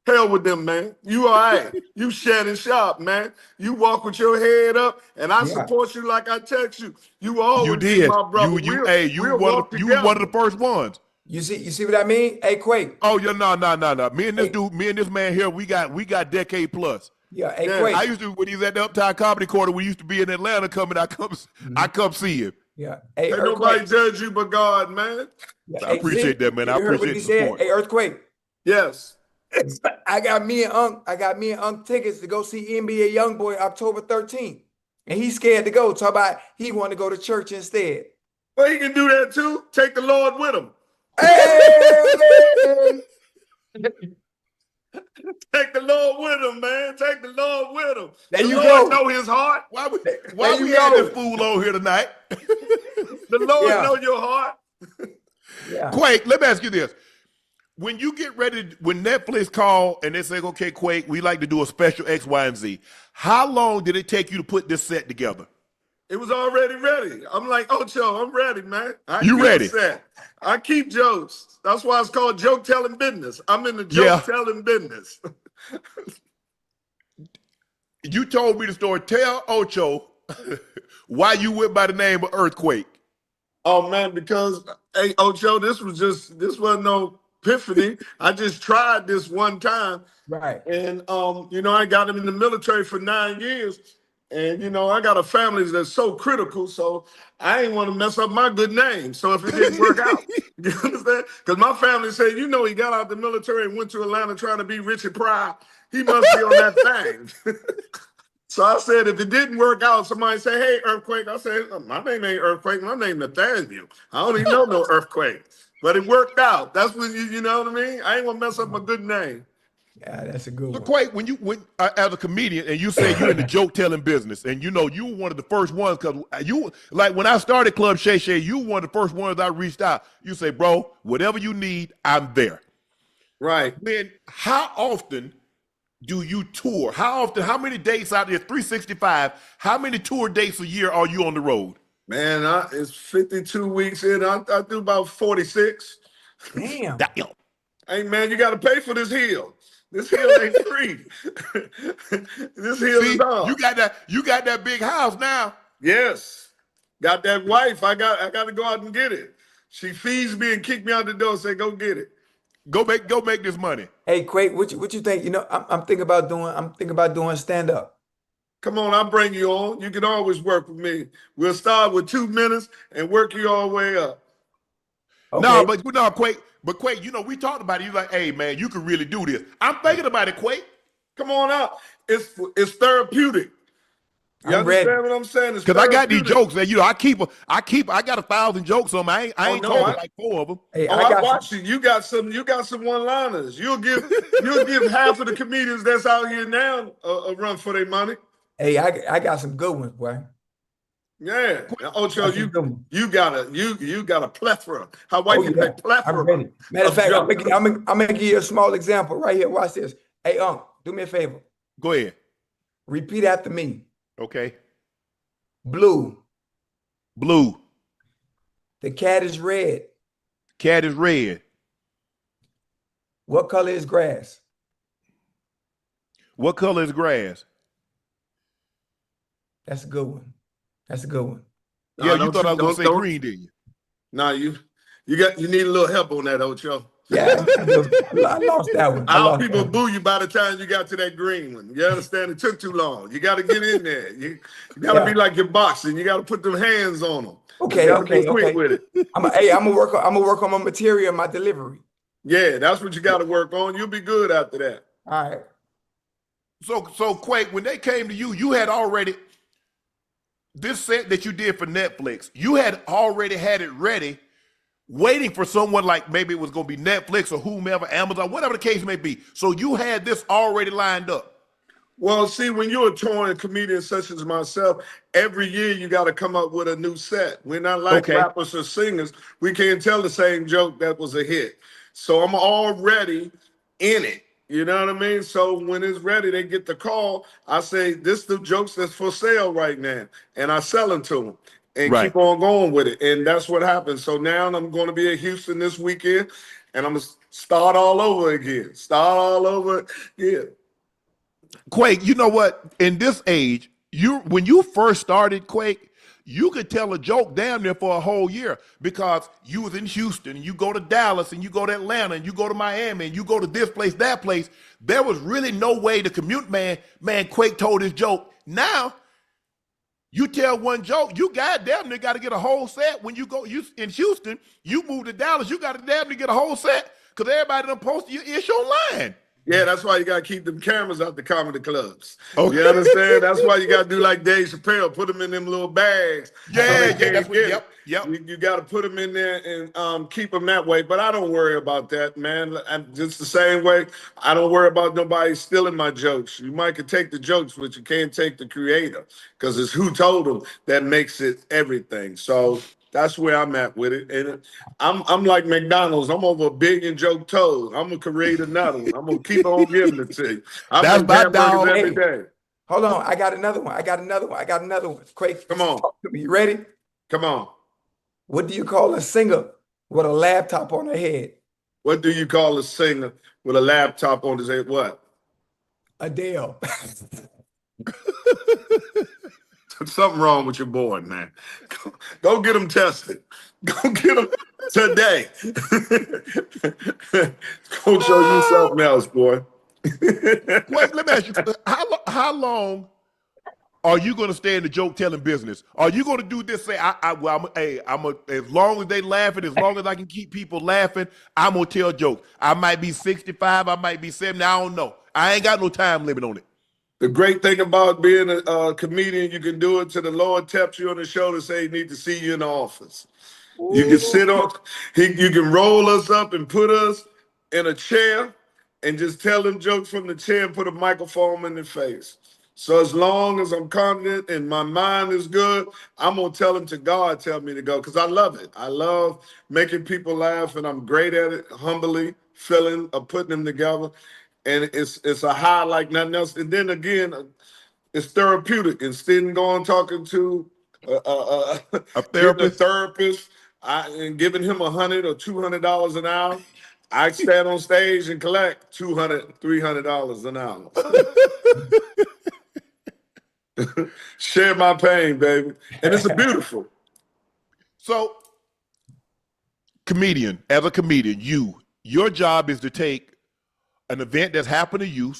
Hell with them, man. You all right. You Shannon Sharpe, man. You walk with your head up, and I support you like I text you. You always be my brother. You were one of the first ones. You see what I mean? Hey, Quake. Oh, yeah, no. Me and this man here, we got decade plus. Yeah, hey, Quake. I used to, when he was at the Uptown Comedy Corner, we used to be in Atlanta I come see him. Yeah. Hey, ain't nobody judge you but God, man. Yeah, I appreciate that, man. I appreciate the support. Hey, Earthquake. Yes. I got me and Unc tickets to go see NBA Youngboy October 13th. And he's scared to go. Talk about he want to go to church instead. Well, he can do that too. Take the Lord with him. Hey! Take the Lord with him, man. Take the Lord with him. There you Lord go. know his heart. Why we have this fool on here tonight? The Lord know your heart. Yeah. Quake, let me ask you this. When you get ready, when Netflix call and they say, okay, Quake, we like to do a special X, Y, and Z, how long did it take you to put this set together? It was already ready. I'm like, Ocho, I'm ready, man. You ready? Set. I keep jokes. That's why it's called Joke Telling Business. I'm in the joke telling business. You told me the story. Tell Ocho why you went by the name of Earthquake. Oh, man, because, hey, Ocho, this wasn't no epiphany. I just tried this one time. Right. And, I got him in the military for 9 years. And, I got a family that's so critical, so I ain't want to mess up my good name. So if it didn't work out, you understand? Because my family said, he got out the military and went to Atlanta trying to be Richard Pryor. He must be on that thing. So I said, if it didn't work out, somebody say, hey, Earthquake. I said, my name ain't Earthquake. My name Nathaniel. I don't even know no Earthquake. But it worked out. That's when you know what I mean? I ain't going to mess up my good name. Yeah, that's a good So one. Quake, when as a comedian, and you say you're in the joke telling business, and you know you were one of the first ones, because you, like when I started Club Shay Shay, you were one of the first ones I reached out. You say, bro, whatever you need, I'm there. Right. How often do you tour? How often? How many dates out there? 365. How many tour dates a year are you on the road? Man, it's 52 weeks in. I do about 46. Damn. Damn. Hey, man, you got to pay for this heel. This heel ain't free. This heel See, is on. you got that big house now. Yes. Got that wife. I got to go out and get it. She feeds me and kick me out the door and say, go get it. Go make this money. Hey, Quake, what you think? You know, I'm thinking about doing stand up. Come on, I'll bring you on. You can always work with me. We'll start with 2 minutes and work you all the way up. Okay. No, Quake. But Quake, you know, we talked about it. You're like, hey, man, you can really do this. I'm thinking about it, Quake. Come on out. It's therapeutic. You I'm ready. understand what I'm saying? Because I got these jokes that, you know, I got 1,000 jokes on me. I ain't talking like 4 of them. Hey, I watch you. You got some one-liners. You'll give half of the comedians that's out here now a run for their money. Hey, I got some good ones, boy. Yeah. Ocho, you got a plethora. How white you say plethora? I'm ready. Matter of fact, I'm gonna give you a small example right here. Watch this. Hey, Unc, do me a favor. Go ahead. Repeat after me. Okay. Blue. Blue. The cat is red. Cat is red. What color is grass? What color is grass? That's a good one. That's a good one. Yeah, you thought I was gonna say green, didn't you? No, you need a little help on that, Ocho. Yeah, I lost that one. Our people boo you by the time you got to that green one. You understand? It took too long. You got to get in there. You got to be like your boxing. You got to put them hands on them. Okay. Quick with it. I'm gonna work on my material, and my delivery. Yeah, that's what you got to work on. You'll be good after that. All right. So Quake, when they came to you, you had already this set that you did for Netflix. You had already had it ready, waiting for someone, like maybe it was going to be Netflix or whomever, Amazon, whatever the case may be. So you had this already lined up. Well, see, when you're a touring comedian such as myself, every year you got to come up with a new set. We're not like rappers or singers. We can't tell the same joke that was a hit. So I'm already in it. You know what I mean? So when it's ready, they get the call. I say, this is the jokes that's for sale right now. And I sell them to them. And keep on going with it. And that's what happens. So now I'm going to be in Houston this weekend, and I'm going to start all over again. Quake, you know what? In this age, when you first started, Quake, you could tell a joke damn near for a whole year, because you was in Houston, and you go to Dallas, and you go to Atlanta, and you go to Miami, and you go to this place, that place. There was really no way to commute, man. Quake told his joke. Now, you tell one joke, you damn near got to get a whole set. When you in Houston, you move to Dallas, you got to damn near get a whole set, because everybody done posted your issue online. Yeah, that's why you got to keep them cameras out the comedy clubs. Okay. You understand? That's why you got to do like Dave Chappelle, put them in them little bags. Yep. You got to put them in there and keep them that way. But I don't worry about that, man. I'm just the same way. I don't worry about nobody stealing my jokes. You might could take the jokes, but you can't take the creator, because it's who told them that makes it everything. So that's where I'm at with it. And I'm like McDonald's. I'm over 1 billion joke told. I'm going to create another one. I'm going to keep on giving it to you. I make hamburgers every day. Hold on. I got another one. Quake, come on. Talk to me. You ready? Come on. What do you call a singer with a laptop on her head? What do you call a singer with a laptop on his head? What? Adele. Something wrong with your boy, man. Go get him tested. Go get him today. Go show you something else, boy. Wait, let me ask you, how long are you going to stay in the joke telling business? Are you going to do this? Say, as long as they laughing, as long as I can keep people laughing, I'm going to tell jokes. I might be 65, I might be 70, I don't know. I ain't got no time limit on it. The great thing about being a comedian, you can do it till the Lord taps you on the shoulder and say he need to see you in the office. You can sit on, you can roll us up and put us in a chair and just tell them jokes from the chair and put a microphone in their face. So as long as I'm confident and my mind is good, I'm gonna tell them to God tell me to go, because I love it. I love making people laugh, and I'm great at it, humbly feeling of putting them together. And it's a high like nothing else. And then again, it's therapeutic. Instead of going talking to A getting a therapist? therapist and giving him $100 or $200 an hour, I stand on stage and collect $200, $300 an hour. Share my pain, baby. And it's beautiful. So, comedian, as a comedian, your job is to take an event that's happened to you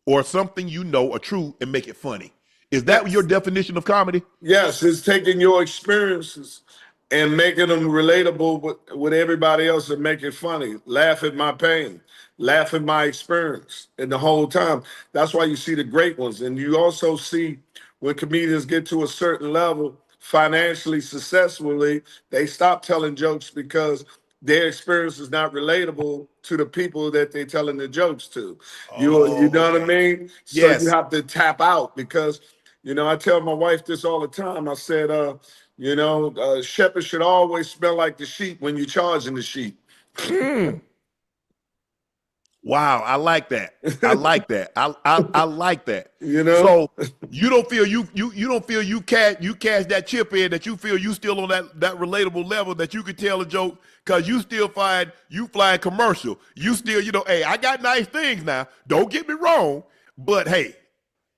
or something you know are true and make it funny. Is that your definition of comedy? Yes, it's taking your experiences and making them relatable with everybody else and make it funny. Laugh at my pain, laugh at my experience. And the whole time, that's why you see the great ones. And you also see when comedians get to a certain level, financially, successfully, they stop telling jokes because their experience is not relatable to the people that they're telling the jokes to. You know what I mean? So Yes. you have to tap out because, I tell my wife this all the time. I said, shepherds should always smell like the sheep when you're charging the sheep. Wow, I like that. I like that. I like that. So you don't feel you cash that chip in, that you feel you still on that relatable level that you can tell a joke because you still find you flying commercial. You still, hey, I got nice things now. Don't get me wrong, but hey.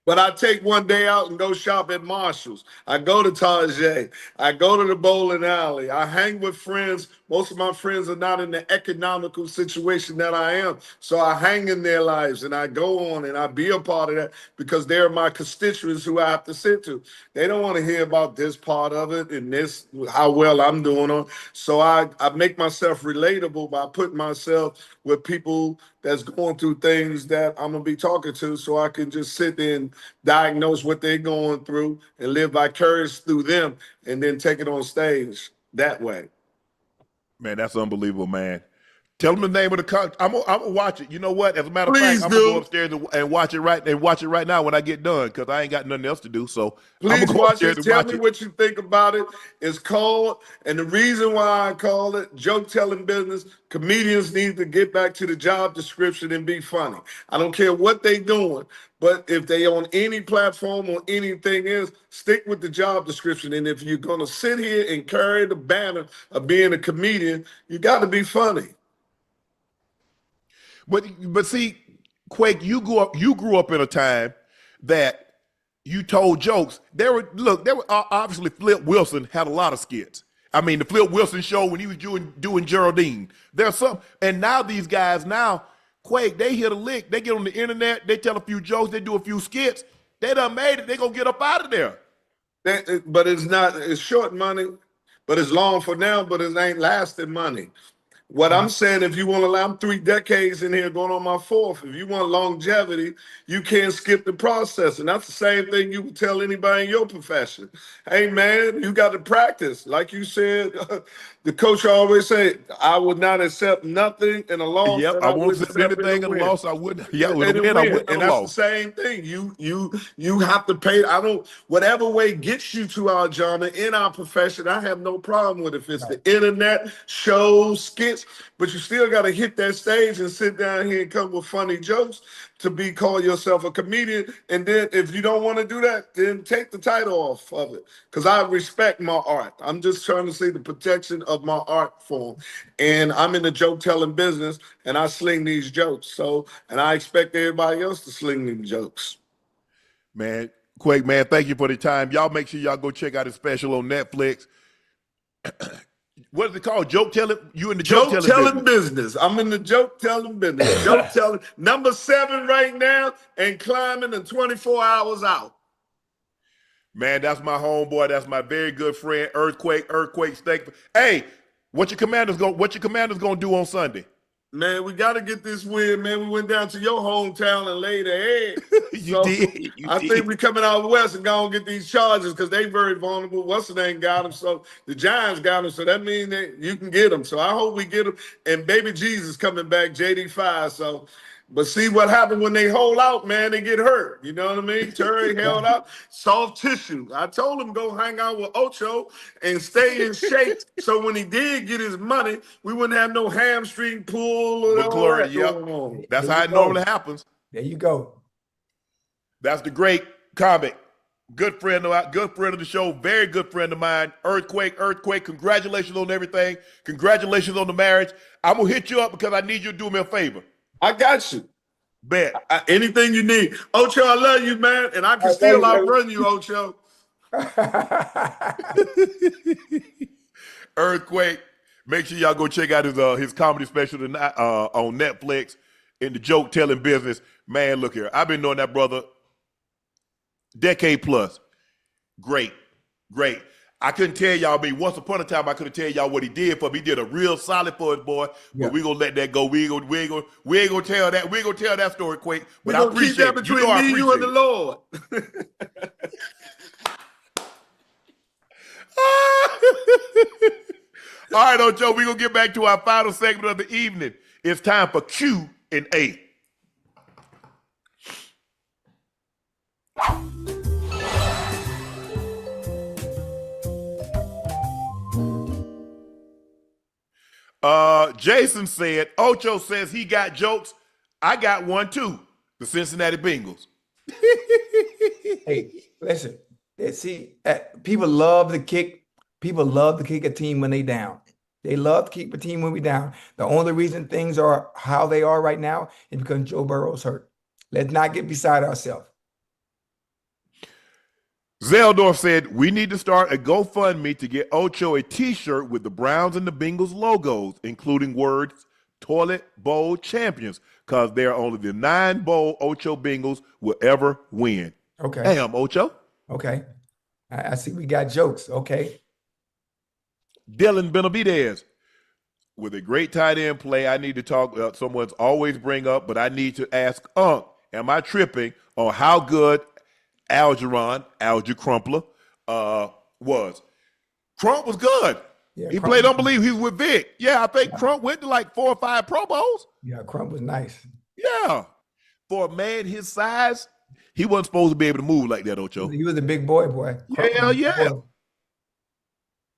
But I take one day out and go shop at Marshall's. I go to Target. I go to the bowling alley. I hang with friends. Most of my friends are not in the economical situation that I am. So I hang in their lives and I go on and I be a part of that because they're my constituents who I have to sit to. They don't want to hear about this part of it and this, how well I'm doing on. So I make myself relatable by putting myself with people that's going through things that I'm going to be talking to so I can just sit there and diagnose what they're going through and live vicarious through them and then take it on stage that way. Man, that's unbelievable, man. Tell them the name of the con. I'm gonna watch it. You know what? As a matter of Please fact, I'm gonna do. go upstairs and watch it right now when I get done because I ain't got nothing else to do. So I'm Please gonna go watch upstairs it. and Tell watch me it. what you think about it. It's called, and the reason why I call it joke telling business, comedians need to get back to the job description and be funny. I don't care what they doing, but if they on any platform or anything else, stick with the job description. And if you're gonna sit here and carry the banner of being a comedian, you got to be funny. But see, Quake, you grew up in a time that you told jokes. There were obviously Flip Wilson had a lot of skits. I mean, the Flip Wilson show when he was doing Geraldine. There's some, and now these guys Quake, they hit a lick. They get on the internet. They tell a few jokes. They do a few skits. They done made it. They gonna get up out of there. But it's short money, but it's long for now, but it ain't lasting money. What I'm saying, if you want to, I'm 3 decades in here going on my 4th. If you want longevity, you can't skip the process. And that's the same thing you would tell anybody in your profession. Hey, man, you got to practice. Like you said, the coach always say, I would not accept nothing in a loss. Yep, that I won't would accept anything in a win. loss. I wouldn't. Yeah, with And a win, I wouldn't and have that's lost. the same thing. You have to pay. Whatever way gets you to our genre in our profession, I have no problem with it. If it's the internet, shows, skits, but you still got to hit that stage and sit down here and come with funny jokes to call yourself a comedian. And then if you don't want to do that, then take the title off of it. Because I respect my art. I'm just trying to see the protection of my art form. And I'm in the joke telling business and I sling these jokes. So, and I expect everybody else to sling these jokes. Man, Quake, man, thank you for the time. Y'all make sure y'all go check out his special on Netflix. What is it called? Joke telling? You in the joke telling business? I'm in the joke telling business. Joke telling. Number 7 right now and climbing and 24 hours out. Man, that's my homeboy. That's my very good friend, Earthquake Steak. Hey, what your commanders gonna do on Sunday? Man, we got to get this win, man. We went down to your hometown and laid a egg. You did. I think we coming out west and going to get these Chargers because they very vulnerable. What's the name got them? So the Giants got them. So that means that you can get them. So I hope we get them. And baby Jesus coming back, JD5. So But see what happened when they hold out, man, they get hurt. You know what I mean? Terry held out, soft tissue. I told him go hang out with Ocho and stay in shape. So when he did get his money, we wouldn't have no hamstring pull or all McClure, that yep. going on. That's There how you it go. normally happens. There you go. That's the great comic. Good friend of the show, very good friend of mine. Earthquake. Congratulations on everything. Congratulations on the marriage. I'm gonna hit you up because I need you to do me a favor. I got you. Bet. Anything you need. Ocho, I love you, man. And I can still outrun you, Ocho. Earthquake. Make sure y'all go check out his comedy special tonight, on Netflix in the joke telling business. Man, look here. I've been knowing that brother decade plus. Great. I couldn't tell y'all, once upon a time, I couldn't tell y'all what he did for me. He did a real solid for his boy, but we gonna let that go. We ain't gonna tell that. We ain't gonna tell that story, Quake. But I appreciate keep that between me, you, and the Lord. All right, Ocho, we're gonna get back to our final segment of the evening. It's time for Q and A. Jason said, Ocho says he got jokes. I got one too. The Cincinnati Bengals. Hey, listen. See, people love to kick. People love to kick a team when they down. They love to keep a team when we down. The only reason things are how they are right now is because Joe Burrow's hurt. Let's not get beside ourselves. Zeldorf said, we need to start a GoFundMe to get Ocho a t-shirt with the Browns and the Bengals logos, including words, toilet bowl champions, because they're only the 9 bowl Ocho Bengals will ever win. Okay. Damn, Ocho. Okay. I see we got jokes. Okay. Dylan Benavidez. With a great tight end play, I need to talk, someone's always bring up, but I need to ask Unc, am I tripping on how good Alger Crumpler was? Crump was good. Yeah, he Crump played was- unbelievable. He was with Vic. Yeah, I think Crump went to like 4 or 5 Pro Bowls. Yeah, Crump was nice. Yeah. For a man his size, he wasn't supposed to be able to move like that, Ocho. He was a big boy. Crump Yeah, was a yeah. boy.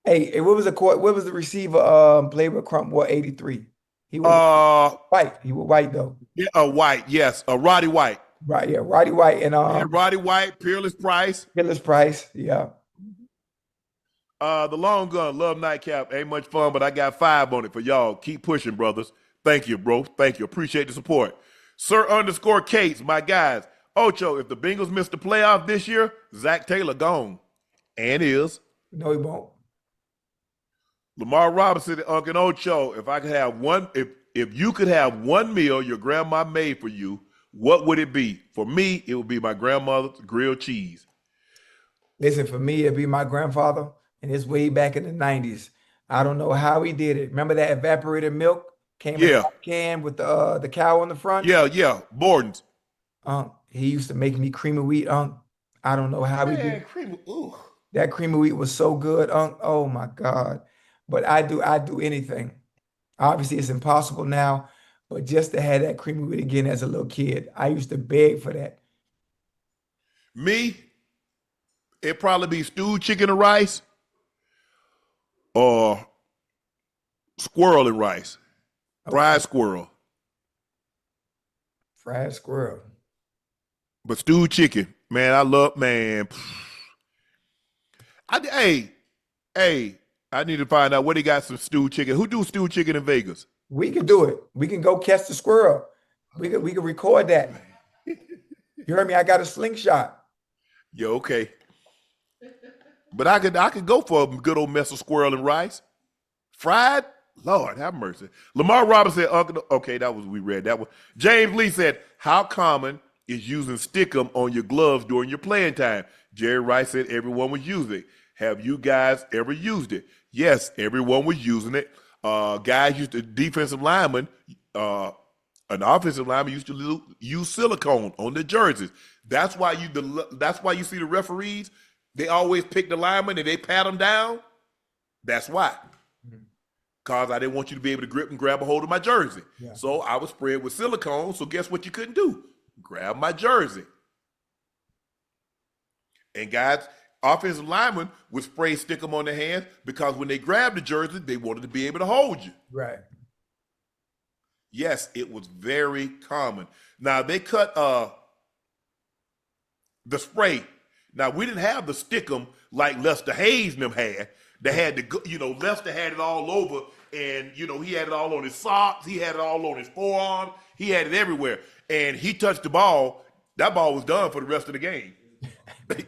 Hey, what was the receiver played with Crump? What, 83? He was white. He was white though. Yeah, White, yes. Roddy White. Right, yeah, Roddy White and Roddy White, Peerless Price. Phyllis Price. Yeah. The long gun, love Nightcap. Ain't much fun, but I got 5 on it for y'all. Keep pushing, brothers. Thank you, bro. Thank you. Appreciate the support. Sir_Cates, my guys. Ocho, if the Bengals miss the playoff this year, Zach Taylor gone. And is. No, he won't. Lamar Robinson and Unc and Ocho, if I could have one, if you could have one meal your grandma made for you, what would it be? For me, it would be my grandmother's grilled cheese. Listen, for me, it'd be my grandfather, and it's way back in the 90s. I don't know how he did it. Remember that evaporated milk came in a can with the cow on the front? Yeah. Borden's. He used to make me cream of wheat, I don't know how he did it. Ooh. That cream of wheat was so good, oh my God. But I'd do anything. Obviously, it's impossible now, but just to have that cream of wheat again as a little kid, I used to beg for that. Me, it'd probably be stewed chicken and rice or squirrel and rice. Fried squirrel. Fried squirrel. But stewed chicken, man, I love, man. I need to find out where they got some stewed chicken. Who do stewed chicken in Vegas? We can do it. We can go catch the squirrel. We can record that. You heard me? I got a slingshot. Yeah, okay. But I could go for a good old mess of squirrel and rice. Fried? Lord, have mercy. Lamar Robinson said, okay, we read that one. James Lee said, how common is using stickum on your gloves during your playing time? Jerry Rice said everyone was using it. Have you guys ever used it? Yes, everyone was using it. Defensive linemen, an offensive lineman used to use silicone on their jerseys. That's why you see the referees, they always pick the lineman and they pat them down. That's why. because I didn't want you to be able to grip and grab a hold of my jersey. Yeah. So I was sprayed with silicone. So guess what you couldn't do? Grab my jersey. And guys, offensive linemen would spray stick them on their hands because when they grabbed the jersey, they wanted to be able to hold you. Right. Yes, it was very common. Now they cut the spray. Now we didn't have the stickum like Lester Hayes and them had. They had the, Lester had it all over, and he had it all on his socks. He had it all on his forearm. He had it everywhere. And he touched the ball. That ball was done for the rest of the game.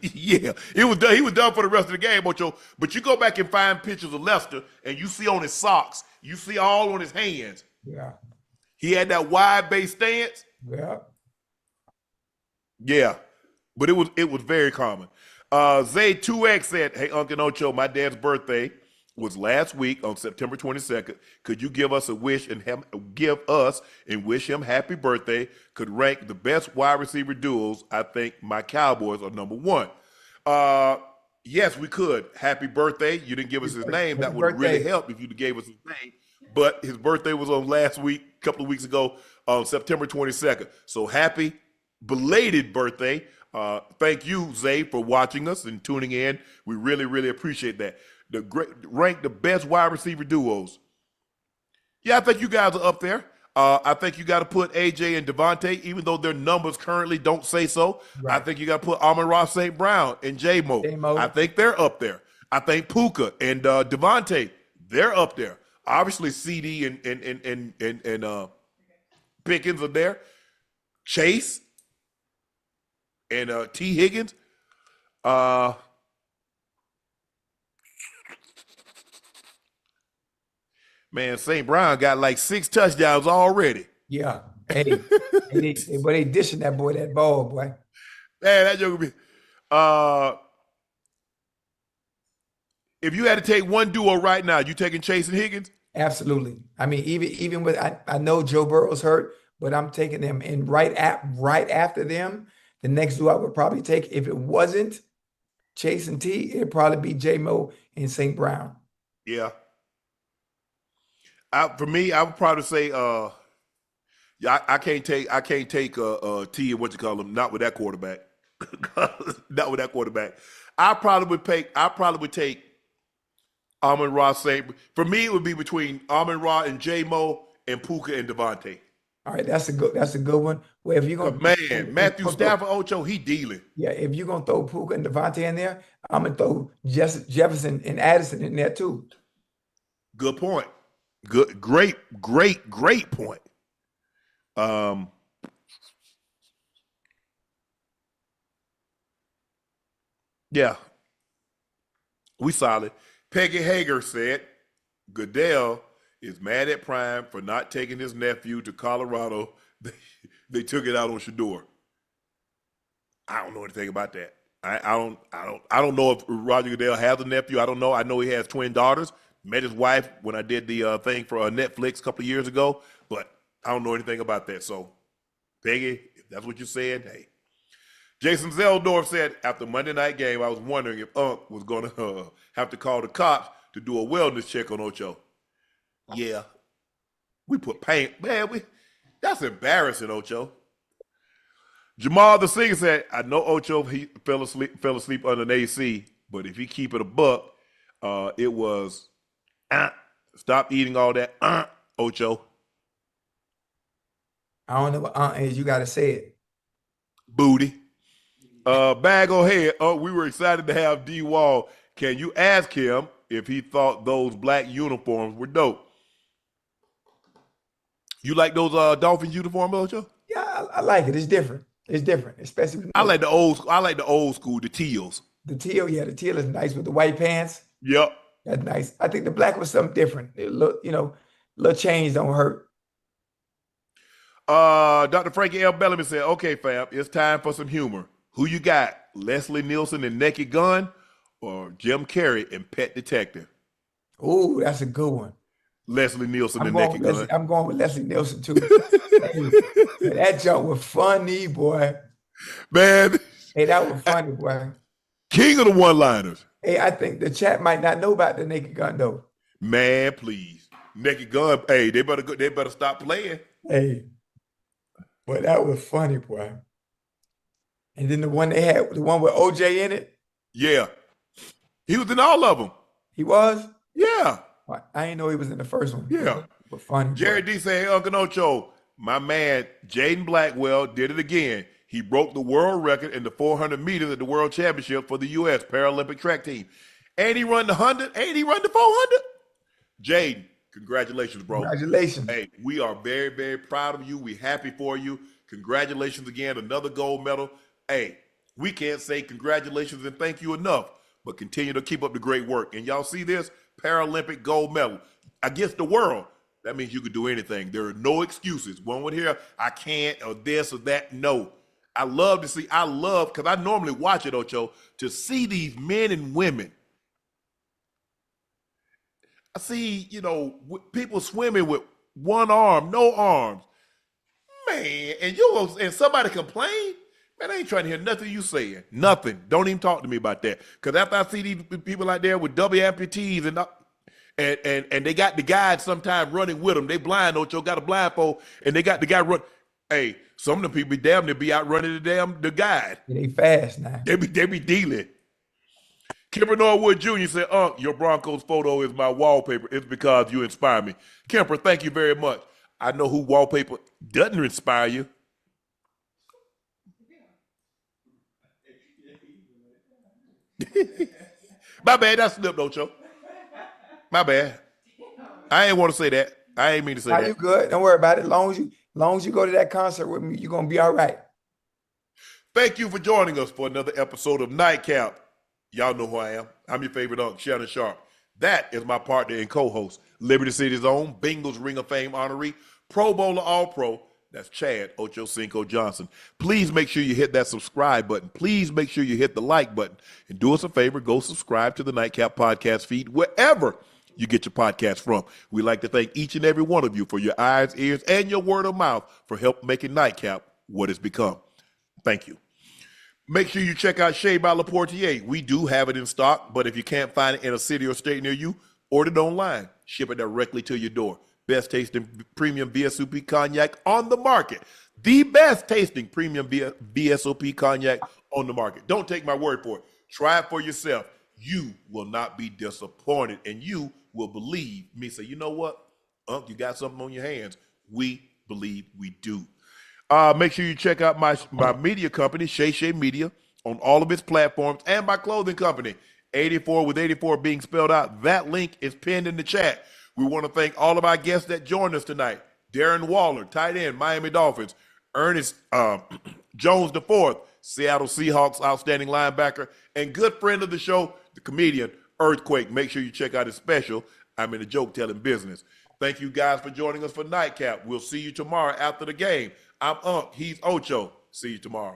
Yeah, it was done. He was done for the rest of the game, Ocho. But you go back and find pictures of Lester, and you see on his socks, you see all on his hands. Yeah. He had that wide base stance. Yeah. Yeah, but it was very common. Zay 2X said, "Hey, Unc and Ocho, my dad's birthday was last week on September 22nd. Could you give us a wish and wish him happy birthday? Could rank the best wide receiver duos. I think my Cowboys are number one." Yes, we could. Happy birthday. You didn't give us his name. That would really help if you gave us his name. But his birthday was on last week, a couple of weeks ago, on September 22nd. So happy belated birthday. Thank you, Zay, for watching us and tuning in. We really, really appreciate that. Rank the best wide receiver duos. Yeah, I think you guys are up there. I think you got to put AJ and Devontae, even though their numbers currently don't say so. Right. I think you got to put Amon-Ra St. Brown and J-Mo. I think they're up there. I think Puka and Devontae, they're up there. Obviously, CD and Pickens are there. Chase and T. Higgins. Man, St. Brown got like 6 touchdowns already. Yeah. Hey, but they dishing that boy that ball, boy. Man, that joke would be. If you had to take one duo right now, you taking Chase and Higgins? Absolutely. I mean, even with I know Joe Burrow's hurt, but I'm taking them. And right after them, the next duo I would probably take, if it wasn't Chase and T, it'd probably be J-Mo and St. Brown. Yeah. For me, I would probably say, I can't take T and what you call him, not with that quarterback. Not with that quarterback. I probably would take Amon-Ra St. For me, it would be between Amon-Ra and J-Mo and Puka and Devontae. All right, that's a good one. Well, if you're gonna Matthew Stafford, Ocho, he dealing. Yeah, if you're gonna throw Puka and Devontae in there, I'm gonna throw Jefferson and Addison in there too. Good point. Great point. Yeah, we solid. Peggy Hager said, Goodell is mad at Prime for not taking his nephew to Colorado. They took it out on Shedeur. I don't know anything about that. I don't know if Roger Goodell has a nephew. I don't know. I know he has twin daughters. Met his wife when I did the thing for Netflix a couple of years ago, but I don't know anything about that. So, Peggy, if that's what you said, hey. Jason Zeldorf said, after Monday night game, I was wondering if Unc was going to have to call the cops to do a wellness check on Ocho. Yeah. We put pain. Man, that's embarrassing, Ocho. Jamal the Singer said, I know Ocho, he fell asleep under an AC, but if he keep it a buck, it was, stop eating all that, Ocho. I don't know what is. You got to say it. Booty. Bag O'Head, we were excited to have D Wall. Can you ask him if he thought those black uniforms were dope? You like those Dolphins uniforms, Ocho? Yeah, I like it. It's different. It's different, especially. I like the old school, the teals. The teal, yeah, the teal is nice with the white pants. Yep, that's nice. I think the black was something different. It look, little change don't hurt. Dr. Frankie L. Bellamy said, okay, fam, it's time for some humor. Who you got, Leslie Nielsen and Naked Gun or Jim Carrey and Pet Detective? Oh, that's a good one. Leslie Nielsen and Naked Gun. I'm going with Leslie Nielsen, too. Hey, that joke was funny, boy. Man. Hey, that was funny, boy. King of the one-liners. Hey, I think the chat might not know about the Naked Gun, though. Man, please. Naked Gun. Hey, they better go, they better stop playing. Hey, but that was funny, boy. And then the one they had, the one with OJ in it, Yeah. He was in all of them. he was. Yeah. I didn't know he was in the first one. Yeah. But funny, Jerry boy. D said, hey, Unc and Ocho, my man Jaden Blackwell did it again. He broke the world record in the 400 meters at the World Championship for the U.S. Paralympic track team. And he run the 100, and he run the 400. Jaden, congratulations, bro. Congratulations. Hey, we are very, very proud of you. We're happy for you. Congratulations again, another gold medal. Hey, we can't say congratulations and thank you enough, but continue to keep up the great work. And y'all see this? Paralympic gold medal against the world. That means you can do anything. There are no excuses. One would hear, I can't, or this or that. No. I love to see, because I normally watch it, Ocho, to see these men and women. I see, people swimming with one arm, no arms. Man, and somebody complain? Man, I ain't trying to hear nothing you saying. Nothing. Don't even talk to me about that. Because after I see these people out there with double amputees and they got the guide sometimes running with them. They blind, Ocho, got a blindfold, and they got the guy run. Hey, some of them people be damn near be out running the guide. They fast now. They be dealing. Kemper Norwood Jr. said, your Broncos photo is my wallpaper. It's because you inspire me. Kemper, thank you very much. I know who wallpaper doesn't inspire you. My bad, that slipped, Ocho. My bad. I ain't want to say that. I ain't mean to say Are that. you good? Don't worry about it. Long as you go to that concert with me, you're gonna be all right. Thank you for joining us for another episode of Nightcap. Y'all know who I am. I'm your favorite Unc, Shannon Sharpe. That is my partner and co-host, Liberty City's own Bengals Ring of Fame honoree, Pro Bowler All-Pro. That's Chad Ochocinco Johnson. Please make sure you hit that subscribe button. Please make sure you hit the like button. And do us a favor, go subscribe to the Nightcap podcast feed wherever you get your podcast from. We'd like to thank each and every one of you for your eyes, ears, and your word of mouth for help making Nightcap what it's become. Thank you. Make sure you check out Shea by LaPortier. We do have it in stock, but if you can't find it in a city or state near you, order it online. Ship it directly to your door. Best tasting premium VSOP cognac on the market. The best tasting premium VSOP cognac on the market. Don't take my word for it. Try it for yourself. You will not be disappointed, and you will believe me. Say, you know what, Unc, you got something on your hands. We believe we do. Make sure you check out my media company, Shay Media, on all of its platforms, and my clothing company, 84 with 84 being spelled out. That link is pinned in the chat. We want to thank all of our guests that joined us tonight. Darren Waller, tight end, Miami Dolphins. Ernest Jones IV, Seattle Seahawks, outstanding linebacker. And good friend of the show, the comedian, Earthquake. Make sure you check out his special, I'm in the joke-telling business. Thank you guys for joining us for Nightcap. We'll see you tomorrow after the game. I'm Unc. He's Ocho. See you tomorrow.